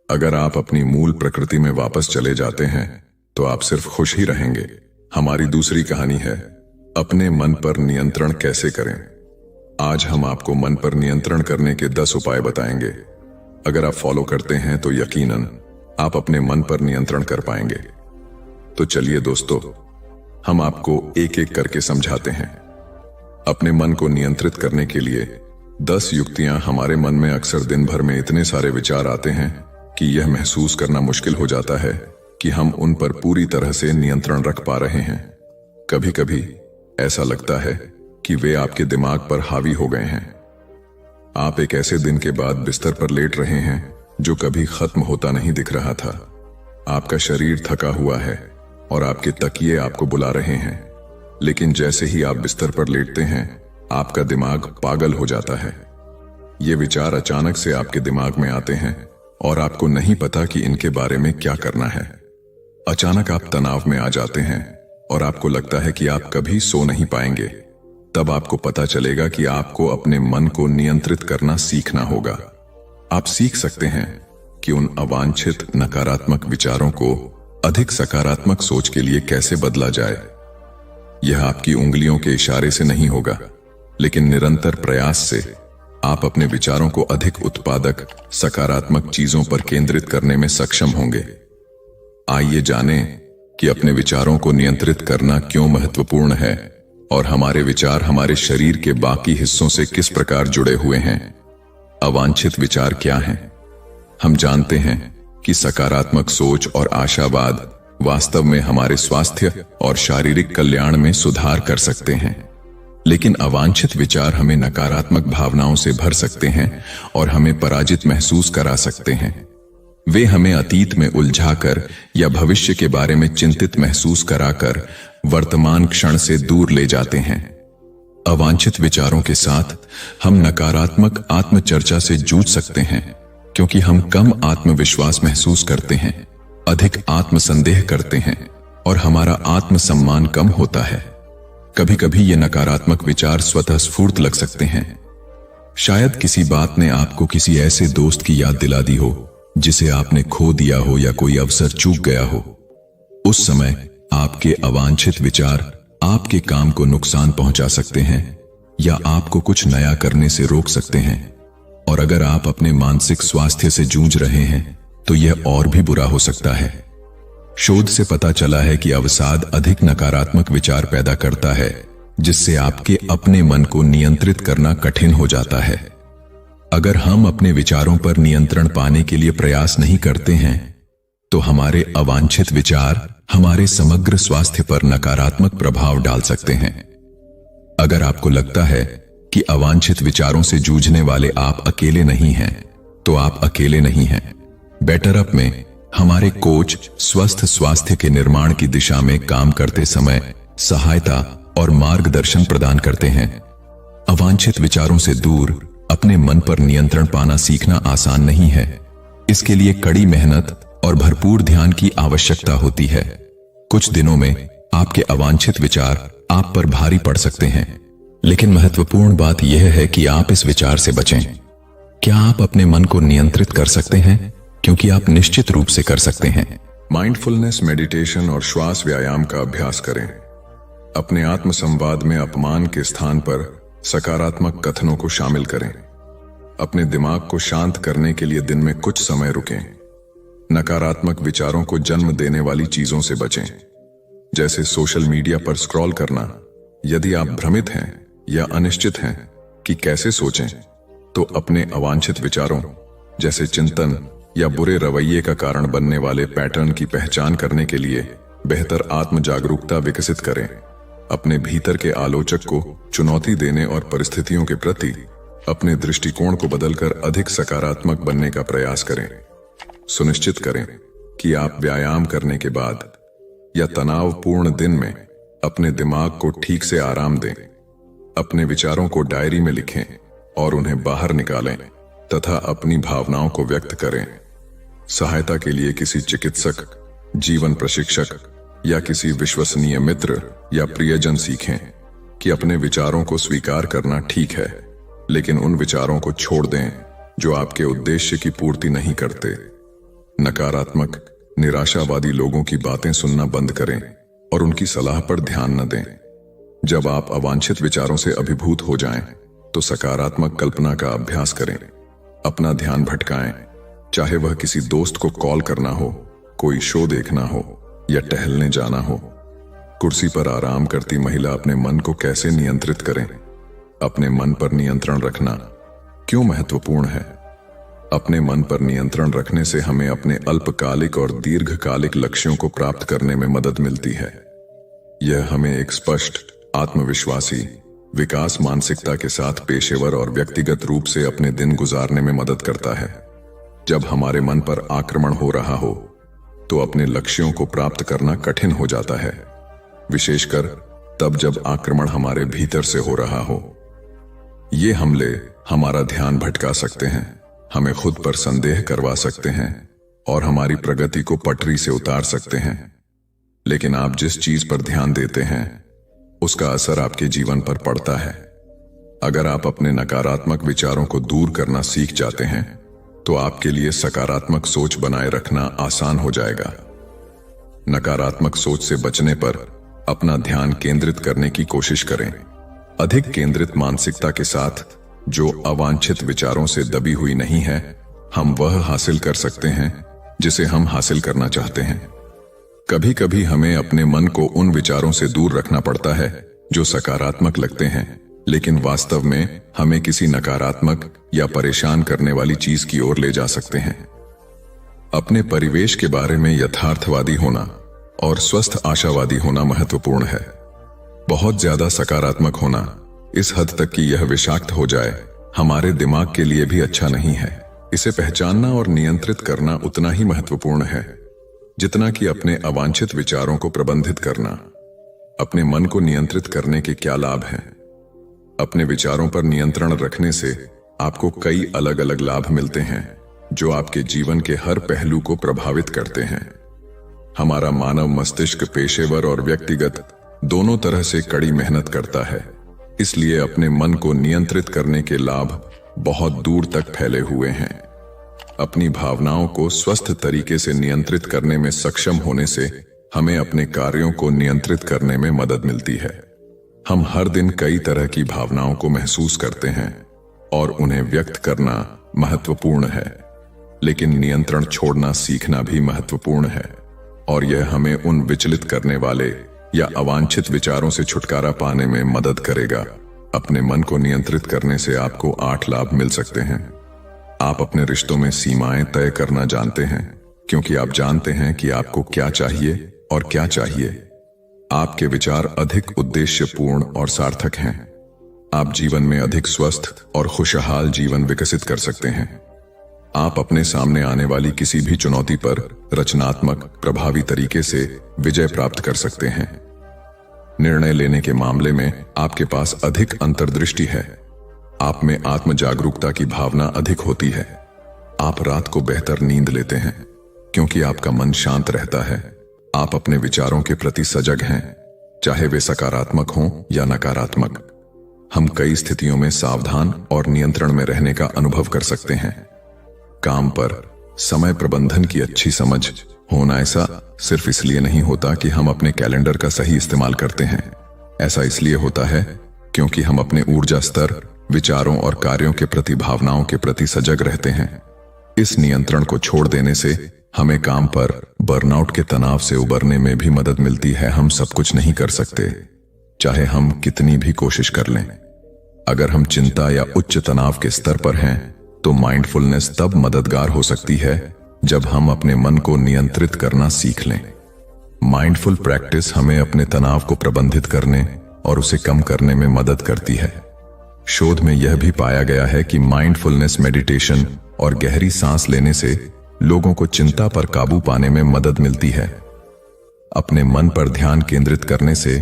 अगर आप अपनी मूल प्रकृति में वापस चले जाते हैं तो आप सिर्फ खुश ही रहेंगे। हमारी दूसरी कहानी है अपने मन पर नियंत्रण कैसे करें। आज हम आपको मन पर नियंत्रण करने के 10 उपाय बताएंगे। अगर आप फॉलो करते हैं तो यकीनन आप अपने मन पर नियंत्रण कर पाएंगे। तो चलिए दोस्तों, हम आपको एक एक करके समझाते हैं। अपने मन को नियंत्रित करने के लिए 10 युक्तियां। हमारे मन में अक्सर दिन भर में इतने सारे विचार आते हैं कि यह महसूस करना मुश्किल हो जाता है कि हम उन पर पूरी तरह से नियंत्रण रख पा रहे हैं। कभी कभी ऐसा लगता है कि वे आपके दिमाग पर हावी हो गए हैं। आप एक ऐसे दिन के बाद बिस्तर पर लेट रहे हैं जो कभी खत्म होता नहीं दिख रहा था। आपका शरीर थका हुआ है और आपके तकिए आपको बुला रहे हैं, लेकिन जैसे ही आप बिस्तर पर लेटते हैं आपका दिमाग पागल हो जाता है। ये विचार अचानक से आपके दिमाग में आते हैं और आपको नहीं पता कि इनके बारे में क्या करना है। अचानक आप तनाव में आ जाते हैं और आपको लगता है कि आप कभी सो नहीं पाएंगे। तब आपको पता चलेगा कि आपको अपने मन को नियंत्रित करना सीखना होगा। आप सीख सकते हैं कि उन अवांछित नकारात्मक विचारों को अधिक सकारात्मक सोच के लिए कैसे बदला जाए। यह आपकी उंगलियों के इशारे से नहीं होगा, लेकिन निरंतर प्रयास से आप अपने विचारों को अधिक उत्पादक सकारात्मक चीजों पर केंद्रित करने में सक्षम होंगे। आइए जानें कि अपने विचारों को नियंत्रित करना क्यों महत्वपूर्ण है और हमारे विचार हमारे शरीर के बाकी हिस्सों से किस प्रकार जुड़े हुए हैं। अवांछित विचार क्या हैं? हम जानते हैं कि सकारात्मक सोच और आशावाद वास्तव में हमारे स्वास्थ्य और शारीरिक कल्याण में सुधार कर सकते हैं, लेकिन अवांछित विचार हमें नकारात्मक भावनाओं से भर सकते हैं और हमें पराजित महसूस करा सकते हैं। वे हमें अतीत में उलझाकर या भविष्य के बारे में चिंतित महसूस कराकर वर्तमान क्षण से दूर ले जाते हैं। अवांछित विचारों के साथ हम नकारात्मक आत्मचर्चा से जूझ सकते हैं क्योंकि हम कम आत्मविश्वास महसूस करते हैं, अधिक आत्मसंदेह करते हैं और हमारा आत्मसम्मान कम होता है। कभी कभी ये नकारात्मक विचार स्वतः स्फूर्त लग सकते हैं। शायद किसी बात ने आपको किसी ऐसे दोस्त की याद दिला दी हो जिसे आपने खो दिया हो या कोई अवसर चूक गया हो। उस समय आपके अवांछित विचार आपके काम को नुकसान पहुंचा सकते हैं या आपको कुछ नया करने से रोक सकते हैं। और अगर आप अपने मानसिक स्वास्थ्य से जूझ रहे हैं तो यह और भी बुरा हो सकता है। शोध से पता चला है कि अवसाद अधिक नकारात्मक विचार पैदा करता है, जिससे आपके अपने मन को नियंत्रित करना कठिन हो जाता है। अगर हम अपने विचारों पर नियंत्रण पाने के लिए प्रयास नहीं करते हैं तो हमारे अवांछित विचार हमारे समग्र स्वास्थ्य पर नकारात्मक प्रभाव डाल सकते हैं। अगर आपको लगता है कि अवांछित विचारों से जूझने वाले आप अकेले नहीं हैं, तो आप अकेले नहीं हैं। बेटर अप में हमारे कोच स्वस्थ स्वास्थ्य के निर्माण की दिशा में काम करते समय सहायता और मार्गदर्शन प्रदान करते हैं। अवांछित विचारों से दूर अपने मन पर नियंत्रण पाना सीखना आसान नहीं है। इसके लिए कड़ी मेहनत और भरपूर ध्यान की आवश्यकता होती है। कुछ दिनों में आपके अवांछित विचार आप पर भारी पड़ सकते हैं, लेकिन महत्वपूर्ण बात यह है कि आप इस विचार से बचें। क्या आप अपने मन को नियंत्रित कर सकते हैं? क्योंकि आप निश्चित रूप से कर सकते हैं। माइंडफुलनेस, मेडिटेशन और श्वास व्यायाम का अभ्यास करें। अपने आत्म संवाद में अपमान के स्थान पर सकारात्मक कथनों को शामिल करें। अपने दिमाग को शांत करने के लिए दिन में कुछ समय रुकें। नकारात्मक विचारों को जन्म देने वाली चीजों से बचें, जैसे सोशल मीडिया पर स्क्रॉल करना। यदि आप भ्रमित हैं या अनिश्चित हैं कि कैसे सोचें, तो अपने अवांछित विचारों जैसे चिंतन या बुरे रवैये का कारण बनने वाले पैटर्न की पहचान करने के लिए बेहतर आत्म जागरूकता विकसित करें। अपने भीतर के आलोचक को चुनौती देने और परिस्थितियों के प्रति अपने दृष्टिकोण को बदलकर अधिक सकारात्मक बनने का प्रयास करें। सुनिश्चित करें कि आप व्यायाम करने के बाद या तनावपूर्ण दिन में अपने दिमाग को ठीक से आराम दें। अपने विचारों को डायरी में लिखें और उन्हें बाहर निकालें तथा अपनी भावनाओं को व्यक्त करें। सहायता के लिए किसी चिकित्सक, जीवन प्रशिक्षक या किसी विश्वसनीय मित्र या प्रियजन सीखें कि अपने विचारों को स्वीकार करना ठीक है, लेकिन उन विचारों को छोड़ दें जो आपके उद्देश्य की पूर्ति नहीं करते। नकारात्मक, निराशावादी लोगों की बातें सुनना बंद करें और उनकी सलाह पर ध्यान न दें। जब आप अवांछित विचारों से अभिभूत हो जाएं, तो सकारात्मक कल्पना का अभ्यास करें। अपना ध्यान भटकाएं, चाहे वह किसी दोस्त को कॉल करना हो, कोई शो देखना हो या टहलने जाना हो। कुर्सी पर आराम करती महिला अपने मन को कैसे नियंत्रित करें? अपने मन पर नियंत्रण रखना क्यों महत्वपूर्ण है? अपने मन पर नियंत्रण रखने से हमें अपने अल्पकालिक और दीर्घकालिक लक्ष्यों को प्राप्त करने में मदद मिलती है। यह हमें एक स्पष्ट, आत्मविश्वासी, विकास मानसिकता के साथ पेशेवर और व्यक्तिगत रूप से अपने दिन गुजारने में मदद करता है। जब हमारे मन पर आक्रमण हो रहा हो, तो अपने लक्ष्यों को प्राप्त करना कठिन हो जाता है, विशेषकर तब जब आक्रमण हमारे भीतर से हो रहा हो। ये हमले हमारा ध्यान भटका सकते हैं, हमें खुद पर संदेह करवा सकते हैं और हमारी प्रगति को पटरी से उतार सकते हैं। लेकिन आप जिस चीज पर ध्यान देते हैं, उसका असर आपके जीवन पर पड़ता है। अगर आप अपने नकारात्मक विचारों को दूर करना सीख जाते हैं, तो आपके लिए सकारात्मक सोच बनाए रखना आसान हो जाएगा। नकारात्मक सोच से बचने पर अपना ध्यान केंद्रित करने की कोशिश करें। अधिक केंद्रित मानसिकता के साथ, जो अवांछित विचारों से दबी हुई नहीं है, हम वह हासिल कर सकते हैं जिसे हम हासिल करना चाहते हैं। कभी कभी हमें अपने मन को उन विचारों से दूर रखना पड़ता है जो सकारात्मक लगते हैं, लेकिन वास्तव में हमें किसी नकारात्मक या परेशान करने वाली चीज की ओर ले जा सकते हैं। अपने परिवेश के बारे में यथार्थवादी होना और स्वस्थ आशावादी होना महत्वपूर्ण है। बहुत ज्यादा सकारात्मक होना, इस हद तक कि यह विषाक्त हो जाए, हमारे दिमाग के लिए भी अच्छा नहीं है। इसे पहचानना और नियंत्रित करना उतना ही महत्वपूर्ण है जितना कि अपने अवांछित विचारों को प्रबंधित करना। अपने मन को नियंत्रित करने के क्या लाभ हैं? अपने विचारों पर नियंत्रण रखने से आपको कई अलग अलग लाभ मिलते हैं जो आपके जीवन के हर पहलू को प्रभावित करते हैं। हमारा मानव मस्तिष्क पेशेवर और व्यक्तिगत दोनों तरह से कड़ी मेहनत करता है, इसलिए अपने मन को नियंत्रित करने के लाभ बहुत दूर तक फैले हुए हैं। अपनी भावनाओं को स्वस्थ तरीके से नियंत्रित करने में सक्षम होने से हमें अपने कार्यों को नियंत्रित करने में मदद मिलती है। हम हर दिन कई तरह की भावनाओं को महसूस करते हैं और उन्हें व्यक्त करना महत्वपूर्ण है, लेकिन नियंत्रण छोड़ना सीखना भी महत्वपूर्ण है, और यह हमें उन विचलित करने वाले या अवांछित विचारों से छुटकारा पाने में मदद करेगा। अपने मन को नियंत्रित करने से आपको 8 लाभ मिल सकते हैं। आप अपने रिश्तों में सीमाएं तय करना जानते हैं, क्योंकि आप जानते हैं कि आपको क्या चाहिए और क्या चाहिए। आपके विचार अधिक उद्देश्यपूर्ण और सार्थक हैं। आप जीवन में अधिक स्वस्थ और खुशहाल जीवन विकसित कर सकते हैं। आप अपने सामने आने वाली किसी भी चुनौती पर रचनात्मक, प्रभावी तरीके से विजय प्राप्त कर सकते हैं। निर्णय लेने के मामले में आपके पास अधिक अंतर्दृष्टि है। आप में आत्म जागरूकता की भावना अधिक होती है। आप रात को बेहतर नींद लेते हैं क्योंकि आपका मन शांत रहता है। आप अपने विचारों के प्रति सजग हैं, चाहे वे सकारात्मक हों या नकारात्मक। हम कई स्थितियों में सावधान और नियंत्रण में रहने का अनुभव कर सकते हैं। काम पर समय प्रबंधन की अच्छी समझ होना ऐसा सिर्फ इसलिए नहीं होता कि हम अपने कैलेंडर का सही इस्तेमाल करते हैं। ऐसा इसलिए होता है क्योंकि हम अपने ऊर्जा स्तर, विचारों और कार्यों के प्रति, भावनाओं के प्रति सजग रहते हैं। इस नियंत्रण को छोड़ देने से हमें काम पर बर्नआउट के तनाव से उबरने में भी मदद मिलती है। हम सब कुछ नहीं कर सकते, चाहे हम कितनी भी कोशिश कर लें। अगर हम चिंता या उच्च तनाव के स्तर पर हैं, तो माइंडफुलनेस तब मददगार हो सकती है जब हम अपने मन को नियंत्रित करना सीख लें। माइंडफुल प्रैक्टिस हमें अपने तनाव को प्रबंधित करने और उसे कम करने में मदद करती है। शोध में यह भी पाया गया है कि माइंडफुलनेस मेडिटेशन और गहरी सांस लेने से लोगों को चिंता पर काबू पाने में मदद मिलती है। अपने मन पर ध्यान केंद्रित करने से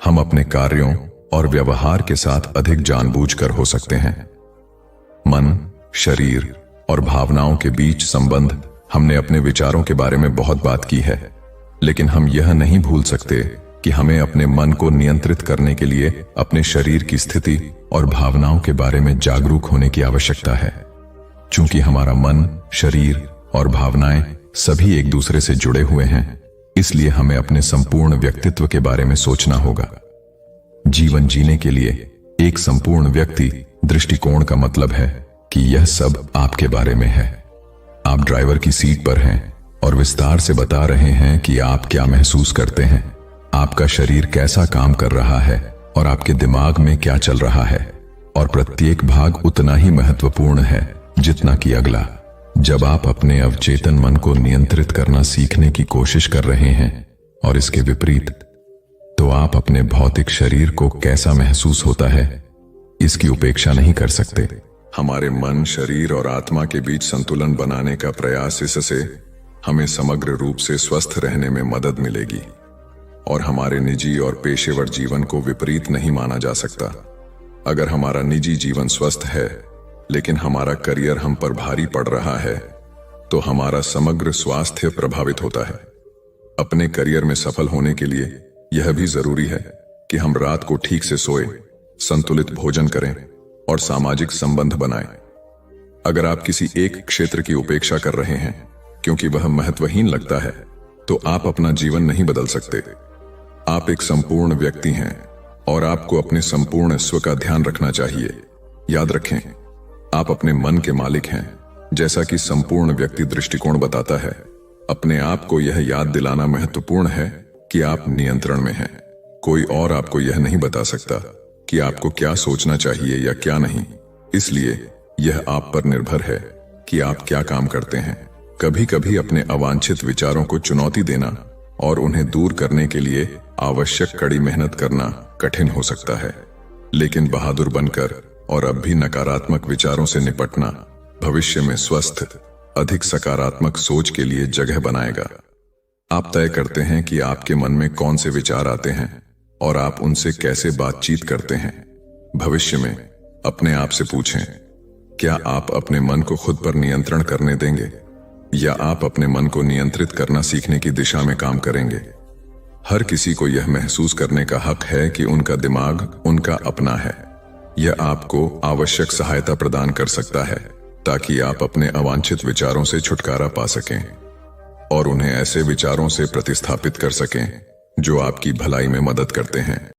हम अपने कार्यों और व्यवहार के साथ अधिक जानबूझकर हो सकते हैं। मन, शरीर और भावनाओं के बीच संबंध हमने अपने विचारों के बारे में बहुत बात की है, लेकिन हम यह नहीं भूल सकते कि हमें अपने मन को नियंत्रित करने के लिए अपने शरीर की स्थिति और भावनाओं के बारे में जागरूक होने की आवश्यकता है। चूंकि हमारा मन, शरीर और भावनाएं सभी एक दूसरे से जुड़े हुए हैं, इसलिए हमें अपने संपूर्ण व्यक्तित्व के बारे में सोचना होगा। जीवन जीने के लिए एक संपूर्ण व्यक्ति दृष्टिकोण का मतलब है कि यह सब आपके बारे में है। आप ड्राइवर की सीट पर हैं और विस्तार से बता रहे हैं कि आप क्या महसूस करते हैं, आपका शरीर कैसा काम कर रहा है और आपके दिमाग में क्या चल रहा है, और प्रत्येक भाग उतना ही महत्वपूर्ण है जितना कि अगला। जब आप अपने अवचेतन मन को नियंत्रित करना सीखने की कोशिश कर रहे हैं और इसके विपरीत, तो आप अपने भौतिक शरीर को कैसा महसूस होता है इसकी उपेक्षा नहीं कर सकते। हमारे मन, शरीर और आत्मा के बीच संतुलन बनाने का प्रयास, इससे हमें समग्र रूप से स्वस्थ रहने में मदद मिलेगी और हमारे निजी और पेशेवर जीवन को विपरीत नहीं माना जा सकता। अगर हमारा निजी जीवन स्वस्थ है लेकिन हमारा करियर हम पर भारी पड़ रहा है, तो हमारा समग्र स्वास्थ्य प्रभावित होता है। अपने करियर में सफल होने के लिए यह भी जरूरी है कि हम रात को ठीक से सोएं, संतुलित भोजन करें और सामाजिक संबंध बनाएं। अगर आप किसी एक क्षेत्र की उपेक्षा कर रहे हैं क्योंकि वह महत्वहीन लगता है, तो आप अपना जीवन नहीं बदल सकते। आप एक संपूर्ण व्यक्ति हैं और आपको अपने संपूर्ण स्व का ध्यान रखना चाहिए। याद रखें, आप अपने मन के मालिक हैं, जैसा कि संपूर्ण व्यक्ति दृष्टिकोण बताता है। अपने आप को यह याद दिलाना महत्वपूर्ण है कि आप नियंत्रण में हैं। कोई और आपको यह नहीं बता सकता कि आपको क्या सोचना चाहिए या क्या नहीं, इसलिए यह आप पर निर्भर है कि आप क्या काम करते हैं। कभी कभी अपने अवांछित विचारों को चुनौती देना और उन्हें दूर करने के लिए आवश्यक कड़ी मेहनत करना कठिन हो सकता है, लेकिन बहादुर बनकर और अब भी नकारात्मक विचारों से निपटना भविष्य में स्वस्थ, अधिक सकारात्मक सोच के लिए जगह बनाएगा। आप तय करते हैं कि आपके मन में कौन से विचार आते हैं और आप उनसे कैसे बातचीत करते हैं। भविष्य में अपने आप से पूछें, क्या आप अपने मन को खुद पर नियंत्रण करने देंगे या आप अपने मन को नियंत्रित करना सीखने की दिशा में काम करेंगे। हर किसी को यह महसूस करने का हक है कि उनका दिमाग उनका अपना है। यह आपको आवश्यक सहायता प्रदान कर सकता है ताकि आप अपने अवांछित विचारों से छुटकारा पा सकें और उन्हें ऐसे विचारों से प्रतिस्थापित कर सकें जो आपकी भलाई में मदद करते हैं।